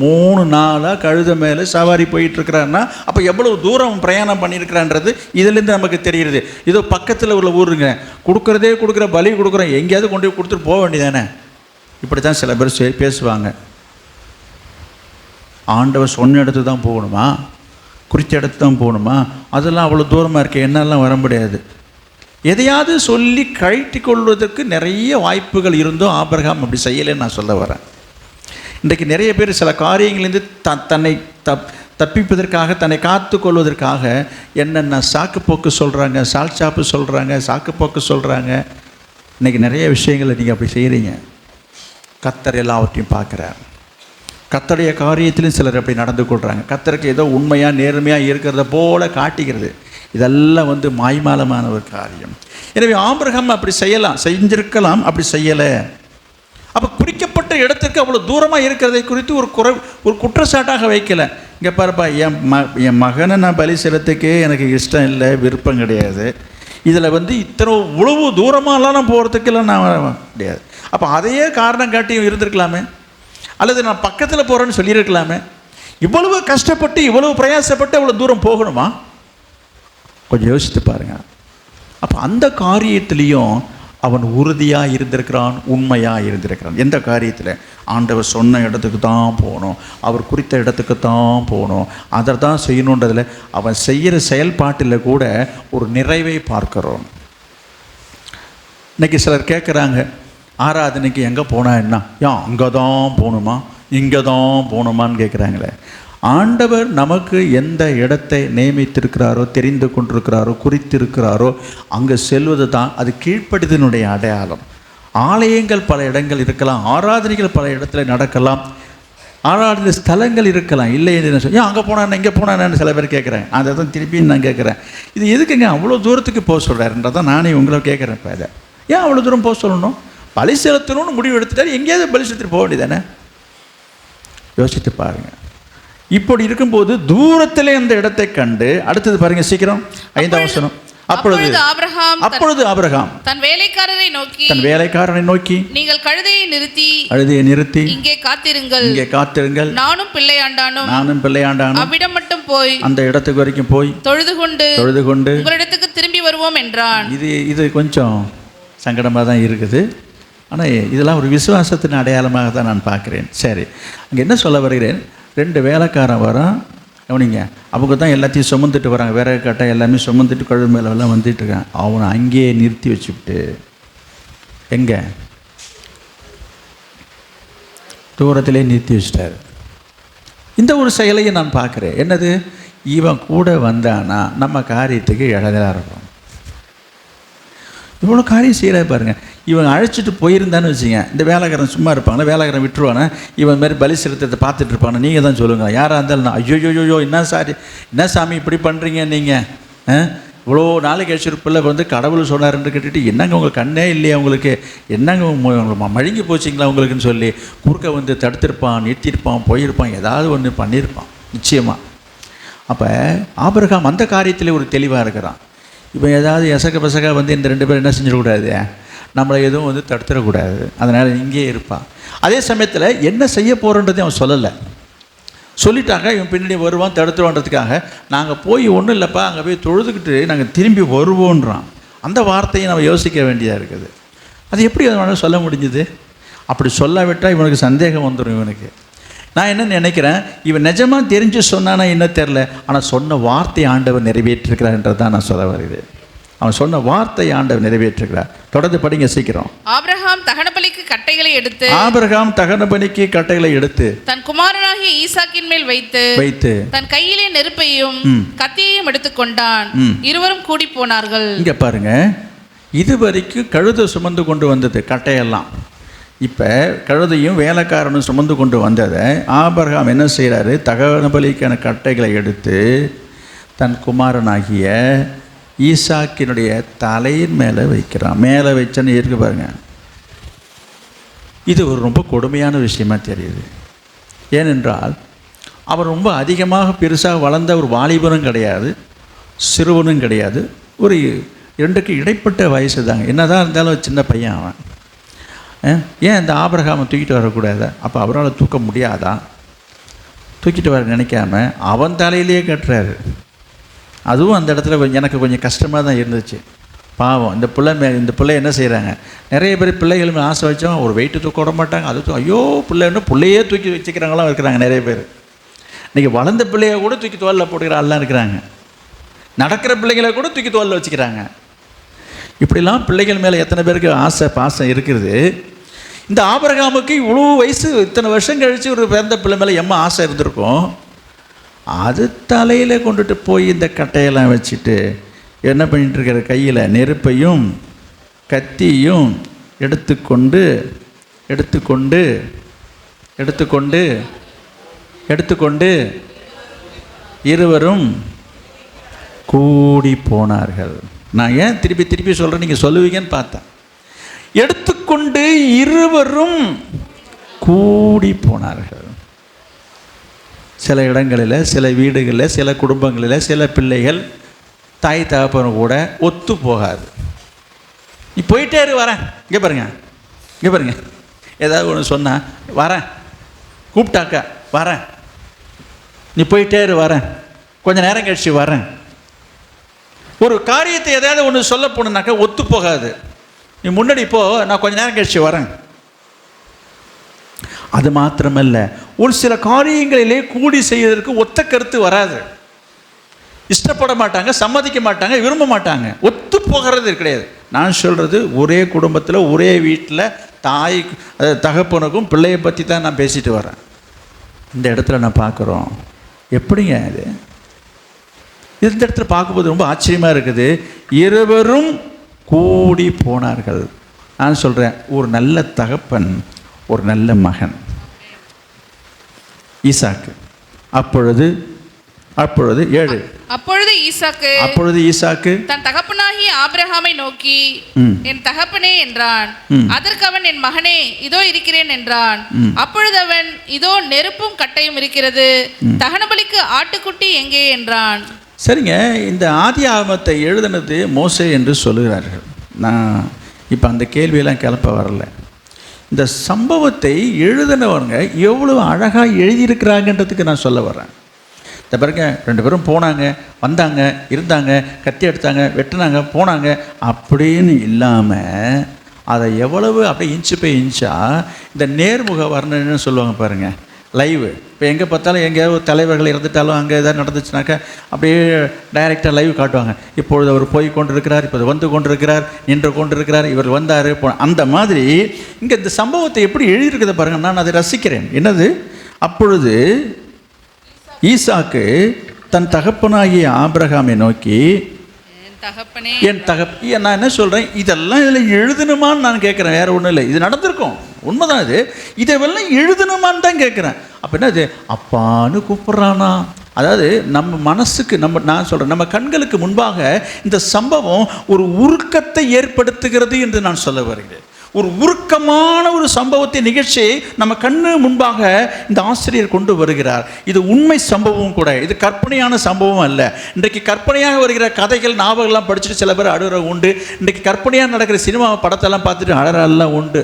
3 நாளாக கழுத மேலே சவாரி போயிட்டு இருக்கிறான்னா, அப்போ எவ்வளவு தூரம் பிரயாணம் பண்ணியிருக்கிறான்றது இதிலேருந்து நமக்கு தெரியுது. இதோ பக்கத்தில் உள்ள ஊருங்க, கொடுக்குற பலி கொடுக்குறோம், எங்கேயாவது கொண்டு போய் கொடுத்துட்டு போக வேண்டியதானே. இப்படி தான் சில பேர் பேசுவாங்க. ஆண்டவர் சொன்ன இடத்துக்கு தான் போகணுமா, குறித்த இடத்து தான் போகணுமா, அதெல்லாம் அவ்வளோ தூரமாக இருக்க, என்னெல்லாம் வர முடியாது. எதையாவது சொல்லி கழட்டி கொள்வதற்கு நிறைய வாய்ப்புகள் இருந்தும் ஆபிரகாம் அப்படி செய்யலைன்னு நான் சொல்ல வரேன். இன்றைக்கு நிறைய பேர் சில காரியங்களிலிருந்து தன்னை தப்பிப்பதற்காக, தன்னை காத்து கொள்வதற்காக என்னென்ன சாக்குப்போக்கு சொல்கிறாங்க, சால்சாப்பு சொல்கிறாங்க, சாக்குப்போக்கு சொல்கிறாங்க. இன்றைக்கி நிறைய விஷயங்களை நீங்கள் அப்படி செய்கிறீங்க. கர்த்தர் எல்லாவற்றையும் பார்க்குறார். கர்த்தருடைய காரியத்திலும் சிலர் அப்படி நடந்து கொள்கிறாங்க. கர்த்தருக்கு ஏதோ உண்மையாக நேர்மையாக இருக்கிறத போல காட்டுகிறது. இதெல்லாம் வந்து மாய்மாலமான ஒரு காரியம். எனவே ஆபிரகாம் அப்படி செஞ்சிருக்கலாம், அப்படி செய்யலை. அப்போ குறிக்கப்பட்ட இடத்துக்கு அவ்வளோ தூரமாக இருக்கிறதை குறித்து ஒரு குற்றச்சாட்டாக வைக்கலை. இங்கே பாருப்பா, என் மகனை நான் பலி செலுத்துக்கே எனக்கு இஷ்டம் இல்லை, விருப்பம் கிடையாது. இதில் வந்து இவ்வளவு தூரமாலாம் நான் போகிறதுக்கெல்லாம் நான் கிடையாது. அப்போ அதையே காரணம் காட்டி இருந்திருக்கலாமே, அல்லது நான் பக்கத்தில் போகிறேன்னு சொல்லியிருக்கலாமே. இவ்வளவு கஷ்டப்பட்டு, இவ்வளவு பிரயாசப்பட்டு அவ்வளோ தூரம் போகணுமா? கொஞ்சம் யோசித்து பாருங்கள். அப்போ அந்த காரியத்திலையும் அவன் உறுதியாக இருந்திருக்கிறான், உண்மையாக இருந்திருக்கிறான். எந்த காரியத்தில்? ஆண்டவர் சொன்ன இடத்துக்கு தான் போகணும், அவர் குறித்த இடத்துக்கு தான் போகணும், அதை தான் செய்யணுன்றதில் அவன் செய்கிற செயல்பாட்டில் கூட ஒரு நிறைவை பார்க்கிறோம். இன்றைக்கி சிலர் கேட்குறாங்க, ஆராதனைக்கு எங்கே போனால் என்ன, அங்கே தான் போகணுமா, இங்கே தான் போகணுமான்னு கேட்குறாங்களே. ஆண்டவர் நமக்கு எந்த இடத்தை நியமித்திருக்கிறாரோ, தெரிந்து கொண்டிருக்கிறாரோ, குறித்திருக்கிறாரோ அங்கே செல்வது தான் அது கீழ்ப்படிதனுடைய அடையாளம். ஆலயங்கள் பல இடங்கள் இருக்கலாம், ஆராதனைகள் பல இடத்துல நடக்கலாம், ஆராதனை ஸ்தலங்கள் இருக்கலாம். இல்லை என்ன அங்கே போனான்னு இங்கே போனான்னு சில பேர் கேட்குறேன். அதை தான் திருப்பின்னு நான் கேட்குறேன், இது எதுக்குங்க அவ்வளோ தூரத்துக்கு போக சொல்கிறாருன்றதான் நானே உங்களை கேட்குறேன். இப்போ இதை ஏன் அவ்வளோ தூரம் போக சொல்லணும்? பலி செலுத்தணும்னு முடிவு எடுத்துட்டாரு, எங்கேயாவது பலி செலுத்திட்டு போக வேண்டியதானே? யோசித்து பாருங்கள். இப்படி இருக்கும்போது தூரத்திலே அந்த இடத்தை கண்டு, அடுத்தது பாருங்க சீக்கிரம் 5ஆம் வசனம். அப்பொழுது ஆபிரகாம் தன் வேலைக்காரரை நோக்கி நீங்கள் கழுதையை நிறுத்தி இங்கே காத்திருங்கள், நானும் பிள்ளையாண்டானும் அவ்விடம் மட்டும் போய் அந்த இடத்துக்கு வரைக்கும் போய் தொழுது கொண்டு உங்களிடத்துக்கு திரும்பி வருவோம் என்றான். இது கொஞ்சம் சங்கடமாக தான் இருக்குது. ஆனால் இதெல்லாம் ஒரு விசுவாசத்தின் அடையாளமாக தான் நான் பார்க்குறேன். சரி, அங்கே என்ன சொல்ல வருகிறேன், 2 வேலைக்காரன் வரான், கவனிங்க. அவங்க தான் எல்லாத்தையும் சுமந்துட்டு வராங்க, விறகு கட்டை எல்லாமே சுமந்துட்டு கழுவு மேலெல்லாம் வந்துட்டு இருக்கான். அவனை அங்கேயே நிறுத்தி வச்சுக்கிட்டு, எங்கே தூரத்திலே நிறுத்தி வச்சிட்டார். இந்த ஒரு செயலையை நான் பார்க்குறேன். என்னது, இவன் கூட வந்தானா நம்ம காரியத்துக்கு இழதாக இருக்கும். இவ்வளோ காரியம் செய்கிறாரு பாருங்கள். இவன் அழைச்சிட்டு போயிருந்தான்னு வச்சுங்க, இந்த வேலைக்காரன் சும்மா இருப்பாங்களா, வேலைக்காரன் விட்டுருவானே, இவன் மாதிரி பலி செலுத்தத்தை பார்த்துட்டு இருப்பானே. நீங்கள் தான் சொல்லுங்கள், யாராக இருந்தாலும் நான் ஐயோயோயோ என்ன சாமி இப்படி பண்ணுறீங்க நீங்கள், இவ்வளோ நாளைக்கு கழிச்சிருப்பில் வந்து கடவுள் சொன்னார்ன்னு கேட்டுட்டு என்னங்க உங்கள் கண்ணே இல்லையா உங்களுக்கு, என்னங்க மழுங்கி போச்சிங்களா உங்களுக்குன்னு சொல்லி குறுக்க வந்து தடுத்திருப்பான், நிறுத்தியிருப்பான், போயிருப்பான், ஏதாவது ஒன்று பண்ணியிருப்பான் நிச்சயமாக. அப்போ ஆபிரகாம் அந்த காரியத்தில் ஒரு தெளிவாக இருக்கிறான். இப்போ ஏதாவது எசக்க வந்து இந்த 2 பேரும் என்ன செஞ்சிடக்கூடாது, நம்மளை எதுவும் வந்து தடுத்துடக்கூடாது, அதனால் இங்கேயே இருப்பான். அதே சமயத்தில் என்ன செய்ய போகிறோன்றதையும் அவன் சொல்லலை. சொல்லிட்டாங்க, இவன் பின்னாடி வருவான் தடுத்துருவான்றதுக்காக நாங்கள் போய் ஒன்றும் இல்லைப்பா அங்கே போய் தொழுதுகிட்டு நாங்கள் திரும்பி வருவோன்றான். அந்த வார்த்தையை நம்ம யோசிக்க வேண்டியதாக இருக்குது. அது எப்படி அதனால சொல்ல முடிஞ்சுது? அப்படி சொல்லாவிட்டால் இவனுக்கு சந்தேகம் வந்துடும். இவனுக்கு நான் என்ன நினைக்கிறேன், இவன் நிஜமாக தெரிஞ்சு சொன்னானா என்ன தெரில, ஆனால் சொன்ன வார்த்தை ஆண்டவர் நிறைவேற்றிருக்கிறார்ன்றது தான் நான் சொல்ல வருகிறேன். அவன் சொன்ன வார்த்தை ஆண்டவர் நிறைவேற்றிருக்கிறார். தொடர்ந்து படிங்க சீக்கிரம். ஆபிரகாம் தகனபலிக்கு கட்டைகளை எடுத்து கட்டைகளை எடுத்து தன் குமாரனாகிய ஈசாக்கின் மேல் வைத்து தன் கையிலே நெருப்பையும் கத்தியையும் எடுத்துக்கொண்டான். இருவரும் கூடி போனார்கள். இங்க பாருங்க, இதுவரைக்கும் கழுதை சுமந்து கொண்டு வந்தது கட்டையெல்லாம். இப்போ கழுதையும் வேலைக்காரனும் சுமந்து கொண்டு வந்ததை ஆபிரகாம் என்ன செய்கிறாரு? தகனபலிக்கான கட்டைகளை எடுத்து தன் குமாரனாகிய ஈசாக்கினுடைய தலையின் மேலே வைக்கிறான். மேலே வச்சன்னு இருக்கு பாருங்க. இது ஒரு ரொம்ப கொடுமையான விஷயமா தெரியுது. ஏனென்றால் அவர் ரொம்ப அதிகமாக பெருசாக வளர்ந்த ஒரு வாலிபனும் கிடையாது, சிறுவனும் கிடையாது, ஒரு இரண்டுக்கு இடைப்பட்ட வயசு தாங்க. என்னதான் இருந்தாலும் சின்ன பையன் அவன். ஏன் இந்த ஆபிரகாமை தூக்கிட்டு வரக்கூடாது? அப்போ அவரால் தூக்க முடியாதா? தூக்கிட்டு வர நினைக்காம அவன் தலையிலேயே கட்டுறாரு. அதுவும் அந்த இடத்துல எனக்கு கொஞ்சம் கஷ்டமாக தான் இருந்துச்சு. பாவம் இந்த பிள்ளை என்ன செய்கிறாங்க? நிறைய பேர் பிள்ளைகள் ஆசை வச்சோம், ஒரு வெயிட்டு தூக்க விட மாட்டாங்க. அது ஐயோ பிள்ளையே தூக்கி வச்சுக்கிறாங்களாம் இருக்கிறாங்க நிறைய பேர். இன்றைக்கி வளர்ந்த பிள்ளைய கூட தூக்கி தோலில் போட்டுக்கிற ஆள்லாம் இருக்கிறாங்க. நடக்கிற பிள்ளைகளை கூட தூக்கி தோலில் வச்சுக்கிறாங்க. இப்படிலாம் பிள்ளைகள் மேலே எத்தனை பேருக்கு ஆசை பாசம் இருக்கிறது. இந்த ஆபிரகாமுக்கு இவ்வளோ வயசு, இத்தனை வருஷம் கழித்து ஒரு பிறந்த பிள்ளை மேலே எம்மா ஆசை இருந்திருக்கும். அது தலையில் கொண்டுட்டு போய் இந்த கட்டையெல்லாம் வச்சுட்டு என்ன பண்ணிட்டுருக்கிற? கையில் நெருப்பையும் கத்தியும் எடுத்துக்கொண்டு இருவரும் கூடி போனார்கள். நான் ஏன் திருப்பி சொல்கிறேன், நீங்கள் சொல்லுவீங்கன்னு பார்த்தேன். எடுத்துக்கொண்டு இருவரும் கூடி போனார்கள். சில இடங்களில், சில வீடுகளில், சில குடும்பங்களில், சில பிள்ளைகள் தாய் தகப்பனு கூட ஒத்து போகாது. நீ போயிட்டே வரேன், இங்கே பாருங்க, ஏதாவது ஒன்று சொன்னால் வரேன், கூப்பிட்டாக்கா வரேன், நீ போயிட்டே வரேன், கொஞ்சம் நேரம் கழிச்சு வரேன். ஒரு காரியத்தை எதாவது ஒன்று சொல்ல போனாக்கா ஒத்து போகாது. நீ முன்னாடி போ, நான் கொஞ்சம் நேரம் கழிச்சு வரேன். அது மாத்திரமல்ல, ஒரு சில காரியங்களிலே கூடி செய்வதற்கு ஒத்த கருத்து வராது. இஷ்டப்பட மாட்டாங்க, சம்மதிக்க மாட்டாங்க, விரும்ப மாட்டாங்க, ஒத்து போகிறது கிடையாது. நான் சொல்கிறது ஒரே குடும்பத்தில் ஒரே வீட்டில் தாய் தகப்பனுக்கும் பிள்ளையை பற்றி தான் நான் பேசிட்டு வரேன். இந்த இடத்துல நான் பார்க்குறோம். எப்படிங்க இது? இந்த இடத்துல பார்க்கும்போது ரொம்ப ஆச்சரியமாக இருக்குது. இருவரும் கூடி போனார்கள். நான் சொல்கிறேன், ஒரு நல்ல தகப்பன், ஒரு நல்ல மகன் ஈசாக்கு. அப்பொழுது 7 அப்பொழுது ஈசாக்கு தன் தகப்பனாகிய ஆபிரகாமை நோக்கி, என் தகப்பனே என்றான். அதற்கு அவன், என் மகனே, இதோ இருக்கிறேன் என்றான். அப்பொழுது அவன், இதோ நெருப்பும் கட்டையும் இருக்கிறது, தகனபலிக்கு ஆட்டுக்குட்டி எங்கே என்றான். சரிங்க, இந்த ஆதியாகமத்தை எழுதினது மோசே என்று சொல்லுகிறார்கள். நான் இப்போ அந்த கேள்வியெல்லாம் கிளப்ப வரல. இந்த சம்பவத்தை எழுதினவங்க எவ்வளோ அழகாக எழுதியிருக்கிறாங்கன்றதுக்கு நான் சொல்ல வரேன். இந்த பாருங்க, 2 பேரும் போனாங்க, வந்தாங்க, இருந்தாங்க, கத்தி எடுத்தாங்க, வெட்டினாங்க, போனாங்க அப்படின்னு இல்லாமல் அதை எவ்வளவு அப்படியே இன்ச்சு பை இன்ச்சாக இந்த நேர்முக வர்ணனைன்னு சொல்லுவாங்க பாருங்கள், லைவு. இப்போ எங்கே பார்த்தாலும் எங்கேயாவது தலைவர்கள் இறந்துட்டாலும் அங்கே எதாவது நடந்துச்சுனாக்கா அப்படியே டைரெக்டாக லைவ் காட்டுவாங்க. இப்பொழுது அவர் போய் கொண்டிருக்கிறார், இப்போது வந்து கொண்டிருக்கிறார், நின்று கொண்டிருக்கிறார், இவர் வந்தார், அந்த மாதிரி இங்கே இந்த சம்பவத்தை எப்படி எழுதியிருக்கிறத பாருங்கள். நான் அதை ரசிக்கிறேன். என்னது? அப்பொழுது ஈசாக்கு தன் தகப்பனாகிய ஆபிரகாமை நோக்கி, நான் என்ன சொல்கிறேன், இதெல்லாம் இதில் எழுதணுமான்னு நான் கேட்குறேன். வேறு ஒன்றும் இல்லை, இது நடந்திருக்கும், உண்மைதான். இதெல்லாம் எழுதணுமான்னு தான் கேட்குறேன். அப்போ என்ன, இது அப்பான்னு கூப்பிட்றானா? அதாவது நம்ம மனசுக்கு, நான் சொல்கிறேன், நம்ம கண்களுக்கு முன்பாக இந்த சம்பவம் ஒரு உருக்கத்தை ஏற்படுத்துகிறது என்று நான் சொல்ல வருகிறேன். ஒரு உருக்கமான ஒரு சம்பவத்தை, நிகழ்ச்சியை நம்ம கண்ணு முன்பாக இந்த ஆசிரியர் கொண்டு வருகிறார். இது உண்மை சம்பவம் கூட, இது கற்பனையான சம்பவம் அல்ல. இன்றைக்கு கற்பனையாக வருகிற கதைகள், நாவல்கள்லாம் படிச்சுட்டு சில பேர் அழுகிற உண்டு. இன்றைக்கு கற்பனையாக நடக்கிற சினிமா படத்தெல்லாம் பார்த்துட்டு அழறெல்லாம் உண்டு.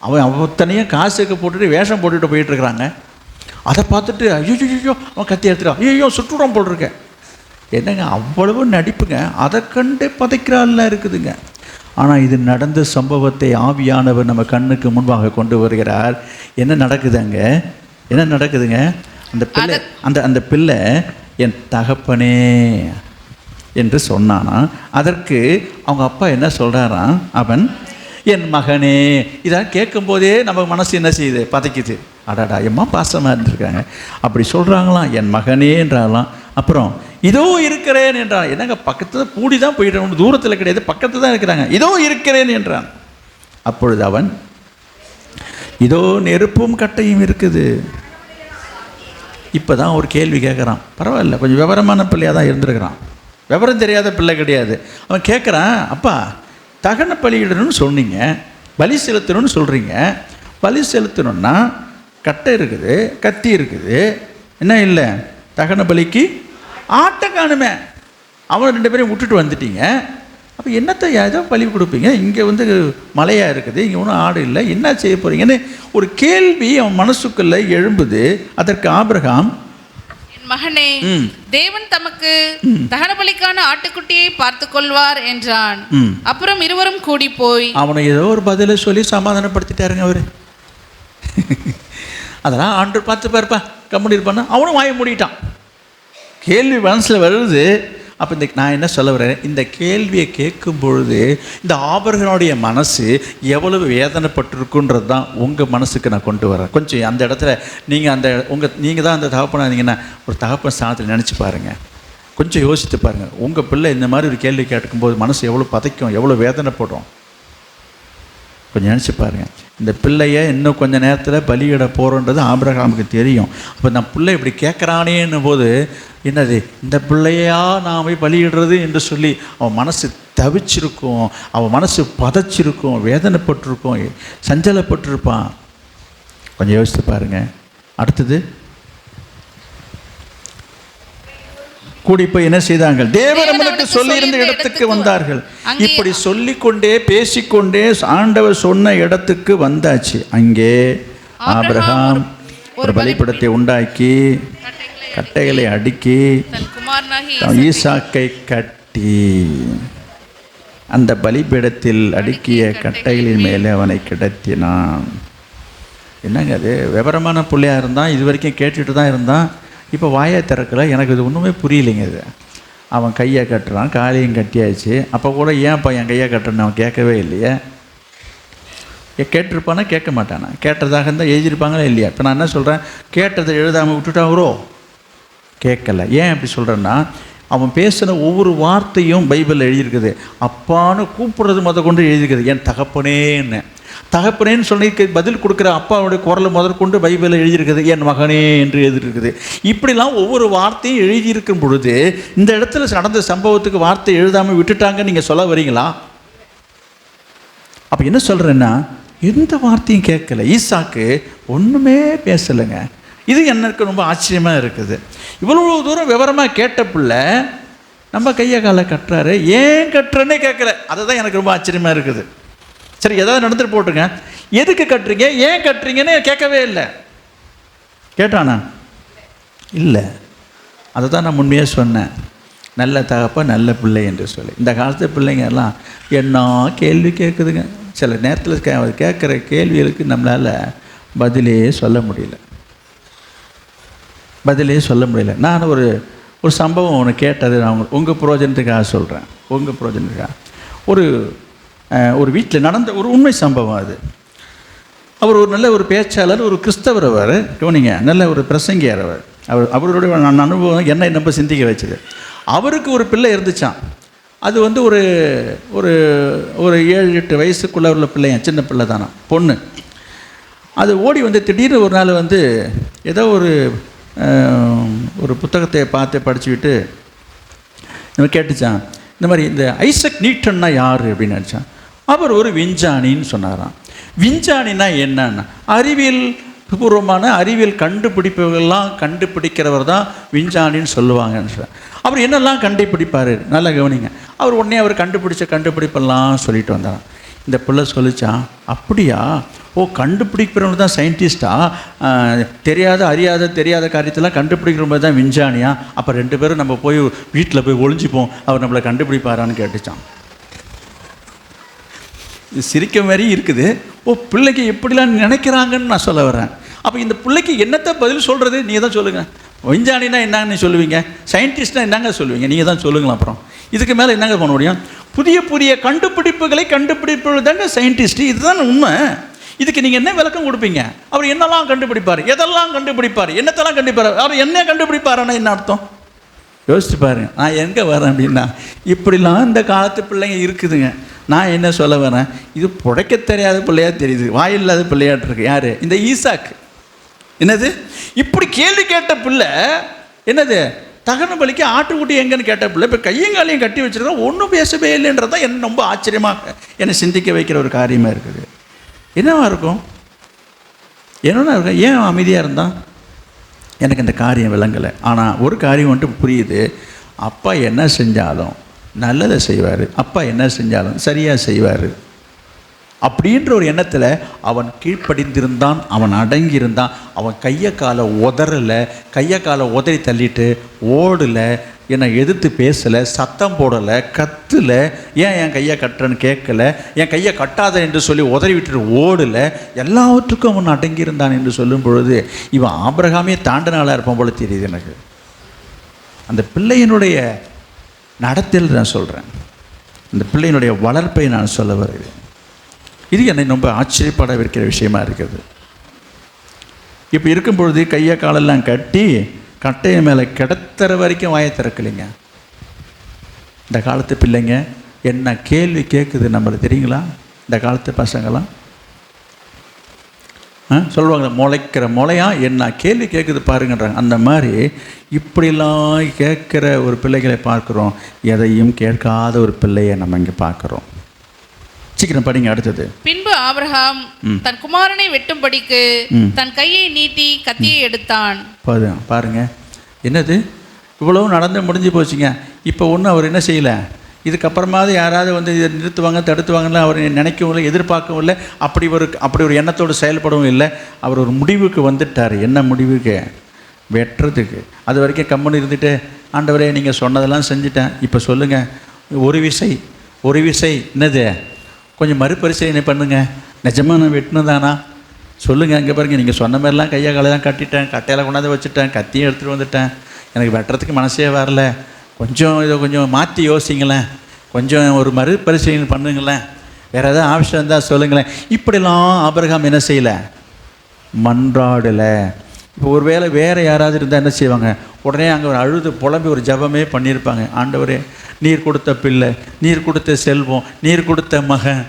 அவன் அத்தனையும் காசுக்கு போட்டுட்டு வேஷம் போட்டுட்டு போயிட்டுருக்குறாங்க. அதை பார்த்துட்டு ஐயோ அவன் கத்தி எடுத்துட்டான், ஐயோ சுற்றுறான் போட்டிருக்கேன். என்னங்க அவ்வளவு நடிப்புங்க, அதை கண்டு பதைக்கிறாள்லாம் இருக்குதுங்க. ஆனால் இது நடந்த சம்பவத்தை ஆவியானவர் நம்ம கண்ணுக்கு முன்பாக கொண்டு வருகிறார். என்ன நடக்குதுங்க? அந்த பிள்ளை, அந்த பிள்ளை, என் தகப்பனே, என்று சொன்னானா. அதற்கு அவங்க அப்பா என்ன சொல்கிறாராம், அவன் என் மகனே. இதான் கேட்கும்போதே நம்ம மனசு என்ன செய்யுது, பதைக்குது. அடாடா எம்மா பாசமாக இருந்திருக்காங்க, அப்படி சொல்கிறாங்களாம், என் மகனே என்றாலாம். அப்புறம் இதோ இருக்கிறேன் என்றான். என்னங்க பக்கத்தில் கூடி தான் போயிட்டு, தூரத்தில் கிடையாது, பக்கத்தில் தான் இருக்கிறாங்க. இதோ இருக்கிறேன் என்றான். அப்பொழுது அவன், இதோ நெருப்பும் கட்டையும் இருக்குது. இப்போ தான் ஒரு கேள்வி கேட்குறான். பரவாயில்ல, கொஞ்சம் விவரமான பிள்ளையாக தான் இருந்திருக்கிறான், விவரம் தெரியாத பிள்ளை கிடையாது. அவன் கேட்குறான், அப்பா தகன பலியிடணும்னு சொன்னீங்க, பலி செலுத்தணும்னு சொல்கிறீங்க. பலி செலுத்தணுன்னா கட்டை இருக்குது, கத்தி இருக்குது, என்ன இல்லை, தகன பலிக்கு ஆட்டை காணுமே. அவன் 2 பேரையும் விட்டுட்டு வந்துட்டீங்க. அப்போ என்னத்தை ஏதோ பலி கொடுப்பீங்க, இங்கே வந்து மலையாக இருக்குது, இங்கே ஒன்றும் ஆடு இல்லை, என்ன செய்ய போகிறீங்கன்னு ஒரு கேள்வி அவன் மனசுக்குள்ளே எழும்புது. அதற்கு ஆபிரகாம், மகனே, தேவன் தமக்கு தகன பலிக்கான ஆட்டுக்குட்டியை பார்த்து கொள்வார் என்றான். அப்புறம் இருவரும் கூடி போய் அவனை ஏதோ ஒரு பதிலை சொல்லி சமாதானப்படுத்திட்டாருங்க அவரு. அதெல்லாம் ஆண்டு பார்த்து பாருப்பா, கம்பெனி இருப்பான்னா அவனும் வாய மூடிட்டான். கேள்வி மனசில் வருது. அப்போ நான் என்ன சொல்ல வரேன், இந்த கேள்வியை கேட்கும் பொழுது இந்த ஆபிரகாமுடைய மனசு எவ்வளவு வேதனைப்பட்டிருக்குன்றது தான் உங்கள் மனசுக்கு நான் கொண்டு வரேன். கொஞ்சம் அந்த இடத்துல நீங்கள் தான் அந்த தகப்பனாக இருந்தீங்கன்னா ஒரு தகப்பன் ஸ்தானத்தில் நினச்சி பாருங்கள், கொஞ்சம் யோசித்து பாருங்கள். உங்கள் பிள்ளை இந்த மாதிரி ஒரு கேள்வி கேட்கும்போது மனசு எவ்வளோ பதைக்கும், எவ்வளோ வேதனைப்படும், கொஞ்சம் நினச்சி பாருங்கள். இந்த பிள்ளைய இன்னும் கொஞ்சம் நேரத்தில் பலியிட போகிறோன்றது ஆபிரகாமுக்கு தெரியும். அப்போ நான் பிள்ளை இப்படி கேட்குறானேன்னும் போது என்னது, இந்த பிள்ளையா நாம் போய் பலியிடுறது என்று சொல்லி அவன் மனசு தவிச்சிருக்கும், அவன் மனசு பதைச்சிருக்கும், வேதனைப்பட்டிருக்கும், சஞ்சலப்பட்டிருப்பான். கொஞ்சம் யோசித்து பாருங்கள். அடுத்தது கூடி போய் என்ன செய்தார்கள், தேவன் நம்மளுக்கு சொல்லியிருந்த இடத்துக்கு வந்தார்கள். இப்படி சொல்லிக்கொண்டே பேசிக்கொண்டே ஆண்டவர் சொன்ன இடத்துக்கு வந்தாச்சு. அங்கே ஆபிரகாம் ஒரு பலிபீடத்தை உண்டாக்கி கட்டைகளை அடுக்கி ஈசாக்கை கட்டி அந்த பலிபீடத்தில் அடுக்கிய கட்டைகளின் மேலே அவனை கிடத்தினான். என்னங்க அது, விவரமான பிள்ளையாக இருந்தான், இது வரைக்கும் கேட்டுட்டு தான் இருந்தான், இப்போ வாயை திறக்கலை. எனக்கு இது ஒன்றுமே புரியலைங்க. இது அவன் கையை கட்டுறான், காலையும் கட்டியாச்சு. அப்போ கூட ஏன்ப்பா என் கையை கட்டுறேன்னு அவன் கேட்கவே இல்லையே. கேட்டிருப்பானா கேட்க மாட்டானா, கேட்டதாக இருந்தால் எழுதியிருப்பாங்களா இல்லையா. இப்போ நான் என்ன சொல்கிறேன், கேட்டதை எழுதாமல் விட்டுட்டாவரோ, கேட்கலை. ஏன் அப்படி சொல்கிறேன்னா, அவன் பேசின ஒவ்வொரு வார்த்தையும் பைபிளில் எழுதியிருக்குது. அப்பான்னு கூப்பிடுறது கொண்டு எழுதியிருக்குது, என் தகப்பனேன்னு. தகப்பனேன்னு சொல்லி பதில் கொடுக்குற அப்பாவுடைய குரலை முதற்கொண்டு பைபிளில் எழுதியிருக்குது, என் மகனே என்று எழுதியிருக்குது. இப்படிலாம் ஒவ்வொரு வார்த்தையும் எழுதியிருக்கும் பொழுது இந்த இடத்துல நடந்த சம்பவத்துக்கு வார்த்தை எழுதாமல் விட்டுட்டாங்க நீங்கள் சொல்ல வரீங்களா? அப்போ என்ன சொல்கிறேன்னா, எந்த வார்த்தையும் கேட்கல. ஈசாக்கு ஒன்றுமே பேசலைங்க. இது எனக்கு ரொம்ப ஆச்சரியமாக இருக்குது. இவ்வளோ தூரம் விவரமாக கேட்ட பிள்ளை நம்ம கையை காலை கட்டுறாரு, ஏன் கட்டுறேன்னே கேட்கல. அதுதான் எனக்கு ரொம்ப ஆச்சரியமாக இருக்குது. சரி, ஏதாவது நடந்துட்டு போட்டுங்க, எதுக்கு கட்டுறீங்க, ஏன் கட்டுறீங்கன்னு கேட்கவே இல்லை. கேட்டானா? இல்லை. அதை தான் நான் முன்மையே சொன்னேன், நல்ல தகப்பா நல்ல பிள்ளை என்று சொல்லி. இந்த காலத்து பிள்ளைங்க எல்லாம் என்ன கேள்வி கேட்குதுங்க. சில நேரத்தில் கேட்குற கேள்விகளுக்கு நம்மளால் பதிலே சொல்ல முடியல. நான் ஒரு சம்பவம் ஒன்று கேட்டது, நான் உங்கள் புரோஜனத்துக்காக சொல்கிறேன். உங்கள் புரோஜனத்துக்காக ஒரு வீட்டில் நடந்த ஒரு உண்மை சம்பவம் அது. அவர் ஒரு நல்ல ஒரு பேச்சாளர், ஒரு கிறிஸ்தவர். அவர் கவனிங்க, நல்ல ஒரு பிரசங்கியார். அவருடைய அனுபவம் என்னை ரொம்ப சிந்திக்க வச்சுது. அவருக்கு ஒரு பிள்ளை இருந்துச்சான். அது வந்து ஒரு ஒரு 7-8 வயசுக்குள்ளே உள்ள பிள்ளையான், சின்ன பிள்ளை தானா, பொண்ணு. அது ஓடி வந்து திடீர்னு ஒரு நாள் வந்து ஏதோ ஒரு புத்தகத்தை பார்த்து படிச்சுக்கிட்டு நம்ம கேட்டுச்சான், இந்த மாதிரி இந்த ஐசக் நியூட்டன்னா யார் அப்படின்னு நினச்சான். அவர் ஒரு விஞ்ஞானின்னு சொன்னாராம். விஞ்ஞானின்னா என்னன்னா, அறிவியல் பூர்வமான அறிவியல் கண்டுபிடிப்புகள்லாம் கண்டுபிடிக்கிறவர் தான் விஞ்ஞானின்னு சொல்லுவாங்கன்னு சொல்ல. அவர் என்னெல்லாம் கண்டுபிடிப்பார் நல்லா கவனிங்க. அவர் கண்டுபிடிச்ச கண்டுபிடிப்பெல்லாம் சொல்லிட்டு வந்தாராம். இந்த பிள்ளை சொல்லிச்சான், அப்படியா, ஓ கண்டுபிடிக்கிறவங்க தான் சயின்டிஸ்டா, தெரியாத காரியத்தெல்லாம் கண்டுபிடிக்கிற மாதிரி தான் விஞ்ஞானியா, அப்போ 2 பேரும் நம்ம போய் வீட்டில் போய் ஒளிஞ்சிப்போம், அவர் நம்மளை கண்டுபிடிப்பாரான்னு கேட்டுச்சான். இது சிரிக்க மாதிரி இருக்குது. ஓ பிள்ளைக்கு எப்படிலாம் நினைக்கிறாங்கன்னு நான் சொல்ல வரேன். அப்போ இந்த பிள்ளைக்கு என்னத்தை பதில் சொல்கிறது, நீ தான் சொல்லுங்கள். விஞ்ஞானினா என்னன்னு சொல்லுவீங்க, சயின்டிஸ்ட்னா என்னங்க சொல்லுவீங்க, நீங்கள் தான் சொல்லுங்களா. அப்புறம் இதுக்கு மேலே என்னங்க பண்ண முடியும்? புதிய புதிய கண்டுபிடிப்புகளை கண்டுபிடிப்பது தாங்க சயின்டிஸ்ட். இதுதான் உண்மை. இதுக்கு நீங்கள் என்ன விளக்கம் கொடுப்பீங்க? அவர் என்னெல்லாம் கண்டுபிடிப்பார், எதெல்லாம் கண்டுபிடிப்பார், என்னத்தெல்லாம் கண்டுபிடிப்பார், அவர் என்ன கண்டுபிடிப்பாருன்னா என்ன அர்த்தம்? யோசிச்சு பாருங்க. நான் எங்கே வரேன் அப்படின்னா, இப்படிலாம் இந்த காலத்து பிள்ளைங்க இருக்குதுங்க. நான் என்ன சொல்ல வரேன், இது புடைக்க தெரியாத பிள்ளையா தெரியுது, வாயில்லாத பிள்ளையாட்டு இருக்கு. யார்? இந்த ஈசாக்கு. என்னது இப்படி கேள்வி கேட்ட பிள்ளை, என்னது தகன பலிக்கு ஆட்டுக்குட்டி எங்கன்னு கேட்ட பிள்ளை இப்போ கையங்காலையும் கட்டி வச்சுருக்கா, ஒன்றும் பேசவே இல்லைன்றது தான் என்ன ரொம்ப ஆச்சரியமாக என்னை சிந்திக்க வைக்கிற ஒரு காரியமாக இருக்குது. என்னவா இருக்கும், என்னென்ன இருக்கும், ஏன் அமைதியாக இருந்தான்? எனக்கு இந்த காரியம் விளங்கலை. ஆனால் ஒரு காரியம் வந்துட்டு புரியுது, அப்பா என்ன செஞ்சாலும் நல்லதை செய்வார், அப்பா என்ன செஞ்சாலும் சரியாக செய்வார் அப்படின்ற ஒரு எண்ணத்தில் அவன் கீழ்ப்படிந்திருந்தான், அவன் அடங்கியிருந்தான். அவன் கையை காலை உதறலை, கையை காலை உதறி தள்ளிட்டு ஓடலை, என்னை எதிர்த்து பேசலை, சத்தம் போடலை, கத்தலை, ஏன் என் கையை கட்டுறன்னு கேட்கலை, என் கையை கட்டாத என்று சொல்லி உதறி விட்டுட்டு ஓடலை, எல்லாவற்றுக்கும் அவன் அடங்கியிருந்தான் என்று சொல்லும் பொழுது இவன் ஆபிரகாமே தாண்டினாளாக இருப்பான் போல தெரியுது எனக்கு. அந்த பிள்ளையினுடைய நடத்தையில் நான் சொல்கிறேன், அந்த பிள்ளையினுடைய வளர்ப்பை நான் சொல்ல வருகிறேன். இது என்னை ரொம்ப ஆச்சரியப்பட வைக்கிற விஷயமா இருக்குது. இப்போ இருக்கும் பொழுது கையை காலெல்லாம் கட்டி கட்டையை மேலே கிடத்துற வரைக்கும் வாயை திறக்கலைங்க. இந்த காலத்து பிள்ளைங்க என்ன கேள்வி கேட்குது நம்மளுக்கு தெரியுங்களா? இந்த காலத்து பசங்களாம் சொல்லுவாங்க, முளைக்கிற முளையா என்ன கேள்வி கேட்குது பாருங்கன்றாங்க. அந்த மாதிரி இப்படிலாம் கேட்குற ஒரு பிள்ளைகளை பார்க்குறோம், எதையும் கேட்காத ஒரு பிள்ளையை நம்ம இங்கே பார்க்குறோம். சீக்கிரம் படிங்க அடுத்தது. பின்பு ஆபிரகாம் தன் குமாரனை வெட்டும்படிக்கு தன் கையை நீட்டி கத்தியை எடுத்தான். பாருங்க, என்னது இவ்வளவு நடந்து முடிஞ்சு போச்சுங்க. இப்போ ஒன்றும் அவர் என்ன செய்யலை, இதுக்கப்புறமாவது யாராவது வந்து இதை நிறுத்துவாங்க தடுத்துவாங்கன்னு அவர் நினைக்கவும் இல்லை, எதிர்பார்க்கவும் இல்லை, அப்படி ஒரு எண்ணத்தோடு செயல்படவும் இல்லை. அவர் ஒரு முடிவுக்கு வந்துட்டார். என்ன முடிவுக்கு? வெட்டுறதுக்கு. அது வரைக்கும் கம்முன்னு இருந்துட்டு, ஆண்டவரே நீங்கள் சொன்னதெல்லாம் செஞ்சுட்டேன், இப்போ சொல்லுங்கள், ஒரு விசை என்னது கொஞ்சம் மறுபரிசீலனை பண்ணுங்க, நிஜமாக நான் வெட்டினதானா சொல்லுங்கள். அங்கே பாருங்கள், நீங்கள் சொன்ன மாதிரிலாம் கையை காலையெல்லாம் கட்டிட்டேன், கட்டையில் கொண்டாந்து வச்சுட்டேன், கத்தியும் எடுத்துகிட்டு வந்துட்டேன், எனக்கு வெட்டுறதுக்கு மனசே வரல, கொஞ்சம் மாற்றி யோசிங்களேன், கொஞ்சம் ஒரு மறுபரிசீலனை பண்ணுங்களேன், வேறு ஏதாவது ஆப்ஷன் இருந்தால் சொல்லுங்களேன். இப்படிலாம் ஆபிரகாம் என்ன செய்யலை, மன்றாடலை. இப்போ ஒரு வேளை வேறு யாராவது இருந்தால் என்ன செய்வாங்க, உடனே அங்கே ஒரு அழுது புலம்பி ஒரு ஜபமே பண்ணியிருப்பாங்க. ஆண்டவரே, நீர் கொடுத்த பிள்ளை, நீர் கொடுத்த செல்வம், நீர் கொடுத்த மகன்,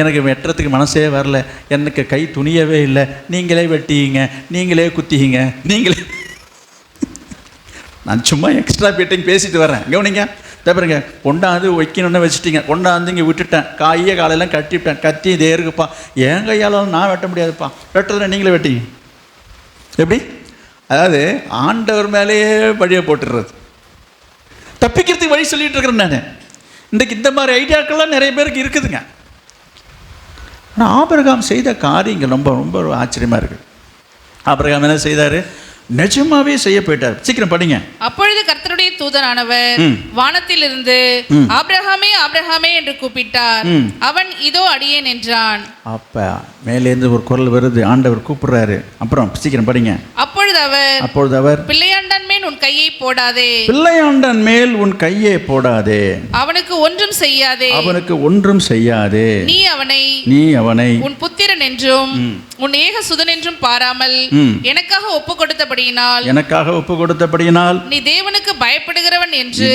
எனக்கு வெட்டுறதுக்கு மனசே வரல, எனக்கு கை துணியவே இல்லை, நீங்களே வெட்டிங்க, நீங்களே குத்திங்க, நீங்களே. நான் சும்மா எக்ஸ்ட்ரா பீட்டிங் பேசிட்டு வரேன், கவனிங்க. தப்புறங்க, கொண்டாந்து வைக்கணுன்னு வச்சுட்டிங்க, கொண்டாந்து இங்கே விட்டுட்டேன், கையை காலையெல்லாம் கட்டிவிட்டேன், கத்தி இதே இருக்குப்பா, என் கையாலும் நான் வெட்ட முடியாதுப்பா, வெட்டுறதுல நீங்களே வெட்டிங்க. எப்படி? அதாவது ஆண்டவர் மேலேயே வழியை போட்டுடுறது, தப்பிக்கிறதுக்கு வழி சொல்லிட்டு இருக்கிறேன் நான். இன்றைக்கு இந்த மாதிரி ஐடியாக்கள்லாம் நிறைய பேருக்கு இருக்குதுங்க. ஆனால் ஆபிரகாம் செய்த காரியங்கள் ரொம்ப ரொம்ப ஆச்சரியமாக இருக்குது. ஆபிரகாம் என்ன செய்தார், நிஜமாவே செய்ய போயிட்டார். சீக்கிரம் படிங்க. அப்பொழுது கர்த்தருடைய தூதனானவர் வானத்தில் இருந்து ஆபிரகாமே ஆபிரகாமே என்று கூப்பிட்டார். அவன் இதோ அடியேன் என்றான். அப்ப மேலேருந்து ஒரு குரல் வருது, ஆண்டவர் கூப்பிடுறாரு. அப்புறம் சீக்கிரம் படிங்க. அப்பொழுது அவர் பிள்ளையாண்டன் மேல் உன் கையை போடாதே, பிள்ளையாண்டன் மேல் உன் கையை போடாதே, அவனுக்கு ஒன்றும் செய்யாதே, அவனுக்கு ஒன்றும் செய்யாதே, நீ அவனை உன் புத்திரன் என்றும் உன் ஏக சுதன் என்றும் பாராமல் எனக்காக ஒப்பு கொடுத்தபடியினால் நீ தேவனுக்கு பயப்படுகிறவன் என்று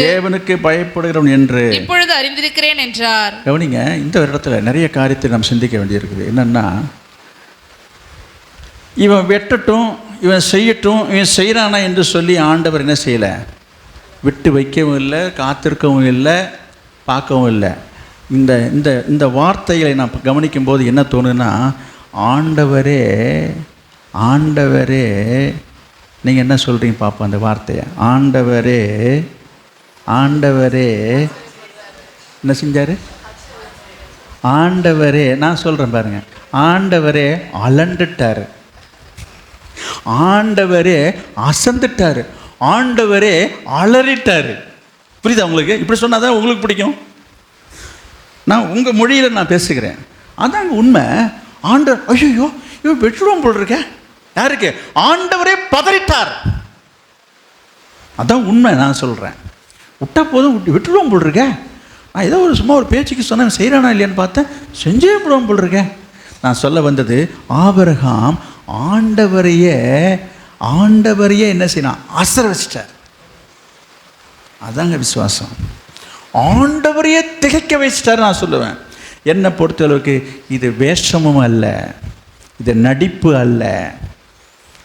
இப்பொழுது அறிந்திருக்கிறேன் என்றார். கவனிங்க, இந்த இடத்துல நிறைய காரியத்தை நாம் சிந்திக்க வேண்டியிருக்குது. என்னன்னா, இவன் வெட்டட்டும், இவன் செய்யட்டும், இவன் செய்கிறானா என்று சொல்லி ஆண்டவர் என்ன செய்யலை, விட்டு வைக்கவும் இல்லை, காத்திருக்கவும் இல்லை, பார்க்கவும் இல்லை. இந்த இந்த இந்த வார்த்தைகளை நான் கவனிக்கும் போது என்ன தோணுன்னா, ஆண்டவரே நீங்கள் என்ன சொல்கிறீங்க பார்ப்போம் அந்த வார்த்தையை. ஆண்டவரே என்ன செஞ்சார்? ஆண்டவரே, நான் சொல்கிறேன் பாருங்க, ஆண்டவரே அலண்டுட்டார், ஆண்டவரே அசந்துட்டார், ஆண்டவரே அலறிட்டார். புரியுதா உங்களுக்கு? இப்படி சொன்னால் தான் உங்களுக்கு பிடிக்கும். நான் உங்கள் மொழியில் நான் பேசுகிறேன், அதாங்க உண்மை. ஆண்டவர் ஐயோ இவன் வெற்றுவோம் போல் இருக்க, யாருக்கு? ஆண்டவரே பதறிட்டார். அதான் உண்மை. நான் சொல்கிறேன், விட்டா போதும், விட்டுருவோம் போல் இருக்கேன். நான் ஏதோ ஒரு சும்மா ஒரு பேச்சுக்கு சொன்னேன், செய்கிறானா இல்லையான்னு பார்த்தேன், செஞ்சே விடுவோம் போல் இருக்கேன். நான் சொல்ல வந்தது, ஆபிரகாம் ஆண்டவரையே என்ன செய்யணும், ஆசீர்வதிச்சிட்டார். அதாங்க விசுவாசம். ஆண்டவரையே திகைக்க வச்சிட்டார். நான் சொல்லுவேன், என்னை பொறுத்தளவுக்கு இது வேஷமும் அல்ல, இது நடிப்பு அல்ல,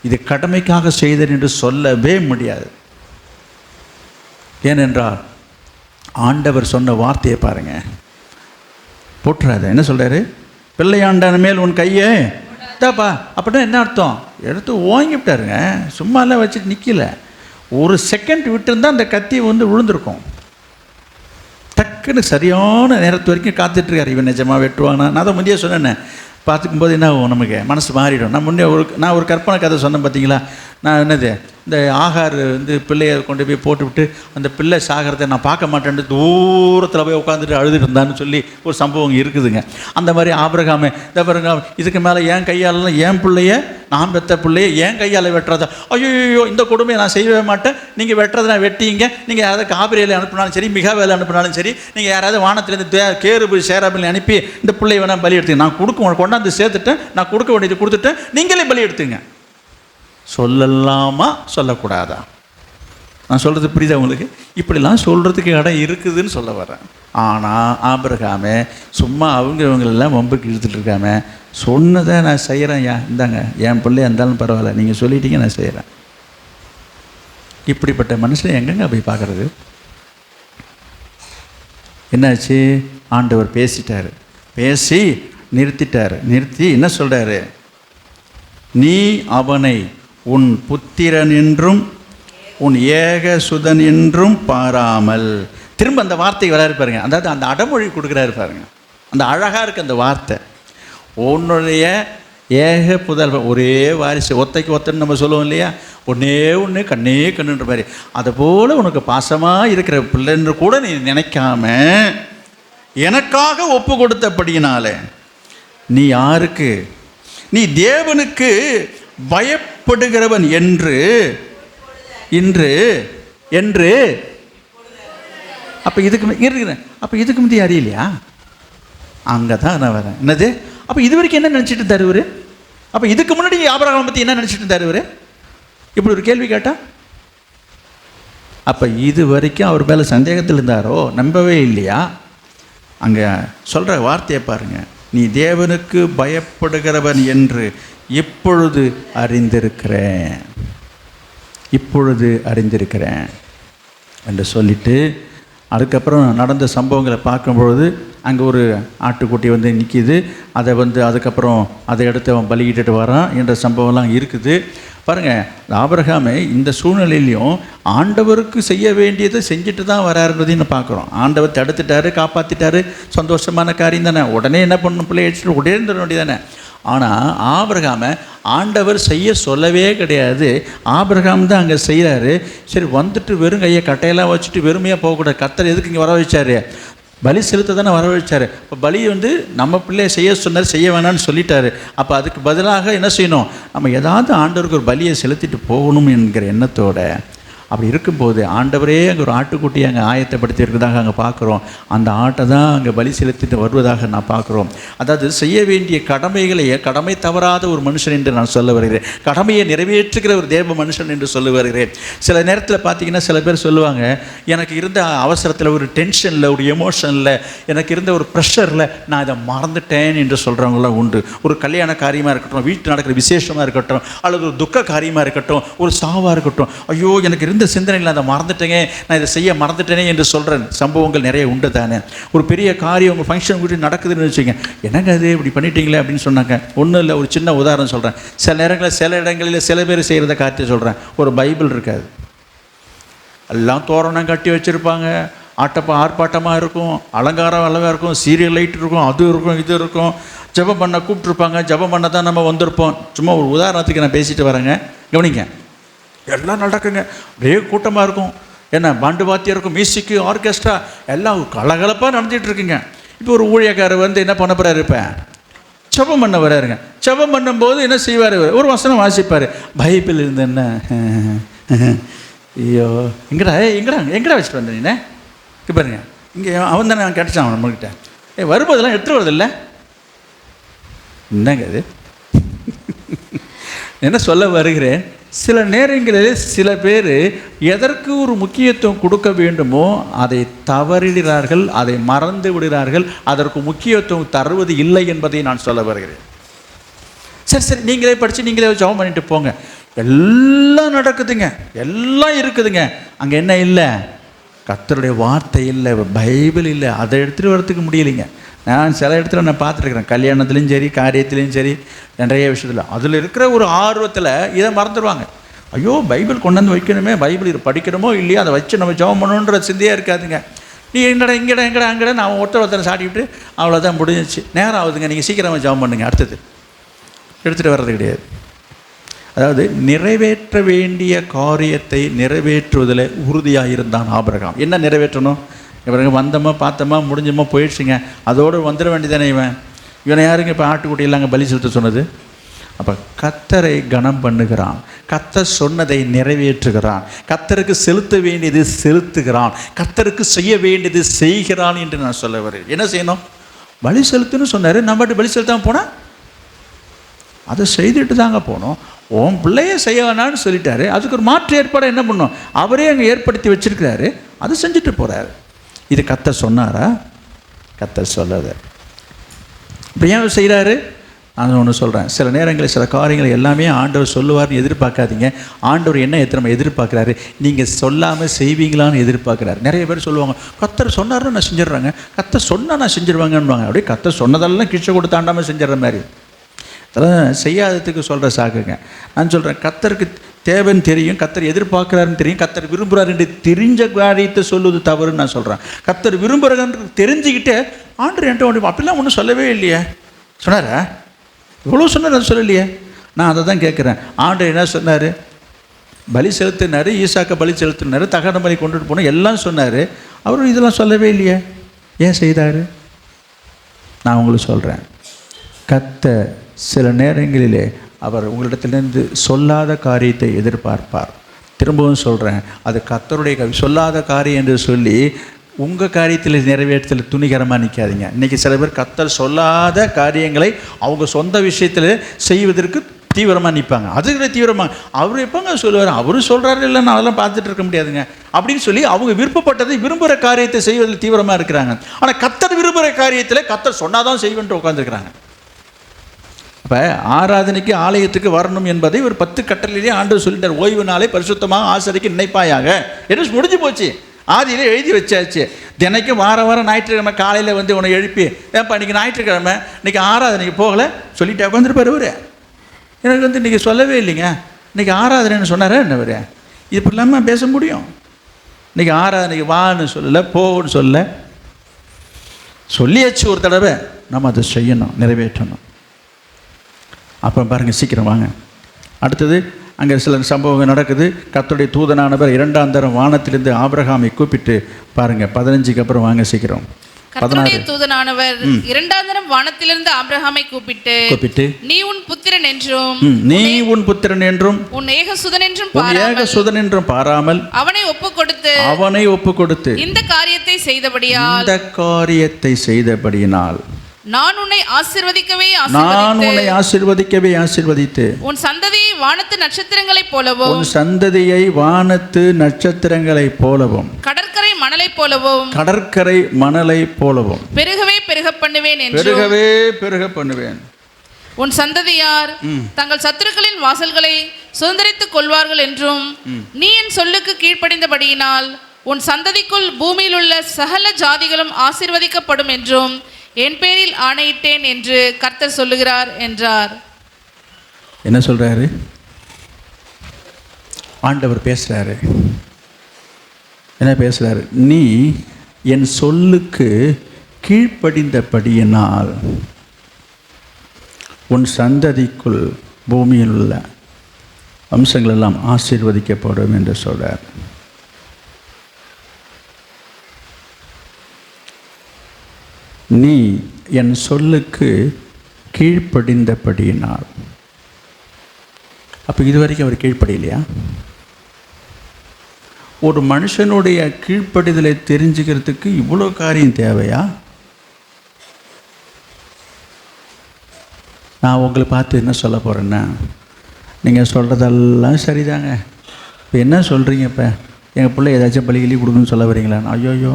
இது கடமைக்காக செய்தேன் என்று சொல்லவே முடியாது. ஏனென்றால் ஆண்டவர் சொன்ன வார்த்தையை பாருங்க, போட்டுறாத. என்ன சொல்றாரு, பிள்ளையாண்டான மேல் உன் கையே தாப்பா. அப்படின்னா என்ன அர்த்தம், எடுத்து ஓங்கிவிட்டாருங்க. சும்மாலாம் வச்சுட்டு நிற்கல. ஒரு செகண்ட் விட்டுருந்தா அந்த கத்தி விழுந்திருக்கும். டக்குன்னு சரியான நேரத்து வரைக்கும் காத்துட்ருக்காரு. இவன் நிஜமாக வெட்டுவானா? நான் தான் முந்தைய சொன்னேன்னே, பார்த்துக்கும்போது என்ன ஆகும், நமக்கு மனசு மாறிடும். நான் ஒரு கற்பனை கதை சொன்னேன் பார்த்தீங்களா. நான் என்னது, இந்த ஆகார் பிள்ளையை கொண்டு போய் போட்டுவிட்டு அந்த பிள்ளை சாகிறத நான் பார்க்க மாட்டேன்ட்டு தூரத்தில் போய் உட்காந்துட்டு அழுதுட்டு இருந்தான்னு சொல்லி ஒரு சம்பவம் இருக்குதுங்க. அந்த மாதிரி ஆபிரகாமே, இந்த பாருங்க, இதுக்கு மேலே என் கையாலலாம் என் பிள்ளைய, நான் பெற்ற பிள்ளைய என் கையால் வெட்டுறதா, ஐயோ இந்த கொடுமையை நான் செய்யவே மாட்டேன், நீங்கள் வெட்டுறதை நான் வெட்டிங்க. நீங்கள் யாராவது காபிரியில் அனுப்பினாலும் சரி, மிகாவேல அனுப்பினாலும் சரி, நீங்கள் யாராவது வானத்திலேருந்து கேருபு சேராபில் அனுப்பி இந்த பிள்ளையை வேணால் பலி எடுத்துங்க, நான் கொண்டாந்து சேர்த்துட்டேன், நான் கொடுக்க வேண்டியது கொடுத்துட்டேன், நீங்களே பலி எடுத்துங்க. சொல்லலாமா சொல்லக்கூடாதா? நான் சொல்கிறது புரியுதா உங்களுக்கு? இப்படிலாம் சொல்கிறதுக்கு இடம் இருக்குதுன்னு சொல்ல வரேன். ஆனால் ஆபிரகாமே சும்மா இவங்களெல்லாம் வம்புக்கு இழுத்துட்டு இருக்காம சொன்னதை நான் செய்கிறேன். இந்தாங்க என் பிள்ளை இருந்தாலும் பரவாயில்ல, நீங்கள் சொல்லிட்டீங்க, நான் செய்கிறேன். இப்படிப்பட்ட மனுஷனை எங்கெங்க போய் பார்க்குறது? என்னாச்சு, ஆண்டவர் பேசிட்டார், பேசி நிறுத்திட்டார். நிறுத்தி என்ன சொல்கிறாரு, நீ அவனை உன் புத்திரன் என்றும் உன் ஏக சுதன் என்றும் பாராமல். திரும்ப அந்த வார்த்தை வராரு பாருங்க. அதாவது அந்த அடமொழி கொடுக்குறாரு பாருங்க. அந்த அழகாக இருக்குது அந்த வார்த்தை. உன்னுடைய ஏக புதல்வன், ஒரே வாரிசு, ஒத்தைக்கு ஒத்தன்னு நம்ம சொல்லுவோம் இல்லையா, ஒன்னே ஒன்று கண்ணே கண்ணுன்ற மாதிரி. அதை போல் உனக்கு பாசமாக இருக்கிற பிள்ளைன்னு கூட நீ நினைக்காம எனக்காக ஒப்பு கொடுத்தபடியினால நீ யாருக்கு, நீ தேவனுக்கு பயப்படுகிறவன் என்று அப்போ இதுக்கு முந்தைய அறியலையா? அங்கே தான் நான் வரேன். என்னது, அப்போ இது வரைக்கும் என்ன நினச்சிட்டு இருந்தார் இவர்? அப்போ இதுக்கு முன்னாடி ஆபிரகாம் பற்றி என்ன நினச்சிட்டு இருந்தார் இவர்? இப்படி ஒரு கேள்வி கேட்டால், அப்போ இது வரைக்கும் அவர் மேலே சந்தேகத்தில் இருந்தாரோ, நம்பவே இல்லையா? அங்கே சொல்கிற வார்த்தையை பாருங்கள், நீ தேவனுக்கு பயப்படுகிறவன் என்று இப்பொழுது அறிந்திருக்கிறேன் என்று சொல்லிட்டு, அதுக்கப்புறம் நடந்த சம்பவங்களை பார்க்கும்பொழுது அங்கே ஒரு ஆட்டுக்குட்டி நிற்கிது. அதை அதுக்கப்புறம் அதை எடுத்து அவன் பலியிட்டு வரான் என்ற சம்பவம்லாம் இருக்குது பாருங்கள். ஆபிரகாமே இந்த சூழ்நிலையிலையும் ஆண்டவருக்கு செய்ய வேண்டியதை செஞ்சுட்டு தான் வராருன்றதையும் பார்க்குறோம். ஆண்டவர் தடுத்துட்டாரு, காப்பாற்றிட்டாரு, சந்தோஷமான காரியம் தானே. உடனே என்ன பண்ணணும், பிள்ளை அடிச்சுட்டு உடனே தர வேண்டியதானே. ஆனால் ஆபிரகாமை ஆண்டவர் செய்ய சொல்லவே கிடையாது. ஆபிரகாம் தான் அங்கே செய்கிறாரு. சரி, வந்துட்டு வெறும் கையை கட்டையெல்லாம் வச்சுட்டு வெறுமையாக போகக்கூடாது. கர்த்தர் எதுக்கு இங்கே வர வச்சார்? பலி செலுத்த தானே வர வச்சார். இப்போ பலி நம்ம பிள்ளையை செய்ய சொன்னார், செய்ய வேணான்னு சொல்லிட்டாரு. அப்போ அதுக்கு பதிலாக என்ன செய்யணும், நம்ம ஏதாவது ஆண்டவருக்கு ஒரு பலியை செலுத்திட்டு போகணும் என்கிற எண்ணத்தோட அப்படி இருக்கும்போது ஆண்டவரே அங்கே ஒரு ஆட்டுக்குட்டியை அங்கே ஆயத்தப்படுத்தி இருக்கிறதாக அங்கே பார்க்குறோம். அந்த ஆட்டை தான் அங்கே பலி செலுத்திட்டு வருவதாக நான் பார்க்குறோம். அதாவது செய்ய வேண்டிய கடமைகளையே கடமை தவறாத ஒரு மனுஷன் என்று நான் சொல்ல வருகிறேன். கடமையை நிறைவேற்றுகிற ஒரு தேவ மனுஷன் என்று சொல்ல வருகிறேன். சில நேரத்தில் பார்த்தீங்கன்னா சில பேர் சொல்லுவாங்க, எனக்கு இருந்த அவசரத்தில், ஒரு டென்ஷனில், ஒரு எமோஷனில், எனக்கு இருந்த ஒரு ப்ரெஷரில் நான் இதை மறந்துட்டேன் என்று சொல்கிறவங்களாம் உண்டு. ஒரு கல்யாண காரியமாக இருக்கட்டும், வீட்டில் நடக்கிற விசேஷமாக இருக்கட்டும், அல்லது ஒரு துக்க காரியமாக இருக்கட்டும், ஒரு சாவாக இருக்கட்டும், ஐயோ எனக்கு இந்த சிந்தனையில் அதை மறந்துட்டேங்க, நான் இதை செய்ய மறந்துட்டேனே என்று சொல்கிற சம்பவங்கள் நிறைய உண்டு தானே. ஒரு பெரிய காரியம் உங்கள் ஃபங்க்ஷன் வீட்டு நடக்குதுன்னு வச்சுக்கோங்க, என்னங்க அது இப்படி பண்ணிட்டீங்களே அப்படின்னு சொன்னாங்க. ஒன்றும் இல்லை, ஒரு சின்ன உதாரணம் சொல்கிறேன். சில நேரங்களில் சில இடங்களில் சில பேர் செய்கிறத காட்டி சொல்கிறேன். ஒரு பைபிள் இருக்காது, எல்லாம் தோரணம் கட்டி வச்சுருப்பாங்க, ஆர்ப்பாட்டமாக இருக்கும், அலங்காரம் அழகாக இருக்கும், சீரியல் லைட் இருக்கும், அது இருக்கும், இது இருக்கும், ஜெபம் பண்ண கூப்பிட்ருப்பாங்க. ஜெபம் பண்ண தான் நம்ம வந்திருப்போம். சும்மா ஒரு உதாரணத்துக்கு நான் பேசிட்டு வரேங்க, கவனிங்க. எல்லாம் நடக்குங்க, ஒரே கூட்டமாக இருக்கும், என்ன பாண்டு வாத்தியம் இருக்கும், மியூசிக்கு, ஆர்கெஸ்ட்ரா எல்லாம் கலகலப்பாக நடந்துகிட்டு இருக்குங்க. இப்போ ஒரு ஊழியக்காரர் என்ன பண்ண போகிறாரு, இப்போ ஜெபம் பண்ண வராருங்க. ஜெபம் பண்ணும்போது என்ன செய்வார், ஒரு வசனம் வாசிப்பார். பைபிள் இருந்து என்ன ஐயோ, எங்கடா வச்சுட்டு வந்த நீனே? இங்கே பாருங்க, இங்கே அவன் தானே கிடச்சான் நம்மக்கிட்ட. வரும்போதெல்லாம் எடுத்துகிட்டு வரதில்ல. என்னங்க அது? என்ன சொல்ல வருகிறேன், சில நேரங்களில் சில பேர் எதற்கு ஒரு முக்கியத்துவம் கொடுக்க வேண்டுமோ அதை தவறிடுகிறார்கள், அதை மறந்து விடுகிறார்கள், அதற்கு முக்கியத்துவம் தருவது இல்லை என்பதை நான் சொல்ல வருகிறேன். சரி நீங்களே படித்து நீங்களே ஜெபம் பண்ணிட்டு போங்க. எல்லாம் நடக்குதுங்க, எல்லாம் இருக்குதுங்க. அங்கே என்ன இல்லை? கர்த்தருடைய வார்த்தை இல்லை, பைபிள் இல்லை. அதை எடுத்துகிட்டு வரத்துக்கு முடியலைங்க. நான் சில இடத்துல நான் பார்த்துருக்குறேன், கல்யாணத்துலேயும் சரி, காரியத்துலேயும் சரி, நிறைய விஷயத்தில் அதில் இருக்கிற ஒரு ஆர்வத்தில் இதை மறந்துடுவாங்க. ஐயோ, பைபிள் கொண்டாந்து வைக்கணுமே, பைபிள் இது படிக்கணுமோ இல்லையோ, அதை வச்சு நம்ம ஜெபம் பண்ணணுன்ற சிந்தையாக இருக்காதுங்க. நீ எங்கடா அங்கடா நான் ஒருத்தரை சாட்டிவிட்டு அவ்வளோதான் முடிஞ்சிச்சு, நேரம் ஆகுதுங்க, நீங்கள் சீக்கிரமாக ஜெபம் பண்ணுங்க, அடுத்தது எடுத்துகிட்டு வர்றது கிடையாது. அதாவது நிறைவேற்ற வேண்டிய காரியத்தை நிறைவேற்றுவதில் உறுதியாக இருந்தான் ஆபிரகாம். என்ன நிறைவேற்றணும்? இவருங்க வந்தோமா பார்த்தோமா முடிஞ்சோமா போயிடுச்சுங்க, அதோடு வந்துட வேண்டியதானே. இவனை யாருங்க இப்போ ஆட்டுக்குட்டியெல்லாம் அங்கே பலி செலுத்த சொன்னது? அப்போ கர்த்தரை கனம் பண்ணுகிறான், கர்த்தர் சொன்னதை நிறைவேற்றுகிறான், கர்த்தருக்கு செலுத்த வேண்டியது செலுத்துகிறான், கர்த்தருக்கு செய்ய வேண்டியது செய்கிறான் என்று நான் சொல்ல வரேன். என்ன செய்யணும்? பலி செலுத்துன்னு சொன்னார், நம்ம மட்டும் பலி செலுத்தாமல் போனால் அதை செய்துட்டு தாங்க போனோம். உன் பிள்ளைய செய்ய வேணான்னு சொல்லிட்டாரு, அதுக்கு ஒரு மாற்று ஏற்பாடை என்ன பண்ணோம்? அவரே அங்கே ஏற்படுத்தி வச்சிருக்கிறாரு, அதை செஞ்சுட்டு போகிறாரு. இது கர்த்தர் சொன்னாரா? கர்த்தர் சொல்லாத. இப்போ ஏன் செய்கிறாரு? நான் ஒன்று சொல்கிறேன், சில நேரங்களில் சில காரியங்களை எல்லாமே ஆண்டவர் சொல்லுவார்னு எதிர்பார்க்காதீங்க. ஆண்டவர் என்ன நம்ம எதிர்பார்க்குறாரு? நீங்கள் சொல்லாமல் செய்வீங்களான்னு எதிர்பார்க்குறாரு. நிறைய பேர் சொல்லுவாங்க, கர்த்தர் சொன்னார்னு நான் செஞ்சிடுறாங்க, கர்த்தர் சொன்னால் நான் செஞ்சிருவாங்கன்னுவாங்க. அப்படியே கர்த்தர் சொன்னதெல்லாம் கிச்சை கொடுத்து ஆண்டாமல் செஞ்சிடற மாதிரி. அதெல்லாம் செய்யாததுக்கு சொல்கிற சாக்குங்க. நான் சொல்கிறேன், கர்த்தருக்கு தேவைன்னு தெரியும், கர்த்தர் எதிர்பார்க்குறாருன்னு தெரியும், கர்த்தர் விரும்புகிறார் என்று தெரிஞ்ச காரியத்தை சொல்லுவது தவறுன்னு நான் சொல்கிறேன். கர்த்தர் விரும்புகிறான்னு தெரிஞ்சுக்கிட்டு ஆண்டவர் என்கிட்ட ஒன்று அப்படிலாம் ஒன்றும் சொல்லவே இல்லையே. சொன்னாரா? இவ்வளோ சொன்னார், அது சொல்லலையே. நான் அதை தான் கேட்குறேன். ஆண்டவர் என்ன சொன்னார்? பலி செலுத்தினார், ஈசாக்க பலி செலுத்தினார், தகன பலி கொண்டுட்டு போனோம், எல்லாம் சொன்னார். அவரும் இதெல்லாம் சொல்லவே இல்லையே. ஏன் செய்தார்? நான் உங்களுக்கு சொல்கிறேன், கர்த்தர் சில நேரங்களிலே அவர் உங்களிடத்திலிருந்து சொல்லாத காரியத்தை எதிர்பார்ப்பார். திரும்பவும் சொல்கிறேன், அது கர்த்தருடைய சொல்லாத காரியம் என்று சொல்லி உங்கள் காரியத்தில் நிறைவேற்றத்தில் துணிகரமாக நிற்காதீங்க. இன்றைக்கி சில பேர் கர்த்தர் சொல்லாத காரியங்களை அவங்க சொந்த விஷயத்தில் செய்வதற்கு தீவிரமாக நிற்பாங்க. அதுக்கு தீவிரமாக அவர் எப்போங்க சொல்லுவார்? அவரும் சொல்கிறாரு இல்லை, நான் அதெல்லாம் பார்த்துட்டு இருக்க முடியாதுங்க அப்படின்னு சொல்லி அவங்க விருப்பப்பட்டதை விரும்புகிற காரியத்தை செய்வதில் தீவிரமாக இருக்கிறாங்க. ஆனால் கர்த்தர் விரும்புகிற காரியத்தில் கர்த்தர் சொன்னாதான் செய்வேன்ட்டு உட்காந்துருக்கிறாங்க. இப்போ ஆராதனைக்கு ஆலயத்துக்கு வரணும் என்பதை ஒரு 10 கட்டளையிலே ஆண்டவர் சொல்லிட்டார். ஓய்வு நாளை பரிசுத்தமாக ஆசரிக்க நினைப்பாயாக என்று முடிஞ்சு போச்சு. ஆதியிலே எழுதி வச்சாச்சு. தினைக்கும் வாரம் ஞாயிற்றுக்கிழமை காலையில் வந்து உன்னை எழுப்பி, ஏன்ப்பா இன்றைக்கி ஞாயிற்றுக்கிழமை இன்றைக்கி ஆராதனைக்கு போகலை சொல்லிட்டு உட்காந்துருப்பார். இவர் எனக்கு வந்து இன்றைக்கி சொல்லவே இல்லைங்க, இன்றைக்கி ஆராதனைன்னு சொன்னாரா என்னவர்? இது இப்படி இல்லாமல் பேச முடியும்? இன்றைக்கி ஆராதனைக்கு வான்னு சொல்லலை, போன்னு சொல்ல சொல்லியாச்சு. ஒரு தடவை நம்ம அதை செய்யணும், நிறைவேற்றணும். அப்புறம் பாருங்கள், சீக்கிரம் வாங்க. அடுத்தது அங்கே சில சம்பவங்கள் நடக்குது. கர்த்தருடைய தூதனானவர் 2ஆம் தரம் வானத்திலிருந்து ஆபிரகாமை கூப்பிட்டு பாருங்கள், 15க்கு அப்புறம் வாங்க சீக்கிரம். கர்த்தருடைய தூதனானவர் 2ஆம் தரம் வானத்திலிருந்து ஆபிரகாமை கூப்பிட்டு நீ உன் புத்திரன் என்றும் உன் ஏகசுதன் என்றும் பாராமல் அவனை ஒப்புக்கொடுத்து இந்த காரியத்தை செய்தபடியால் நான் உன்னை ஆசீர்வதிக்கவே ஆசீர்வதித்து உன் சந்ததியை வானத்து நட்சத்திரங்களைப் போலவும் கடற்கரை மணலைப் போலவும் பெருக பண்ணுவேன். உன் சந்ததியார் தங்கள் சத்துருக்களின் வாசல்களை சுதந்தரித்துக் கொள்வார்கள் என்றும் நீ என் சொல்லுக்கு கீழ்ப்படிந்தபடியினால் உன் சந்ததிக்குள் பூமியில் உள்ள சகல ஜாதிகளும் ஆசீர்வதிக்கப்படும் என்றும் என் பேரில் ஆணையிட்டேன் என்று கர்த்தர் சொல்லுகிறார் என்றார். என்ன சொல்றாரு? ஆண்டவர் பேசுறாரு. என்ன பேசுறாரு? நீ என் சொல்லுக்கு கீழ்ப்படிந்தபடியினால் உன் சந்ததிக்குள் பூமியில் உள்ள வம்சங்கள் எல்லாம் ஆசீர்வதிக்கப்படும் என்று சொல்றார். நீ என் சொல்லுக்கு கீழ்ப்படிந்தபடியினால். அப்போ இதுவரைக்கும் அவர் கீழ்ப்படியலையா? ஒரு மனுஷனுடைய கீழ்ப்படிதலை தெரிஞ்சுக்கிறதுக்கு இவ்வளோ காரியம் தேவையா? நான் உங்களை பார்த்து என்ன சொல்ல போகிறேன்னா, நீங்கள் சொல்கிறதெல்லாம் சரிதாங்க, இப்போ என்ன சொல்கிறீங்க, இப்போ எங்கள் பிள்ளை ஏதாச்சும் பள்ளி கிளி கொடுக்கணும்னு சொல்ல வரீங்களா? ஐயோயோ,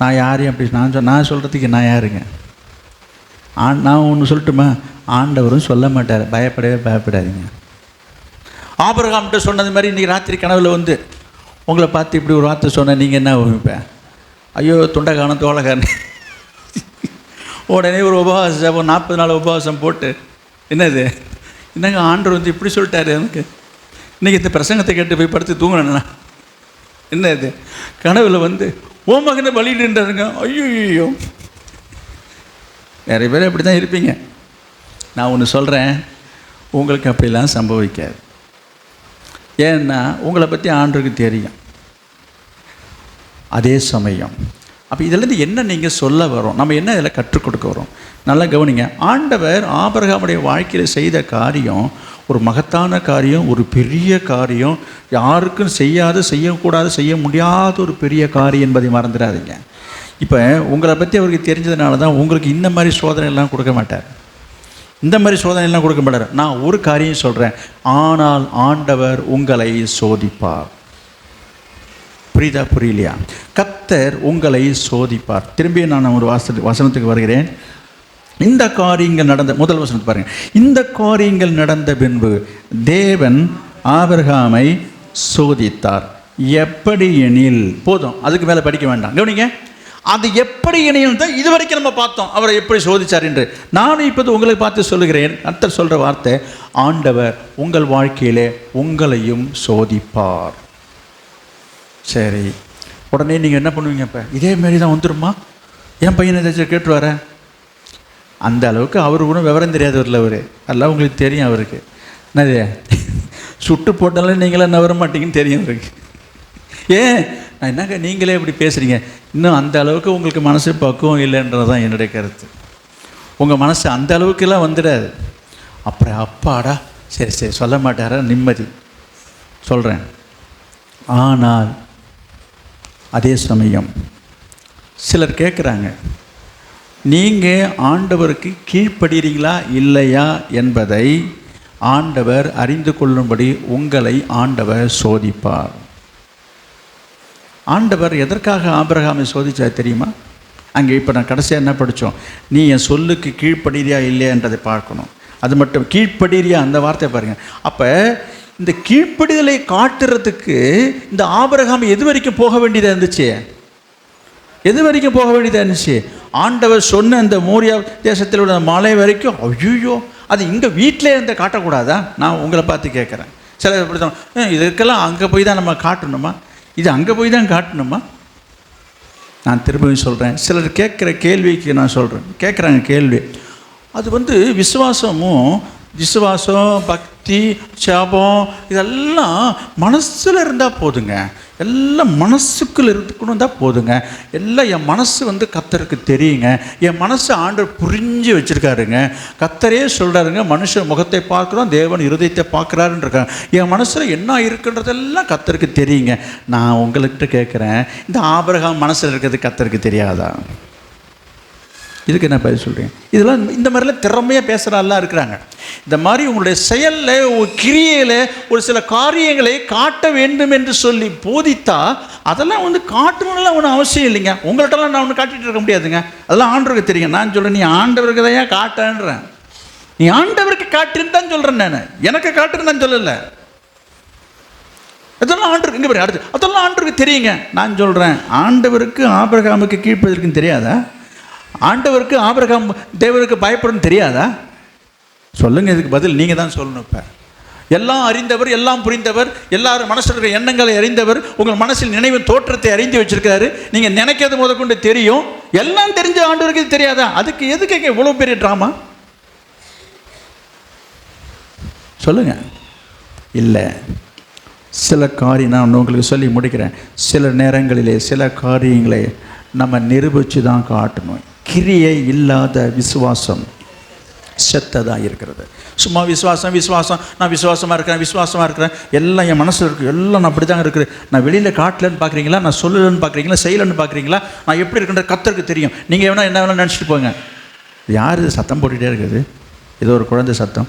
நான் யாரையும் அப்படி நான் சொல்கிறதுக்கு நான் யாருங்க? நான் ஒன்று சொல்லட்டுமா? ஆண்டவரும் சொல்ல மாட்டார், பயப்படாதீங்க. ஆபிரகாம்கிட்ட சொன்னது மாதிரி இன்றைக்கி ராத்திரி கனவில் வந்து உங்களை பார்த்து இப்படி ஒரு வார்த்தை சொன்ன நீங்கள் என்ன வைப்பேன்? ஐயோ, துண்டைக்காரன் தோலைக்காரன். உடனே ஒரு உபவாசம் 40 நாள் உபவாசம் போட்டு, என்னது என்னங்க ஆண்டவர் வந்து இப்படி சொல்லிட்டாரு எனக்கு, இன்றைக்கி இந்த பிரசங்கத்தை கேட்டு போய் படுத்து தூங்கினேண்ணா. என்ன இது கனவில் வந்து ஓ மகனை பலியிடுன்றாருங்க. ஐயோ, நிறைய பேர் அப்படி தான் இருப்பீங்க. நான் ஒன்று சொல்கிறேன், உங்களுக்கு அப்படிலாம் சம்பவிக்காது. ஏன்னா உங்களை பற்றி ஆண்டவருக்கு தெரியும். அதே சமயம் அப்போ இதிலேருந்து என்ன நீங்கள் சொல்ல வரோம், நம்ம என்ன இதில் கற்றுக் கொடுக்க வரோம்? நல்லா கவனிங்க. ஆண்டவர் ஆபிரகாமுடைய வாழ்க்கையில் செய்த காரியம் ஒரு மகத்தான காரியம், ஒரு பெரிய காரியம், யாருக்கும் செய்யக்கூடாது, செய்ய முடியாத ஒரு பெரிய காரியம் என்பதை மறந்துடாதீங்க. இப்போ உங்களை பற்றி அவருக்கு தெரிஞ்சதுனால தான் உங்களுக்கு இந்த மாதிரி சோதனையெல்லாம் கொடுக்க மாட்டார், இந்த மாதிரி சோதனையெல்லாம் கொடுக்க மாட்டார். நான் ஒரு காரியம் சொல்கிறேன், ஆனால் ஆண்டவர் உங்களை சோதிப்பார். புரியலையா? கர்த்தர் உங்களை சோதிப்பார். திரும்பி நான் ஒரு வசனத்துக்கு வருகிறேன். இந்த காரியங்கள் நடந்த முதல் வசனத்தை பாருங்கள். இந்த காரியங்கள் நடந்த பின்பு தேவன் ஆபிரகாமை சோதித்தார். எப்படி எனில், போதும், அதுக்கு மேலே படிக்க வேண்டாம். கவனிங்க, அது எப்படி எனில் தான் இது வரைக்கும் நம்ம பார்த்தோம் அவரை எப்படி சோதித்தார் என்று. நான் இப்போது உங்களை பார்த்து சொல்லுகிறேன், கர்த்தர் சொல்கிற வார்த்தை, ஆண்டவர் உங்கள் வாழ்க்கையிலே உங்களையும் சோதிப்பார். சரி, உடனே நீங்கள் என்ன பண்ணுவீங்க? இப்போ இதே மாரி தான் வந்துடுமா, என் பையனை ஏதாச்சும் கேட்டு வரேன். அந்த அளவுக்கு அவர் கூட விவரம் தெரியாதவரில் அவர், அதெல்லாம் உங்களுக்கு தெரியும். அவருக்கு என்னது சுட்டு போட்டாலும் நீங்களாம் நவர மாட்டீங்கன்னு தெரியும் அவருக்கு. ஏன் நான் என்னங்க நீங்களே இப்படி பேசுகிறீங்க? இன்னும் அந்த அளவுக்கு உங்களுக்கு மனசு பக்குவம் இல்லைன்றது தான் என்னுடைய கருத்து. உங்கள் மனசு அந்த அளவுக்குலாம் வந்துடாது. அப்புறம் அப்பாடா சரி சொல்ல மாட்டாரா, நிம்மதி சொல்கிறேன். ஆனால் அதே சமயம் சிலர் கேட்குறாங்க, நீங்கள் ஆண்டவருக்கு கீழ்ப்படுகிறீங்களா இல்லையா என்பதை ஆண்டவர் அறிந்து கொள்ளும்படி உங்களை ஆண்டவர் சோதிப்பார். ஆண்டவர் எதற்காக ஆபிரகாமை சோதிச்சார் தெரியுமா? அங்கே இப்போ நான் கடைசியாக என்ன படித்தோம், நீ என் சொல்லுக்கு கீழ்ப்படுறியா இல்லையான்றதை பார்க்கணும். அது மட்டும் கீழ்ப்படுறியா, அந்த வார்த்தையை பாருங்கள். அப்போ இந்த கீழ்ப்படிதலை காட்டுறதுக்கு இந்த ஆபிரகாம் எது வரைக்கும் போக வேண்டியதாக இருந்துச்சு? ஆண்டவர் சொன்ன அந்த மோரியா தேசத்தில் உள்ள மலை வரைக்கும். ஐயோ, அது இங்கே வீட்டிலே இருந்து காட்டக்கூடாதா? நான் உங்களை பார்த்து கேட்குறேன். சில இப்படி தான், இதுக்கெல்லாம் அங்கே போய் தான் நம்ம காட்டணுமா, இது அங்கே போய் தான் காட்டணுமா? நான் திரும்பவும் சொல்கிறேன், சிலர் கேட்குற கேள்விக்கு நான் சொல்கிறேன், கேட்குறாங்க கேள்வி. அது வந்து விசுவாசம், பக்தி, சாபம் இதெல்லாம் மனசில் இருந்தால் போதுங்க. எல்லாம் மனசுக்குள்ளே இருக்கணும் இருந்தால் போதுங்க. எல்லாம் என் மனசு வந்து கர்த்தருக்கு தெரியுங்க. என் மனசு ஆண்டவர் புரிஞ்சு வச்சுருக்காருங்க. கர்த்தரே சொல்கிறாருங்க, மனுஷன் முகத்தை பார்க்குறோம், தேவன் இருதயத்தை பார்க்குறாருன்னு இருக்காங்க. என் மனசில் என்ன இருக்குன்றதெல்லாம் கர்த்தருக்கு தெரியுங்க. நான் உங்கள்கிட்ட கேட்குறேன், இந்த ஆபிரகாம் மனசில் இருக்கிறது கர்த்தருக்கு தெரியாதா? இதுக்கு என்ன பதில் சொல்கிறீங்க? இதெல்லாம் இந்த மாதிரிலாம் திறமையாக பேசுகிறாலாம் இருக்கிறாங்க. இந்த மாதிரி உங்களுடைய செயலில், ஒரு கிரியையில் ஒரு சில காரியங்களை காட்ட வேண்டும் என்று சொல்லி போதித்தா அதெல்லாம் வந்து காட்டணும்லாம் ஒன்றும் அவசியம் இல்லைங்க. உங்கள்கிட்டலாம் நான் ஒன்று காட்டிகிட்டு இருக்க முடியாதுங்க. அதெல்லாம் ஆண்டவருக்கு தெரியும். நான் சொல்கிறேன், நீ ஆண்டவருக்கு தான் ஏன் காட்டுன்றேன். நீ ஆண்டவருக்கு காட்டுன்னு தான் சொல்கிறேன். நான் எனக்கு காட்டுன்னு நான் சொல்லலை. அதெல்லாம் ஆண்டவருக்கு இங்கே பாரு அடுத்து, அதெல்லாம் ஆண்டவருக்கு தெரியுங்க. நான் சொல்கிறேன், ஆண்டவருக்கு ஆபிரகாமுக்கு கீழ்ப்பதற்குன்னு தெரியாதா? ஆண்டவருக்கு ஆபிரகாம் தேவருக்கு பயப்படணும்னு தெரியாதா? சொல்லுங்கள், இதுக்கு பதில் நீங்கள் தான் சொல்லணும். இப்போ எல்லாம் அறிந்தவர், எல்லாம் புரிந்தவர், எல்லாரும் மனசில் இருக்கிற எண்ணங்களை அறிந்தவர், உங்கள் மனசில் நினைவு தோற்றத்தை அறிந்து வச்சிருக்காரு. நீங்கள் நினைக்கிறது முதற்கொண்டு தெரியும். எல்லாம் தெரிஞ்ச ஆண்டவருக்கு இது தெரியாதா? அதுக்கு எதுக்கு இவ்வளோ பெரிய ட்ராமா? சொல்லுங்க. இல்லை, சில காரியம் நான் உங்களுக்கு சொல்லி முடிக்கிறேன். சில நேரங்களிலே சில காரியங்களை நம்ம நிரூபித்து தான் காட்டணும். கிரியை இல்லாத விசுவாசம் செத்ததாக இருக்கிறது. சும்மா விசுவாசம் விசுவாசம், நான் விசுவாசமாக இருக்கிறேன், எல்லாம் என் மனசில் இருக்குது, எல்லாம் நான் அப்படி தாங்க இருக்குது, நான் வெளியில் காட்டலன்னு பார்க்குறீங்களா, நான் சொல்லலன்னு பார்க்குறீங்களா, செய்யலன்னு பார்க்குறீங்களா, நான் எப்படி இருக்குன்ற கர்த்தருக்கு தெரியும், நீங்கள் என்ன வேணால் நினச்சிட்டு போங்க. யார் இது சத்தம் போட்டுகிட்டே இருக்குது? ஏதோ ஒரு குழந்தை சத்தம்.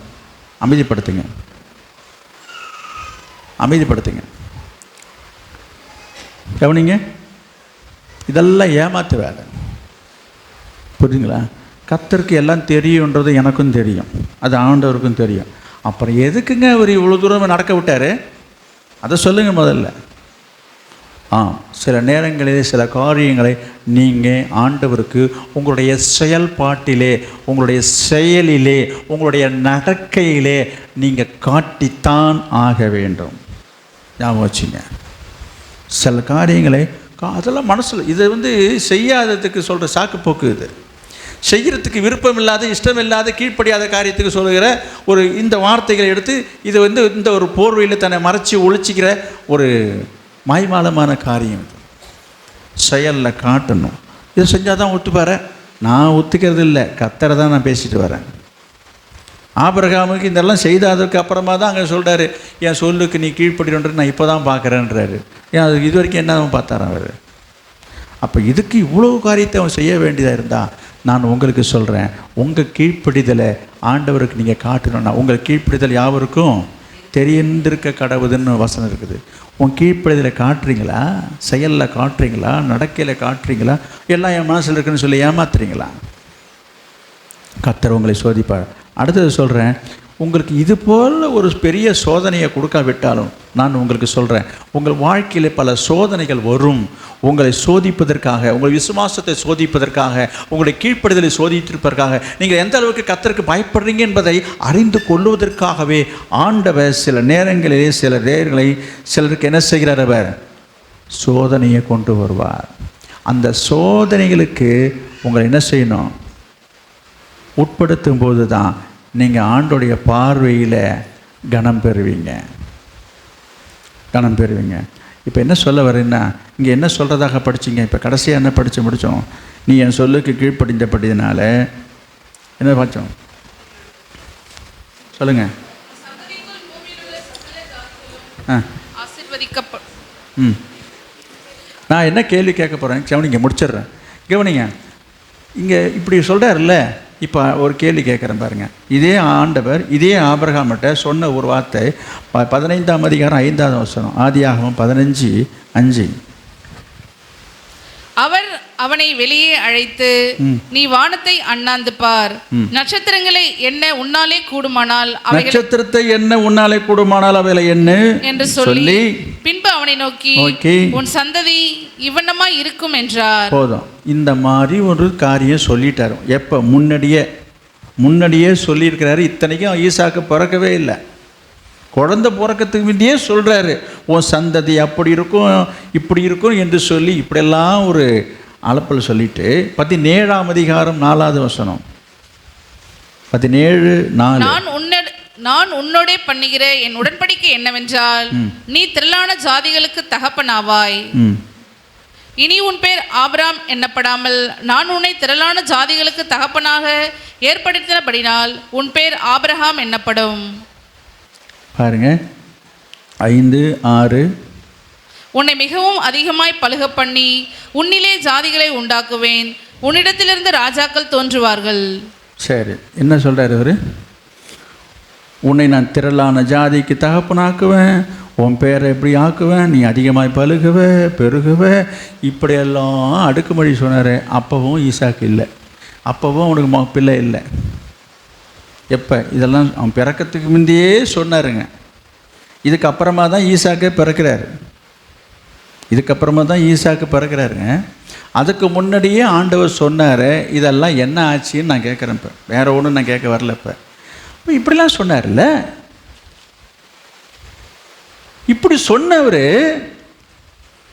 அமைதிப்படுத்துங்க. கவனிங்க. இதெல்லாம் ஏமாத்து வேலை. புரியுதுங்களா? கர்த்தருக்கு எல்லாம் தெரியுன்றது எனக்கும் தெரியும், அது ஆண்டவருக்கும் தெரியும். அப்புறம் எதுக்குங்க அவர் இவ்வளோ தூரம் நடக்க விட்டார்? அதை சொல்லுங்கள் முதல்ல. சில நேரங்களிலே சில காரியங்களை நீங்கள் ஆண்டவருக்கு உங்களுடைய செயல்பாட்டிலே, உங்களுடைய செயலிலே, உங்களுடைய நடக்கையிலே நீங்கள் காட்டித்தான் ஆக வேண்டும். ஞாபகம் வச்சுங்க. சில காரியங்களை அதெல்லாம் மனசில் இது செய்யாததுக்கு சொல்கிற சாக்கு போக்கு. இது செய்கிறதுக்கு விருப்பம் இல்லாத, இஷ்டம் இல்லாத, கீழ்ப்படியாத காரியத்துக்கு சொல்லுகிற இந்த வார்த்தைகளை எடுத்து இது இந்த ஒரு போர்வையில் தன்னை மறைச்சி ஒழிச்சிக்கிற ஒரு மாய்மாலமான காரியம். இது செயலில் காட்டணும். இதை செஞ்சால் தான் ஒத்துப்பார. நான் ஒத்துக்கிறது இல்லை, கர்த்தரை தான் நான் பேசிட்டு வரேன். ஆபிரகாமுக்கு இதெல்லாம் செய்தாததுக்கு அப்புறமா தான் அங்கே சொல்கிறாரு, என் சொல்லுக்கு நீ கீழ்ப்படின்ற நான் இப்போ தான் பார்க்குறேன்றாரு. ஏன் அது இது வரைக்கும் என்ன பார்த்தாரன் அவர்? அப்போ இதுக்கு இவ்வளோ காரியத்தை அவன் செய்ய வேண்டியதாக இருந்தால், நான் உங்களுக்கு சொல்கிறேன், உங்கள் கீழ்ப்படிதலை ஆண்டவருக்கு நீங்கள் காட்டணும்னா, உங்கள் கீழ்ப்படிதல் யாவருக்கும் தெரிந்திருக்க கடவுதுன்னு வசனம் இருக்குது. உன் கீழ்ப்படிதலை காட்டுறீங்களா? செயலில் காட்டுறீங்களா? நடக்கையில் காட்டுறீங்களா? எல்லாம் என் மனசில் இருக்குன்னு சொல்லி ஏமாத்துறீங்களா? கர்த்தர் உங்களை சோதிப்பார். அடுத்தது சொல்கிறேன், உங்களுக்கு இது போல் ஒரு பெரிய சோதனையை கொடுக்காவிட்டாலும் நான் உங்களுக்கு சொல்கிறேன், உங்கள் வாழ்க்கையில் பல சோதனைகள் வரும். உங்களை சோதிப்பதற்காக, உங்கள் விசுவாசத்தை சோதிப்பதற்காக, உங்களுடைய கீழ்ப்படுதலை சோதித்திருப்பதற்காக, நீங்கள் எந்த அளவுக்கு கர்த்தருக்கு பயப்படுறீங்க என்பதை அறிந்து கொள்வதற்காகவே ஆண்டவர் சில நேரங்களிலே சிலருக்கு என்ன செய்கிறார்? அவர் சோதனையை கொண்டு வருவார். அந்த சோதனைகளுக்கு உங்களை என்ன செய்யணும்? உட்படுத்தும் போது தான் நீங்கள் ஆண்டோடைய பார்வையில் கனம் பெறுவீங்க. இப்போ என்ன சொல்ல வரேன்னா, இங்கே என்ன சொல்கிறதாக படிச்சிங்க? இப்போ கடைசியாக என்ன படித்து முடித்தோம்? நீ என் சொல்லுக்கு கீழ்ப்படிந்தபடினால என்ன படித்தோம்? சொல்லுங்கள். நான் என்ன கேள்வி கேட்க போகிறேன்? கவனிங்க, முடிச்சிடுறேன். கவனிங்க, இங்கே இப்படி சொல்கிறார்ல, இப்போ ஒரு கேள்வி கேட்குறேன் பாருங்கள். இதே ஆண்டவர் இதே ஆபிரகாம்கிட்ட சொன்ன ஒரு வார்த்தை 15ஆம் அதிகாரம் 5ஆவது வசனம், ஆதியாகமம் 15:5. அவர் அவனை வெளியே அழைத்து, நீ வானத்தை அண்ணாந்து பார், நட்சத்திரங்களை என்ன உன்னாலே கூடுமானால் அவைகளை என்ன என்று சொல்லி பின்பு அவனை நோக்கி உன் சந்ததி இவ்வண்ணமாய் இருக்கும் என்றார். போதும். இந்த மாதிரி ஒரு காரியம் சொல்லிட்டாரு. எப்போ? முன்னாடியே சொல்லியிருக்கிறாரு. இத்தனைக்கும் ஈசாக்கு பிறக்கவே இல்லை. குழந்தை பிறக்கிறதுக்கு முன்னே சொல்கிறாரு, உன் சந்ததி அப்படி இருக்கும் இப்படி இருக்கும் என்று சொல்லி இப்படியெல்லாம் ஒரு அளப்பில் சொல்லிட்டு 17ஆம் அதிகாரம் 4ஆவது வசனம், 17:4, நான் உன்னோடே பண்ணுகிற என் உடன்படிக்கை என்னவென்றால், நீ திரளான ஜாதிகளுக்கு தகப்பனாவாய். இனி உன் பேர் ஆபிராம் என்னப்படாமல் நான் உன்னை திரளான ஜாதிகளுக்கு தகப்பனாக ஏற்படுத்தினபடினால் உன் பேர் ஆபிரகாம் என்னப்படும். பாருங்க, 5:6. உன்னை மிகவும் அதிகமாய் பலுக பண்ணி உன்னிலே ஜாதிகளை உண்டாக்குவேன், உன்னிடத்திலிருந்து ராஜாக்கள் தோன்றுவார்கள். சரி, என்ன சொல்றாரு அவரு? உன்னை நான் திரளான ஜாதிக்கு தகப்பனாக்குவேன், உன் பேரை எப்படி ஆக்குவேன், நீ அதிகமாய் பழுகுவ பெருகுவ, இப்படியெல்லாம் அடுக்குமொழி சொன்னார். அப்போவும் ஈசாக்கு இல்லை, அப்போவும் அவனுக்கு பிள்ளை இல்லை. எப்போ? இதெல்லாம் அவன் பிறக்கிறதுக்கு முந்தையே சொன்னாருங்க. இதுக்கப்புறமா தான் ஈசாக்கே பிறக்கிறாருங்க. அதுக்கு முன்னாடியே ஆண்டவர் சொன்னார். இதெல்லாம் என்ன ஆச்சுன்னு நான் கேட்குறேன். இப்போ வேற ஒன்றும் நான் கேட்க வரல. இப்போ இப்படிலாம் சொன்னார்ல, இப்படி சொன்னவர்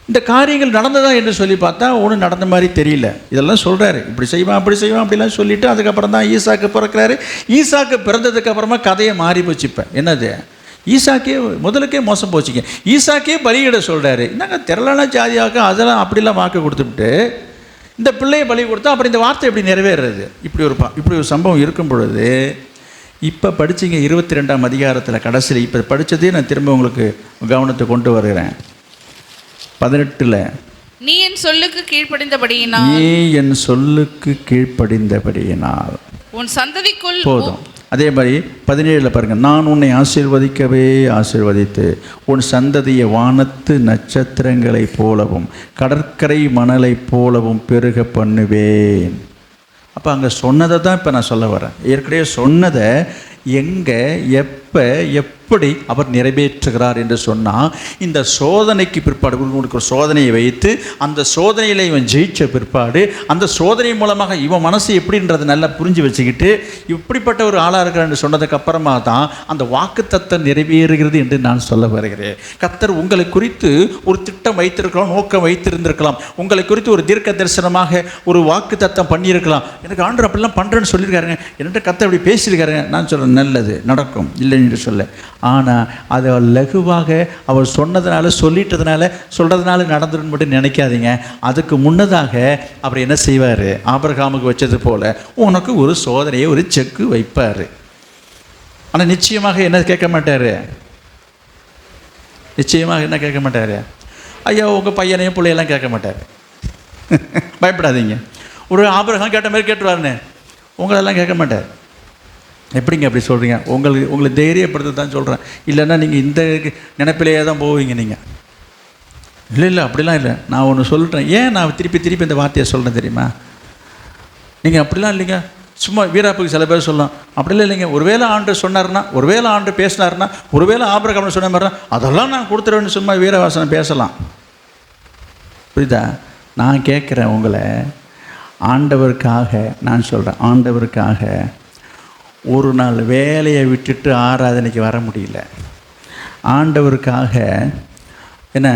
இந்த காரியங்கள் நடந்ததா என்று சொல்லி பார்த்தா ஒன்றும் நடந்த மாதிரி தெரியல. இதெல்லாம் சொல்கிறாரு, இப்படி செய்வான் அப்படி செய்வான் அப்படிலாம் சொல்லிவிட்டு அதுக்கப்புறம் தான் ஈசாக்கு பிறக்கிறாரு. ஈசாக்கு பிறந்ததுக்கு அப்புறமா கதையை மாறி போச்சு. இப்போ என்னது? ஈசாக்கே முதலுக்கே மோசம் போச்சுங்க. ஈசாக்கே பலியிட சொல்கிறாரு. என்னங்க திரளான ஜாதியாக்க அதெல்லாம் அப்படிலாம் வாக்கு கொடுத்துட்டு இந்த பிள்ளையை பலி கொடுத்தா அப்புறம் இந்த வார்த்தை எப்படி நிறைவேறது? இப்படி ஒரு சம்பவம் இருக்கும் பொழுது இப்போ படிச்சிங்க 22ஆம் அதிகாரத்தில் கடைசியில் இப்போ படித்ததே நான் திரும்ப உங்களுக்கு கவனத்தை கொண்டு வருகிறேன். 18 நீ என் சொல்லுக்கு கீழ்ப்படிந்தபடியினால், நீ என் சொல்லுக்கு கீழ்ப்படிந்தபடியினால் உன் சந்ததிக்குள் போதும். அதே மாதிரி 17 பாருங்கள், நான் உன்னை ஆசீர்வதிக்கவே ஆசீர்வதித்து உன் சந்ததியை வானத்து நட்சத்திரங்களைப் போலவும் கடற்கரை மணலைப் போலவும் பெருக பண்ணுவேன். அப்போ அங்கே சொன்னதை தான் இப்போ நான் சொல்ல வரேன். ஏற்கனவே சொன்னதை எங்கே எப்போ எப்படி அவர் நிறைவேற்றுகிறார் என்று சொன்னால், இந்த சோதனைக்கு பிற்பாடு உங்களுக்கு ஒரு சோதனையை வைத்து அந்த சோதனையில் இவன் ஜெயித்த பிற்பாடு அந்த சோதனை மூலமாக இவன் மனசு எப்படின்றதை நல்லா புரிஞ்சு வச்சுக்கிட்டு இப்படிப்பட்ட ஒரு ஆளாக இருக்கிறான்னு சொன்னதுக்கு அப்புறமா தான் அந்த வாக்குத்தத்தம் நிறைவேறுகிறது என்று நான் சொல்ல வருகிறேன். கர்த்தர் உங்களை குறித்து ஒரு திட்டம் வைத்திருக்கலாம், நோக்கம் வைத்திருந்திருக்கலாம், உங்களை குறித்து ஒரு தீர்க்க தரிசனமாக ஒரு வாக்குத்தத்தம் பண்ணியிருக்கலாம். எனக்கு ஆண்டவர் அப்படிலாம் பண்ணுறேன்னு சொல்லியிருக்காருங்க, என்கிட்ட கர்த்தர் அப்படி பேசியிருக்காருங்க. நான் சொல்கிறேன் நல்லது நடக்கும் இல்லை என்று சொல்ல. ஆனால் அதை லகுவாக அவர் சொன்னதுனால சொல்கிறதுனால நடந்துடும் மட்டும் நினைக்காதீங்க. அதுக்கு முன்னதாக அவர் என்ன செய்வார், ஆபிரகாமுக்கு வச்சது போல் உனக்கு ஒரு சோதனையை ஒரு செக்கு வைப்பார். ஆனால் நிச்சயமாக என்ன கேட்க மாட்டார், நிச்சயமாக என்ன கேட்க மாட்டார், ஐயா உங்கள் பையனையும் பிள்ளையெல்லாம் கேட்க மாட்டார். பயப்படாதீங்க. ஒரு ஆபிரகாம் கேட்ட மாதிரி கேட்டுருவாருன்னு உங்களெல்லாம் கேட்க மாட்டார். எப்படிங்க அப்படி சொல்கிறீங்க? உங்களை தைரியப்படுத்த தான் சொல்கிறேன். இல்லைன்னா நீங்கள் இந்த நினைப்பிலேயே தான் போவீங்க நீங்கள். இல்லை அப்படிலாம் இல்லை. நான் ஒன்று சொல்கிறேன். ஏன் நான் திருப்பி இந்த வார்த்தையை சொல்கிறேன் தெரியுமா? நீங்கள் அப்படிலாம் இல்லைங்க, சும்மா வீராப்புக்கு சில பேர் சொல்லலாம். அப்படிலாம் இல்லைங்க. ஒருவேளை ஆண்டு சொன்னார்னா, ஒருவேளை ஆண்டு பேசினார்னா, ஒருவேளை ஆபிரகாம் சொன்ன மாதிரினா அதெல்லாம் நான் கொடுத்துருவேன்னு சும்மா வீரவாசனம் பேசலாம். புரியுதா? நான் கேட்குறேன் உங்களை, ஆண்டவருக்காக நான் சொல்கிறேன், ஆண்டவருக்காக ஒரு நாள் வேலையை விட்டுட்டு ஆராதனைக்கு வர முடியல, ஆண்டவருக்காக என்ன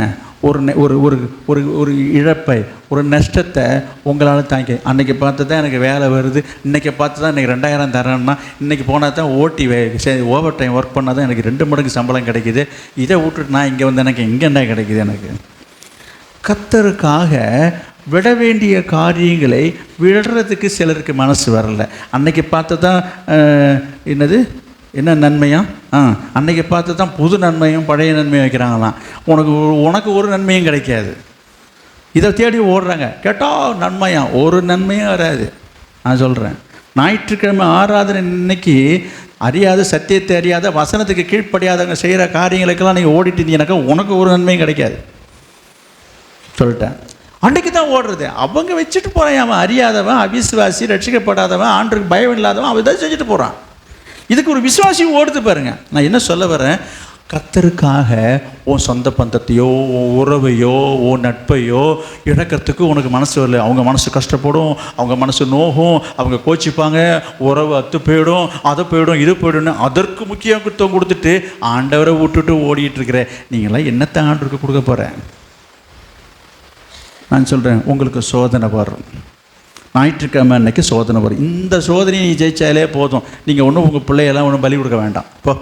ஒரு ஒரு ஒரு ஒரு ஒரு இழப்பை ஒரு நஷ்டத்தை உங்களால் தாங்கி, அன்றைக்கி பார்த்து தான் எனக்கு வேலை வருது, இன்றைக்கி பார்த்து தான் எனக்கு 2000 தரேன்னா, இன்றைக்கி போனால் தான் ஓவர் டைம் ஒர்க் பண்ணால் தான் எனக்கு 2 மடங்கு சம்பளம் கிடைக்கிது, இதை விட்டுட்டு நான் இங்கே வந்து எனக்கு எங்கே என்ன கிடைக்குது? எனக்கு கர்த்தருக்காக விட வேண்டிய காரியங்களை விடுறதுக்கு சிலருக்கு மனசு வரல. அன்னைக்கு பார்த்து தான் என்ன நன்மையாக அன்னைக்கு பார்த்து தான் புது நன்மையும் பழைய நன்மையும் வைக்கிறாங்களாம். உனக்கு ஒரு நன்மையும் கிடைக்காது. இதை தேடி ஓடுறாங்க. கேட்டால் நன்மையாக ஒரு நன்மையும் வராது. நான் சொல்கிறேன், ஞாயிற்றுக்கிழமை ஆராதனை இன்னைக்கு அறியாத சத்தியத்தை அறியாத வசனத்துக்கு கீழ்ப்படியாதவங்க செய்கிற காரியங்களுக்கெல்லாம் நீங்கள் ஓடிட்டு இருந்தீங்கன்னாக்கா உனக்கு ஒரு நன்மையும் கிடைக்காது சொல்லிட்டேன். அன்றைக்கு தான் ஓடுறது. அவங்க வச்சுட்டு போகிறான். அவன் அறியாதவன், அவிசுவாசி, ரட்சிக்கப்படாதவன், ஆண்டுக்கு பயம் இல்லாதவன், அவன் தான் செஞ்சுட்டு போகிறான். இதுக்கு ஒரு விசுவாசி ஓடுது பாருங்கள். நான் என்ன சொல்ல வரேன், கர்த்தருக்காக உன் சொந்த பந்தத்தையோ உன் உறவையோ உன் நட்பையோ இழக்கிறதுக்கு உனக்கு மனசு வரல. அவங்க மனசு கஷ்டப்படும், அவங்க மனசு நோகும், அவங்க கோச்சிப்பாங்க, உறவு அத்து போயிடும், அதை போயிடும், இது போயிடும்னு அதற்கு முக்கியத்துவம் கொடுத்துட்டு ஆண்டவரை விட்டுட்டு ஓடிட்டு இருக்கிற நீங்களாம் என்னத்தை ஆண்டவருக்கு கொடுக்க போகிறேன்? நான் சொல்கிறேன், உங்களுக்கு சோதனை வரும். ஞாயிற்றுக்கிழமை அன்னைக்கு சோதனை வரும். இந்த சோதனையை நீ ஜெயிச்சாலே போதும். நீங்கள் ஒன்றும் உங்கள் பிள்ளையெல்லாம் ஒன்றும் பலி கொடுக்க வேண்டாம். இப்போ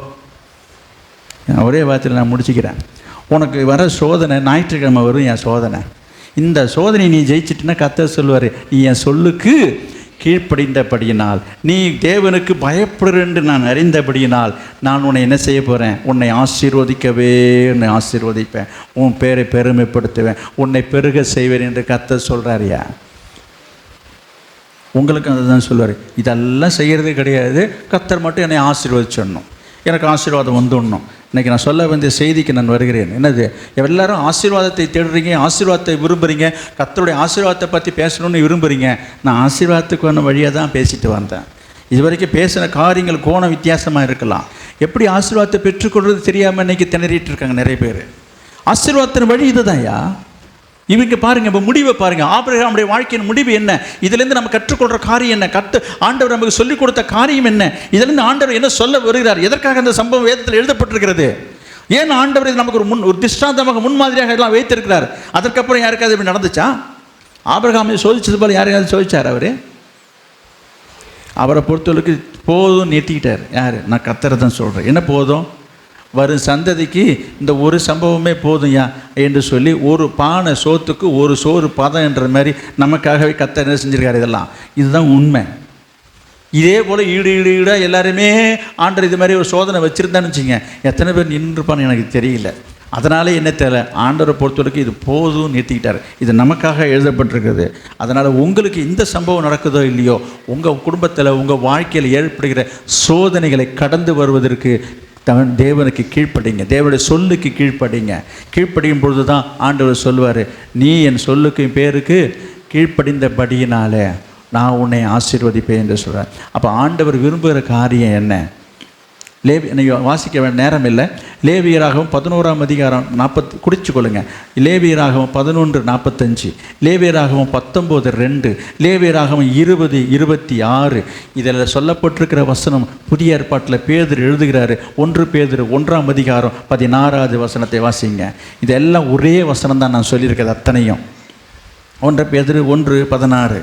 ஒரே வார்த்தையில் நான் முடிச்சுக்கிறேன். உனக்கு வர சோதனை ஞாயிற்றுக்கிழமை வரும். என் சோதனை, இந்த சோதனை நீ ஜெயிச்சிட்டுன்னா கர்த்தர் சொல்லுவார், நீ என் சொல்லுக்கு கீழ்ப்படிந்தபடியினால், நீ தேவனுக்கு பயப்படுறேன்னு நான் அறிந்தபடியினால் நான் உன்னை என்ன செய்ய போகிறேன்? உன்னை ஆசீர்வதிக்கவே உன்னை ஆசீர்வதிப்பேன், உன் பேரை பெருமைப்படுத்துவேன், உன்னை பெருக செய்வேன் என்று கர்த்தர் சொல்கிறாரியா? உங்களுக்கு அதை தான் சொல்லுவார். இதெல்லாம் செய்கிறதே கிடையாது. கர்த்தர் மட்டும் என்னை ஆசீர்வதிச்சிடணும், எனக்கு ஆசீர்வாதம் வந்துடணும். இன்றைக்கி நான் சொல்ல வேண்டிய செய்திக்கு நான் வருகிறேன். என்னது, எல்லோரும் ஆசீர்வாதத்தை தேடுறீங்க, ஆசீர்வாதத்தை விரும்புகிறீங்க, கர்த்தருடைய ஆசீர்வாதத்தை பற்றி பேசணும்னு விரும்புகிறீங்க. நான் ஆசீர்வாதத்துக்கான வழியாக தான் பேசிட்டு வந்தேன். இது வரைக்கும் பேசின காரியங்கள் கோணம் வித்தியாசமாக இருக்கலாம். எப்படி ஆசீர்வாதத்தை பெற்றுக்கொள்வது தெரியாமல் இன்றைக்கி திணறிட்டு இருக்காங்க நிறைய பேர். ஆசீர்வாதத்தின் வழி இதுதான்யா. இவங்க பாருங்க, இப்போ முடிவை பாருங்க. ஆபிரகாமுடைய வாழ்க்கையின் முடிவு என்ன? இதுலேருந்து நம்ம கற்றுக்கொள்கிற காரியம் என்ன? ஆண்டவர் நமக்கு சொல்லிக் கொடுத்த காரியம் என்ன? இதுலேருந்து ஆண்டவர் என்ன சொல்ல வருகிறார்? எதற்காக அந்த சம்பவம் வேதத்தில் எழுதப்பட்டிருக்கிறது? ஏன் ஆண்டவர் இது நமக்கு ஒரு திஷ்டாந்தமாக முன்மாதிரியாக எல்லாம் வைத்திருக்கிறார்? அதற்கப்புறம் யாருக்காவது இப்படி நடந்துச்சா? ஆபிரகாமை சோதிச்சது போல யாரையாவது சோதிச்சார்? அவரை பொறுத்தவரைக்கு போதும் நிறுத்திக்கிட்டார். யார்? நான் கர்த்தரை தான் சொல்கிறேன். என்ன போதும்? வரும் சந்ததிக்கு இந்த ஒரு சம்பவமே போதும்யா என்று சொல்லி ஒரு பானை சோத்துக்கு ஒரு சோறு பதம் என்ற மாதிரி நமக்காகவே கர்த்தர் என்ன செஞ்சிருக்காரு? இதுதான் உண்மை. இதே போல் ஈடாக எல்லாருமே ஆண்டவர் இது மாதிரி ஒரு சோதனை வச்சுருந்தான்னு வச்சுங்க, எத்தனை பேர் நின்றுப்பான்னு எனக்கு தெரியல. அதனால என்ன தெரியல, ஆண்டவரை பொறுத்தவரைக்கும் இது போதும் நிறுத்திக்கிட்டார். இது நமக்காக எழுதப்பட்டிருக்குது. அதனால் உங்களுக்கு இந்த சம்பவம் நடக்குதோ இல்லையோ, உங்கள் குடும்பத்தில் உங்கள் வாழ்க்கையில் ஏற்படுகிற சோதனைகளை கடந்து வருவதற்கு தேவனுக்கு கீழ்ப்படிங்க, தேவனுடைய சொல்லுக்கு கீழ்ப்படிங்க. கீழ்ப்படியும் பொழுது தான் ஆண்டவர் சொல்லுவார், நீ என் சொல்லுக்கு பேருக்கு கீழ்ப்படிந்தபடியினாலே நான் உன்னை ஆசீர்வதிப்பேன் என்று சொல்கிறார். அப்போ ஆண்டவர் விரும்புகிற காரியம் என்ன? நீங்கள் வாசிக்க வேண்டிய நேரம் இல்லை. லேவியராகவும் 11ஆம் அதிகாரம் 40 குறித்து கொள்ளுங்கள். லேவியராகவும் 11:45, லேவியராகவும் 19:2, லேவியராகவும் 20:26. இதில் சொல்லப்பட்டிருக்கிற வசனம் புதிய ஏற்பாட்டில் பேதுரு எழுதுகிறாரு. 1 பேதுரு 1ஆம் அதிகாரம் 16வது வசனத்தை வாசிங்க. இதெல்லாம் ஒரே வசனம் தான் நான் சொல்லியிருக்கிறது அத்தனையும். 1 பேதுரு 1:16.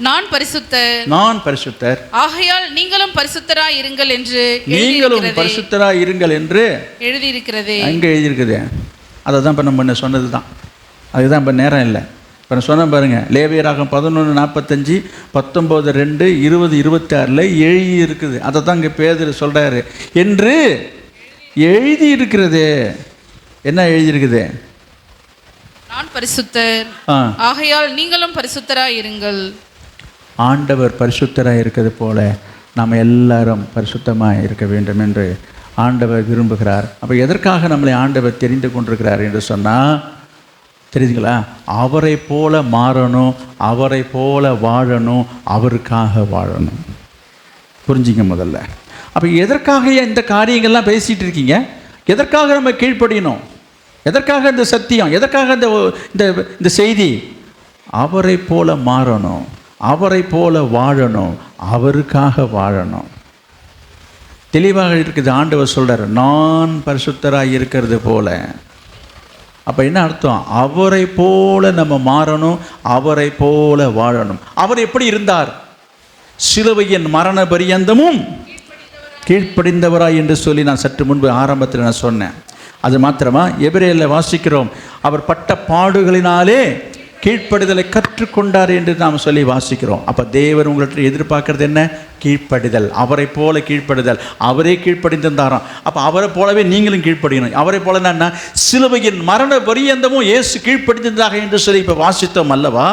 நான் பரிசுத்தர் ஆகையால் நீங்களும் பரிசுத்தராய் இருங்கள் என்று எழுதியிருக்கிறது. அங்கே எழுதியிருக்குது. அதை தான் இப்போ நம்ம சொன்னது தான். அதுதான் இப்போ நேரம் இல்லை. இப்போ நான் சொன்ன பாருங்கள், லேவியராகம் 11:45, 19:2, 20:26 எழுதியிருக்குது. அதை தான் இங்கே பேதுரு சொல்கிறாரு. என்று எழுதியிருக்கிறது. என்ன எழுதியிருக்குது? நான் பரிசுத்தர் ஆகையால் நீங்களும் பரிசுத்தராய் இருங்கள். ஆண்டவர் பரிசுத்தராக இருக்கிறது போல நாம் எல்லாரும் பரிசுத்தமாக இருக்க வேண்டும் என்று ஆண்டவர் விரும்புகிறார். அப்போ எதற்காக நம்மளை ஆண்டவர் தெரிந்து கொண்டிருக்கிறார் என்று சொன்னால் தெரியுதுங்களா? அவரை போல மாறணும், அவரை போல வாழணும், அவருக்காக வாழணும். புரிஞ்சிங்க முதல்ல. அப்போ எதற்காக இந்த காரியங்கள்லாம் பேசிகிட்டு இருக்கீங்க? எதற்காக நம்ம கீழ்ப்படியணும்? எதற்காக இந்த சத்தியம்? எதற்காக இந்த செய்தி? அவரை போல மாறணும், அவரை போல வாழணும், அவருக்காக வாழணும். தெளிவாக இருக்குது. ஆண்டவர் சொல்கிறார், நான் பரிசுத்தராக இருக்கிறது போல. அப்போ என்ன அர்த்தம்? அவரை போல நம்ம மாறணும், அவரை போல வாழணும். அவர் எப்படி இருந்தார்? சிலுவையின் மரண பரியந்தமும் கீழ்ப்படிந்தவராய் என்று சொல்லி நான் சற்று முன்பு ஆரம்பத்தில் நான் சொன்னேன். அது மாத்திரமா? எபிரேயரில் வாசிக்கிறோம், அவர் பட்ட பாடுகளினாலே கீழ்ப்படிதலை கற்றுக்கொண்டார் என்று நாம் சொல்லி வாசிக்கிறோம். அப்போ தேவர் உங்கள்கிட்ட எதிர்பார்க்கறது என்ன? கீழ்ப்படிதல். அவரை போல கீழ்ப்படிதல். அவரே கீழ்ப்படிந்தாராம். அப்போ அவரை போலவே நீங்களும் கீழ்ப்படியணும். அவரை போல என்ன? சிலுவையின் மரண பரியந்தமும் இயேசு கீழ்ப்படிந்ததாக என்று சொல்லி இப்போ வாசித்தோம் அல்லவா?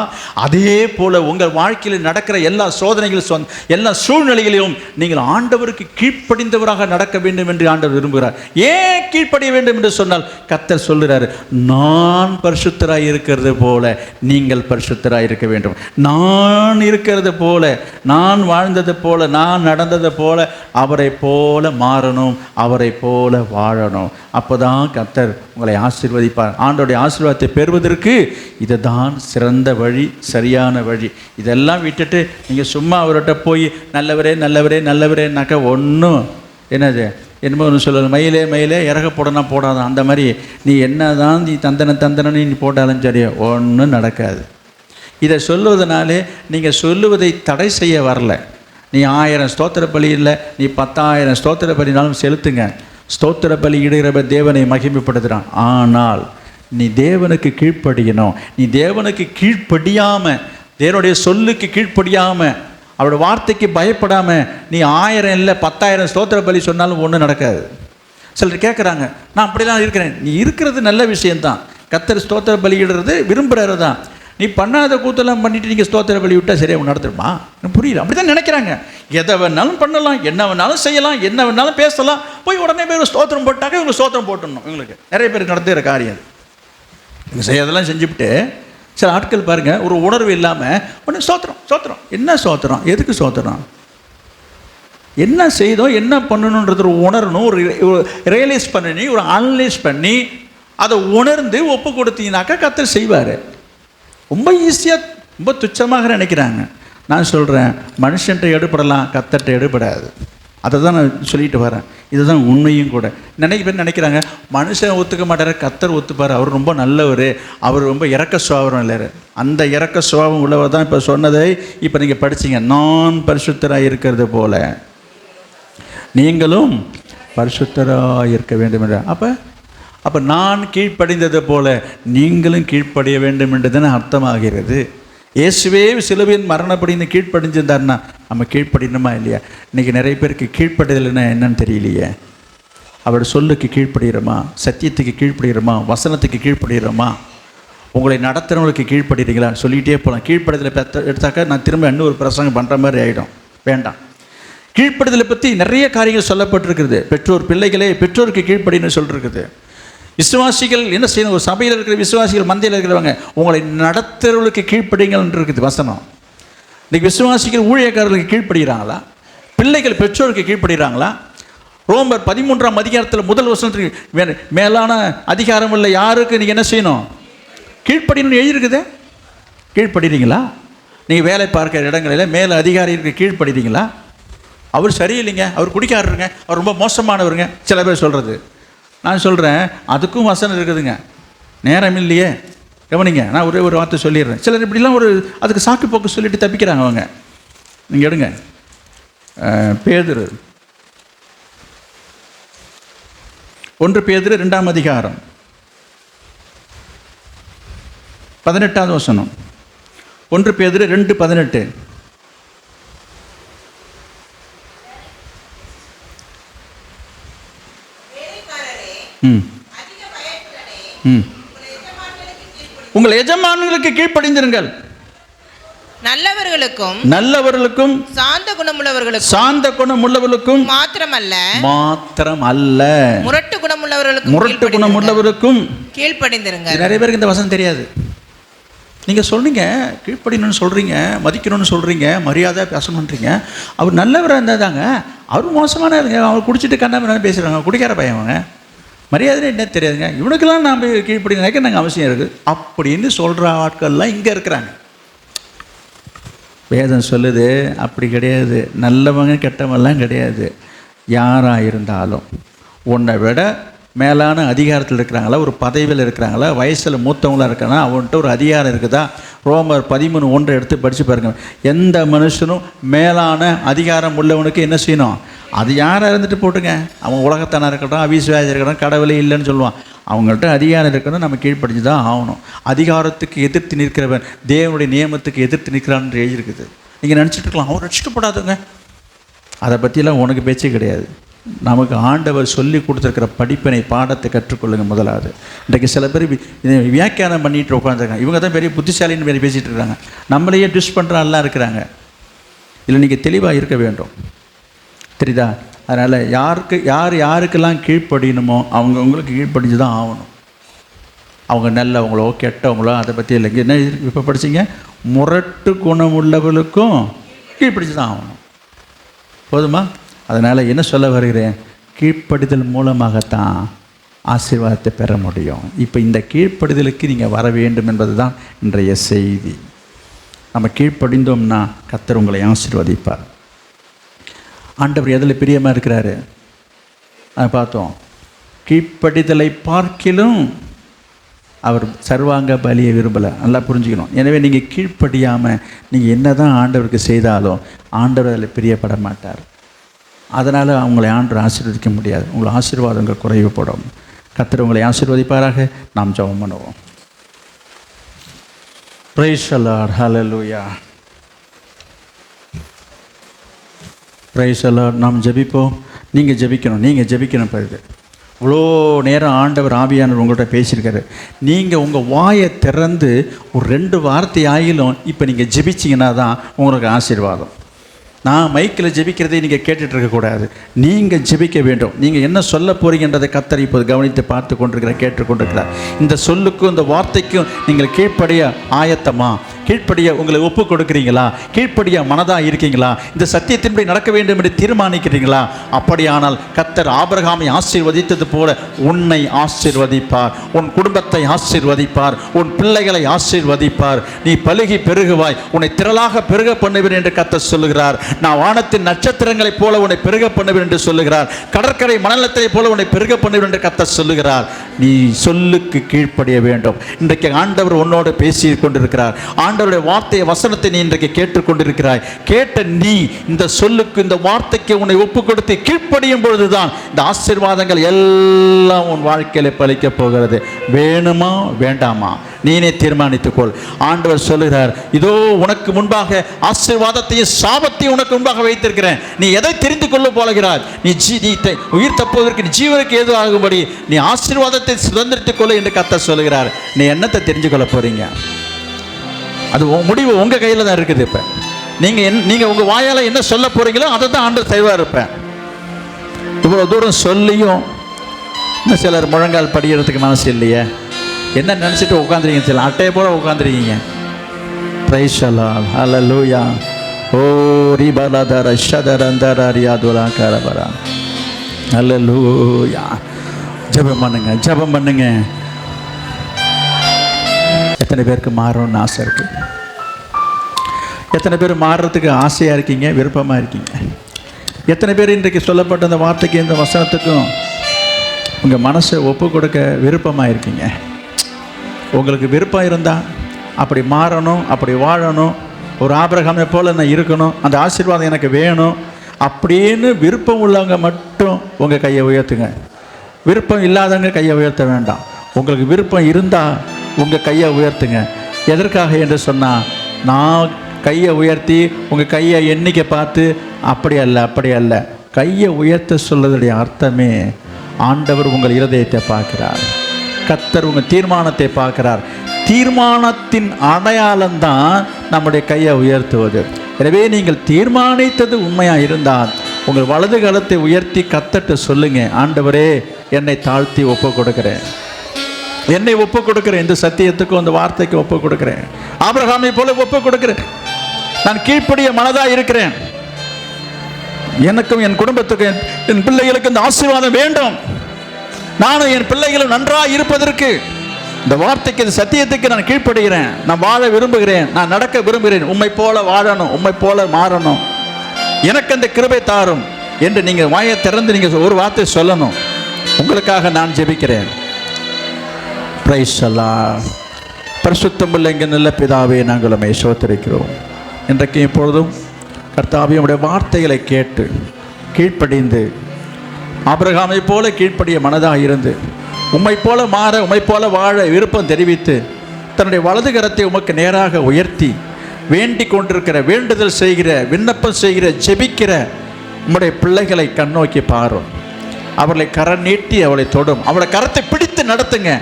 அதே போல உங்கள் வாழ்க்கையில் நடக்கிற எல்லா சோதனைகளும் எல்லா சூழ்நிலைகளிலும் நீங்கள் ஆண்டவருக்கு கீழ்ப்படிந்தவராக நடக்க வேண்டும் என்று ஆண்டவர் விரும்புகிறார். ஏன் கீழ்ப்படிய வேண்டும் என்று சொன்னால் கர்த்தர் சொல்கிறார், நான் பரிசுத்தராய் இருக்கிறது போல நீங்கள் பரிசுத்தராய் இருக்க வேண்டும். நான் இருக்கிறது போல, நான் வாழ்ந்தது போல, நான் நடந்தது போல அவரை போல மாறணும், அவரை போல வாழணும். அப்போதான் கர்த்தர் உங்களை ஆசீர்வதிப்பார். ஆண்டவருடைய ஆசீர்வாதத்தை பெறுவதற்கு இதுதான் சிறந்த வழி, சரியான வழி. இதெல்லாம் விட்டுட்டு நீங்கள் சும்மா அவர்கிட்ட போய் நல்லவரே நல்லவரே நல்லவரேனாக்கா ஒன்றும் என்னது என்னமோ ஒன்று சொல்லுவது, மயிலே மயிலே இறக போடனா போடாதான். அந்த மாதிரி நீ என்ன தான் நீ தந்தனன்னு நீ போட்டாலும் சரியா ஒன்றும் நடக்காது. இதை சொல்லுவதனாலே நீங்கள் சொல்லுவதை தடை செய்ய வரல. நீ 1000 ஸ்தோத்திர பலி இல்லை, நீ 10,000 ஸ்தோத்திர பலினாலும் செலுத்துங்க. ஸ்தோத்திர பலி இடுகிற தேவனை மகிமைப்படுத்துகிறான். ஆனால் நீ தேவனுக்கு கீழ்ப்படியணும். நீ தேவனுக்கு கீழ்ப்படியாமல், தேவனுடைய சொல்லுக்கு கீழ்ப்படியாமல், அவரோட வார்த்தைக்கு பயப்படாமல் நீ 1000 இல்லை 10,000 ஸ்தோத்திர பலி சொன்னாலும் ஒன்றும் நடக்காது. சிலர் கேட்குறாங்க, நான் அப்படிலாம் இருக்கிறேன். நீ இருக்கிறது நல்ல விஷயந்தான். கர்த்தர் ஸ்தோத்திர பலியிடுறது விரும்புகிறது தான். நீ பண்ணாத கூத்தெல்லாம் பண்ணிவிட்டு நீங்கள் ஸ்தோத்திர பலி விட்டால் சரியாக ஒன்று நடத்துருமா? புரியல. அப்படி தான் நினைக்கிறாங்க. எதை வேணாலும் பண்ணலாம், என்ன வேணாலும் செய்யலாம், என்ன வேணாலும் பேசலாம். போய் உடனே போய் ஸ்தோத்திரம் போட்டாக்க இவங்க ஸ்தோத்திரம் போட்டுடணும். இவங்களுக்கு நிறைய பேருக்கு நடத்துகிற காரியம் இவங்க செய்யறதெல்லாம் செஞ்சுவிட்டு சில ஆட்கள் பாருங்கள், ஒரு உணர்வு இல்லாமல் உடனே ஸ்தோத்திரம் ஸ்தோத்திரம். என்ன ஸ்தோத்திரம்? எதுக்கு ஸ்தோத்திரம்? என்ன செய்தோம், என்ன பண்ணணுன்றது ஒரு உணரணும், ஒரு ரியலைஸ் பண்ணி, ஒரு அனலைஸ் பண்ணி அதை உணர்ந்து ஒப்பு கொடுத்தீங்கன்னாக்கா கர்த்தர் செய்வார். ரொம்ப ஈஸியாக, ரொம்ப துச்சமாக நினைக்கிறாங்க. நான் சொல்கிறேன், மனுஷன்ட்ட எடுபடலாம், கர்த்தர்ட்ட எடுபடாது. அதை தான் நான் சொல்லிட்டு வரேன். இதுதான் உண்மையும் கூட. பேர் நினைக்கிறாங்க, மனுஷன் ஒத்துக்க மாட்டார், கர்த்தர் ஒத்துப்பார், அவர் ரொம்ப நல்லவர், அவர் ரொம்ப இறக்க சுபாவம் இல்லைரு. அந்த இறக்க சுபாவம் உள்ளவர் தான் இப்போ சொன்னதை இப்போ நீங்கள் படிச்சிங்க. நான் பரிசுத்தராக இருக்கிறது போல நீங்களும் பரிசுத்தராக இருக்க வேண்டும் என்ற. அப்போ நான் கீழ்ப்படிந்தது போல நீங்களும் கீழ்ப்படிய வேண்டும் என்று தானே அர்த்தமாகிறது. இயேசுவே சிலுவையின் மரணப்படின்னு கீழ்ப்படிஞ்சிருந்தாருன்னா நம்ம கீழ்ப்படிணுமா இல்லையா? இன்றைக்கி நிறைய பேருக்கு கீழ்ப்படிதல்னா என்னன்னு தெரியலையே. அவரோட சொல்லுக்கு கீழ்ப்படுகிறோமா? சத்தியத்துக்கு கீழ்ப்படுகிறோமா? வசனத்துக்கு கீழ்ப்படுகிறோமா? உங்களை நடத்துகிறவங்களுக்கு கீழ்ப்படுறீங்களா? சொல்லிகிட்டே போகலாம். கீழ்ப்படுதலை எடுத்தாக்கா நான் திரும்ப இன்னும் ஒரு பிரசங்கம் பண்ணுற மாதிரி ஆகிடும். வேண்டாம். கீழ்ப்படுதலை பற்றி நிறைய காரியங்கள் சொல்லப்பட்டிருக்குது. பெற்றோர் பிள்ளைகளே பெற்றோருக்கு கீழ்ப்படின்னு சொல்லிருக்குது. விசுவாசிகள் என்ன செய்யணும்? ஒரு சபையில் இருக்கிற விசுவாசிகள், மந்தையில் இருக்கிறவங்க உங்களை நடத்துகிறவர்களுக்கு கீழ்ப்படிங்கள் இருக்குது வசனம். இன்றைக்கி விசுவாசிகள் ஊழியக்காரர்களுக்கு கீழ்ப்படுகிறாங்களா? பிள்ளைகள் பெற்றோருக்கு கீழ்ப்படுகிறாங்களா? ரோமர் 13ஆம் அதிகாரத்தில் முதல் வசனத்துக்கு மேலான அதிகாரம் இல்லை யாருக்கு நீங்கள் என்ன செய்யணும்? கீழ்ப்படின்னு எழுதியிருக்குது. கீழ்ப்படுறீங்களா? நீங்கள் வேலை பார்க்குற இடங்களில் மேலே அதிகாரிக்கு கீழ்ப்படுறீங்களா? அவர் சரியில்லைங்க, அவர் குடிக்காரருங்க, அவர் ரொம்ப மோசமானவருங்க சில பேர் சொல்கிறது. நான் சொல்கிறேன் அதுக்கும் வசனம் இருக்குதுங்க. நேரம் இல்லையே, கவனிங்க. நான் ஒரே ஒரு வார்த்தை சொல்லிடுறேன். சிலர் இப்படிலாம் ஒரு அதுக்கு சாக்கு போக்கு சொல்லிட்டு தப்பிக்கிறாங்க அவங்க. நீங்கள் எடுங்க பேதுரு 1 பேதுரு 2ஆம் அதிகாரம் 18ஆவது வசனம். 1 பேதுரு 2:18. உங்கள் எஜமான்களுக்கு கீழ்ப்படிந்திருங்கள், நல்லவர்களுக்கும் சாந்த குணமுள்ளவர்களுக்கும் மாத்திரமல்ல முரட்டு குணமுள்ளவர்களுக்கும் கீழ்ப்படிந்திருங்கள். நிறைய பேருக்கு இந்த வசனம் தெரியாது. நீங்கள் சொல்றீங்க கீழ்ப்படினு சொல்கிறீங்க, மதிக்கணும்னு சொல்கிறீங்க, மரியாதை பேசணுன்றீங்க. அவர் நல்லவராக இருந்தால் தாங்க. அவர் மோசமானவங்க, அவர் குடிச்சிட்டு கண்ணாம பேசுகிறாங்க, குடிக்கார பையன் அவங்க. மரியாதை என்ன தெரியாதுங்க. இவனுக்கெல்லாம் நாம் கீழ்ப்படி நினைக்க நாங்கள் அவசியம் இருக்குது அப்படின்னு சொல்கிற ஆட்கள்லாம் இங்கே இருக்கிறாங்க. வேதம் சொல்லுது அப்படி கிடையாது. நல்லவங்க கெட்டவங்கலாம் கிடையாது. யாராக இருந்தாலும் உன்னை விட மேலான அதிகாரத்தில் இருக்கிறாங்களா, ஒரு பதவியில் இருக்கிறாங்களா, வயசில் மூத்தவங்களாக இருக்காங்கன்னா அவன்கிட்ட ஒரு அதிகாரம் இருக்குதா? ரோமர் 13:1 எடுத்து படித்து பாருங்கள். எந்த மனுஷனும் மேலான அதிகாரம் உள்ளவனுக்கு என்ன செய்யணும்? அது யாராக இருந்துட்டு போட்டுங்க. அவன் உலகத்தானாக இருக்கட்டும், அவிசுவாசி இருக்கட்டும், கடவுளே இல்லைன்னு சொல்லுவான். அவங்கள்ட்ட அதிகாரம் இருக்கணும், நம்ம கீழ்ப்படிஞ்சு தான் ஆகணும். அதிகாரத்துக்கு எதிர்த்து நிற்கிறவன் தேவனுடைய நியமத்துக்கு எதிர்த்து நிற்கிறான்னு எழுதியிருக்குது. நீங்கள் நினச்சிட்டு இருக்கலாம் அவர் ரட்சிக்கப்படாதுங்க, அதை பற்றிலாம் உனக்கு பேச்சே கிடையாது. நமக்கு ஆண்டவர் சொல்லி கொடுத்துருக்கிற படிப்பினை பாடத்தை கற்றுக்கொள்ளுங்க முதலாவது. இன்றைக்கு சில பேர் வியாக்கியானம் பண்ணிட்டு உட்காந்துருக்காங்க. இவங்க தான் பெரிய புத்திசாலின்னு பேர் பேசிகிட்டு இருக்காங்க. நம்மளையே ட்விஸ்ட் பண்ணுறாலாம் இருக்கிறாங்க. இல்லை நீங்கள் தெளிவாக இருக்க வேண்டும், தெரியுதா? அதனால் யாருக்கெல்லாம் கீழ்ப்படியணுமோ அவங்களுக்கு கீழ்ப்படிஞ்சு தான் ஆகணும். அவங்க நல்லவங்களோ கெட்டவங்களோ அதை பற்றி இல்லைங்க. என்ன இப்போ படிச்சிங்க? முரட்டு குணம் உள்ளவர்களுக்கும் கீழ்ப்படிஞ்சு தான் ஆகணும். போதுமா? அதனால் என்ன சொல்ல வருகிறேன்? கீழ்ப்படிதல் மூலமாகத்தான் ஆசீர்வாதத்தை பெற முடியும். இப்போ இந்த கீழ்ப்படிதலுக்கு நீங்கள் வர வேண்டும் என்பது தான் இன்றைய செய்தி. நம்ம கீழ்ப்படிந்தோம்னா கர்த்தர் உங்களை ஆசீர்வதிப்பார். ஆண்டவர் எதில் பிரியமாக இருக்கிறாரு அதை பார்த்தோம். கீழ்ப்படிதலை பார்க்கிலும் அவர் சர்வாங்க பலியை விரும்பலை. நல்லா புரிஞ்சுக்கணும். எனவே நீங்கள் கீழ்ப்படியாமல் நீங்கள் என்ன தான் ஆண்டவருக்கு செய்தாலும் ஆண்டவர் அதில் பிரியப்பட மாட்டார். அதனால் அவங்களை ஆண்டவர் ஆசீர்வதிக்க முடியாது. உங்களை ஆசீர்வாதங்கள் குறைவுபடும். கர்த்தர் உங்களை ஆசீர்வதிப்பாராக. நாம் ஜெபம் பண்ணுவோம். Price the Lord. Hallelujah. Price the Lord. நாம் ஜெபிப்போம். நீங்கள் ஜெபிக்கணும். பிறகு இவ்வளோ நேரம் ஆண்டவர் ஆவியானவர் உங்கள்கிட்ட பேசியிருக்காரு. நீங்கள் உங்கள் வாயை திறந்து ஒரு 2 வார்த்தை ஆகிலும் இப்போ நீங்கள் ஜெபிச்சிங்கன்னா தான் உங்களுக்கு ஆசீர்வாதம். நான் மைக்கில் ஜெபிக்கிறதை நீங்கள் கேட்டுட்ருக்கக்கூடாது. நீங்கள் ஜெபிக்க வேண்டும். நீங்கள் என்ன சொல்ல போகிறீங்கன்றதை கர்த்தர் இப்போது கவனித்து பார்த்து கொண்டிருக்கிறார், கேட்டுக்கொண்டிருக்கிறார். இந்த சொல்லுக்கும் இந்த வார்த்தைக்கும் நீங்கள் கீழ்ப்படிய ஆயத்தமா? கீழ்ப்படிய உங்களை ஒப்பு கொடுக்குறீங்களா? கீழ்ப்படிய மனதாக இருக்கீங்களா? இந்த சத்தியத்தின்படி நடக்க வேண்டும் என்று தீர்மானிக்கிறீங்களா? அப்படியானால் கர்த்தர் ஆபிரகாமை ஆசீர்வதித்தது போல உன்னை ஆசீர்வதிப்பார், உன் குடும்பத்தை ஆசீர்வதிப்பார், உன் பிள்ளைகளை ஆசீர்வதிப்பார். நீ பலுகி பெருகுவாய், உன்னை திரளாக பெருக பண்ணுவேன் என்று கர்த்தர் சொல்லுகிறார். நான் வானத்தின் நட்சத்திரங்களைப் போல உன்னை பெருக பண்ணுவேன் என்று சொல்லுகிறார். கடற்கரை மணலத்தைப் போல உன்னை பெருக பண்ணுவேன் என்று கர்த்தர் சொல்லுகிறார். நீ சொல்லுக்கு கீழ்ப்படிய வேண்டும். இன்றைக்கு ஆண்டவர் உன்னோடு பேசி கொண்டிருக்கிறார். ஆண்டவருடைய வார்த்தையை, வசனத்தை நீ இன்றைக்கு கேட்டுக்கொண்டிருக்கிறாய். கேட்ட நீ இந்த சொல்லுக்கு, இந்த வார்த்தைக்கு உன்னை ஒப்பு கொடுத்து கீழ்ப்படியும் பொழுதுதான் இந்த ஆசீர்வாதங்கள் எல்லாம் உன் வாழ்க்கையில பலிக்க போகிறது. வேணுமா வேண்டாமா நீனே தீர்மானித்துக்கொள். ஆண்டவர் சொல்லுகிறார், இதோ உனக்கு முன்பாக ஆசீர்வாதத்தையும் சாபத்தையும் உனக்கு முன்பாக வைத்திருக்கிறேன். நீ எதை தெரிந்து கொள்ள போகிறாய்? நீ உயிர் தப்புவதற்கு, நீ ஜீவனுக்கு ஏது ஆகும்படி நீ ஆசீர்வாதத்தை சுதந்திரித்துக் கொள்ள என்று கர்த்தர் சொல்லுகிறார். நீ என்னத்தை தெரிஞ்சு கொள்ள போறீங்க? அது முடிவு உங்க கையில தான் இருக்குது. இப்ப நீங்க உங்க வாயால என்ன சொல்ல போறீங்களோ அதை தான் ஆண்டவர் செய்வார். இருப்பேன் இவ்வளவு தூரம் சொல்லியும் இன்னும் சிலர் முழங்கால் படிக்கிறதுக்கு மனசு இல்லையே. என்ன நினைச்சிட்டு உட்காந்துருக்கீங்க? சில அட்டையை போல உட்காந்துருக்கீங்க. பிரைஸ் தி லார்ட், ஹல்லேலூயா. ஓ ரிபலதர ஷதரந்தர ரியாதுலா கரபரா. ஹல்லேலூயா. ஜெபம் பண்ணுங்க, ஜெபம் பண்ணுங்க. எத்தனை பேருக்கு மாறணும்னு ஆசை இருக்கு? எத்தனை பேர் மாறுறதுக்கு ஆசையாக இருக்கீங்க, விருப்பமாக இருக்கீங்க? எத்தனை பேர் இன்றைக்கு சொல்லப்பட்ட அந்த வார்த்தைக்கு, இந்த வசனத்துக்கும் உங்கள் மனசை ஒப்பு கொடுக்க விருப்பமாக இருக்கீங்க? உங்களுக்கு விருப்பம் இருந்தால் அப்படி மாறணும், அப்படி வாழணும், ஒரு ஆபிரகாமை போல் நான் இருக்கணும், அந்த ஆசீர்வாதம் எனக்கு வேணும் அப்படின்னு விருப்பம் உள்ளவங்க மட்டும் உங்கள் கையை உயர்த்துங்க. விருப்பம் இல்லாதவங்க கையை உயர்த்த வேண்டாம். உங்களுக்கு விருப்பம் இருந்தால் உங்கள் கையை உயர்த்துங்க. எதற்காக என்று சொன்னால், நான் கையை உயர்த்தி உங்கள் கையை எண்ணிக்கை பார்த்து அப்படி அல்ல, அப்படி அல்ல. கையை உயர்த்த சொல்வதுடைய அர்த்தமே, ஆண்டவர் உங்கள் இருதயத்தை பார்க்கிறார், கர்த்தர் உங்கள் தீர்மானத்தை பார்க்கிறார். தீர்மானத்தின் அடையாளம்தான் நம்முடைய கையை உயர்த்துவது. எனவே நீங்கள் தீர்மானித்தது உண்மையாக இருந்தால் உங்கள் வலது கரத்தை உயர்த்தி கர்த்தர்ட்ட சொல்லுங்க, ஆண்டவரே என்னை தாழ்த்தி ஒப்பு கொடுக்கிறேன், என்னை ஒப்பு கொடுக்கிறேன், இந்த சத்தியத்துக்கும் இந்த வார்த்தைக்கு ஒப்பு கொடுக்கிறேன், ஆபிரகாமை போல ஒப்பு கொடுக்கிறேன், நான் கீழ்ப்படிய மனதாக இருக்கிறேன், எனக்கும் என் குடும்பத்துக்கும் என் பிள்ளைகளுக்கு இந்த ஆசீர்வாதம் வேண்டும், நானும் என் பிள்ளைகளும் நன்றாக இருப்பதற்கு இந்த வார்த்தைக்கு, இந்த சத்தியத்துக்கு நான் கீழ்ப்படுகிறேன், நான் வாழ விரும்புகிறேன், நான் நடக்க விரும்புகிறேன், உம்மை போல வாழணும், உம்மை போல மாறணும், எனக்கு அந்த கிருபை தாரும் என்று நீங்கள் வாயை திறந்து நீங்கள் ஒரு வார்த்தை சொல்லணும். உங்களுக்காக நான் ஜெபிக்கிறேன். Price the Lord. பரிசுத்தமுள்ள எங்கள் நல்ல பிதாவே, நாங்கள் உம்மை ஸ்தோத்திரிக்கிறோம். இன்றைக்கு இப்பொழுதும் கர்த்தாவே உம்முடைய வார்த்தைகளை கேட்டு கீழ்ப்படிந்து ஆபிரகாமை போல கீழ்ப்படிய மனதாக இருந்து உம்மை போல மாற, உம்மை போல வாழ விருப்பம் தெரிவித்து தன்னுடைய வலது கரத்தை உமக்கு நேராக உயர்த்தி வேண்டிக் கொண்டிருக்கிற, வேண்டுதல் செய்கிற, விண்ணப்பம் செய்கிற, ஜெபிக்கிற உம்முடைய பிள்ளைகளை கண்ணோக்கி பாரும். அவர்களை கரம் நீட்டி அவளை தொடும், அவளை கரத்தை பிடித்து நடத்துங்க.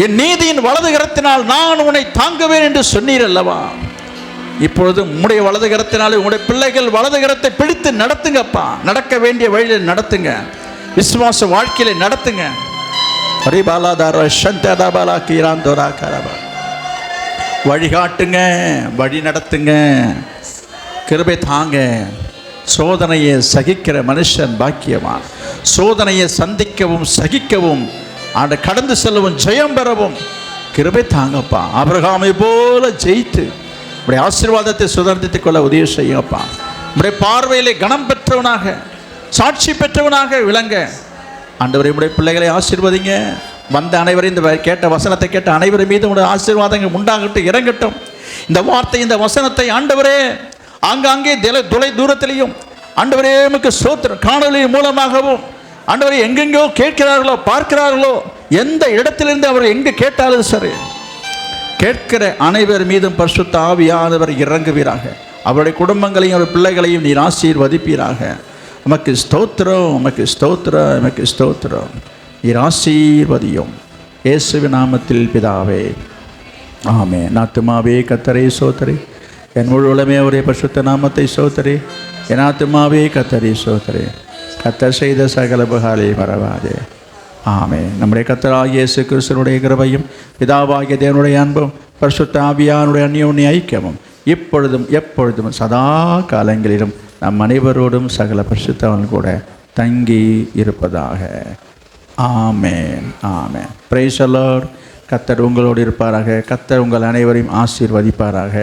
என் நீதியின் வலது கரத்தினால் நான் உன்னை தாங்குவேன் என்று சொன்னீர் அல்லவா? இப்பொழுது உம்முடைய வலது கரத்தினாலே உங்களுடைய பிள்ளைகள் வலது கரத்தை பிடித்து நடத்துங்கப்பா. நடக்க வேண்டிய வழியில் நடத்துங்க, விசுவாச வாழ்க்கையில நடத்துங்க. வழிகாட்டுங்க, வழி நடத்துங்க, கிருபை தாங்க. சோதனையை சகிக்கிற மனுஷன் பாக்கியவான். சோதனையை சந்திக்கவும் சகிக்கவும் கடந்து செல்லவும் ஜெயம் பெறவும் கிருபை தாங்கப்பா. ஆபிரகாமை போல ஜெயித்து உடைய ஆசீர்வாதத்தை சுதந்திரத்துக் கொள்ள உதவி செய்யுங்கப்பா. உடைய பார்வையிலே கனம் பெற்றவனாக, சாட்சி பெற்றவனாக விளங்க ஆண்டவரே உடைய பிள்ளைகளை ஆசீர்வதிங்க. வந்த அனைவரும், இந்த கேட்ட வசனத்தை கேட்ட அனைவரும் மீது உடைய ஆசீர்வாதங்கள் உண்டாகட்டும், இறங்கட்டும். இந்த வார்த்தை, இந்த வசனத்தை ஆண்டவரே ஆங்காங்கே தொலை தூரத்திலையும் ஆண்டவரே உமக்கு ஸ்தோத்திரம், காணொலி மூலமாகவும் ஆண்டவரே எங்கெங்கோ கேட்கிறார்களோ, பார்க்கிறார்களோ, எந்த இடத்திலிருந்து அவர் எங்கே கேட்டாலும் சரி, கேட்கிற அனைவர் மீதும் பரிசுத்த ஆவியானவர் இறங்குவீராக. அவருடைய குடும்பங்களையும் அவர் பிள்ளைகளையும் நீர் ஆசீர்வதிப்பீராக. உமக்கு ஸ்தோத்திரம், உமக்கு ஸ்தோத்திரம், உமக்கு ஸ்தோத்திரம். நீர் ஆசீர்வதியும் இயேசுவின் நாமத்தில் பிதாவே, ஆமென். ஆத்துமாவே கர்த்தரை ஸ்தோத்திரி, என் முழு உலகமே அவருடைய பரிசுத்த நாமத்தை ஸ்தோத்திரி. என் ஆத்துமாவே கர்த்தரை ஸ்தோத்திரி, கர்த்தர் செய்த சகல உபகாரங்களை மறவாதே. ஆமென். நம்முடைய கர்த்தராகிய இயேசு கிறிஸ்துவினுடைய கிருபையும் பிதாவாகிய தேவனுடைய அன்பும் பரிசுத்த ஆவியானுடைய அந்யோன்ய ஐக்கியமும் இப்பொழுதும் எப்பொழுதும் சதா காலங்களிலும் நம் அனைவரோடும் சகல பரிசுத்தவன் கூட தங்கி இருப்பதாக. Amen, amen. Praise the Lord. கர்த்தர் உங்களோடு இருப்பாராக. கர்த்தர் உங்கள் அனைவரையும் ஆசீர்வதிப்பாராக.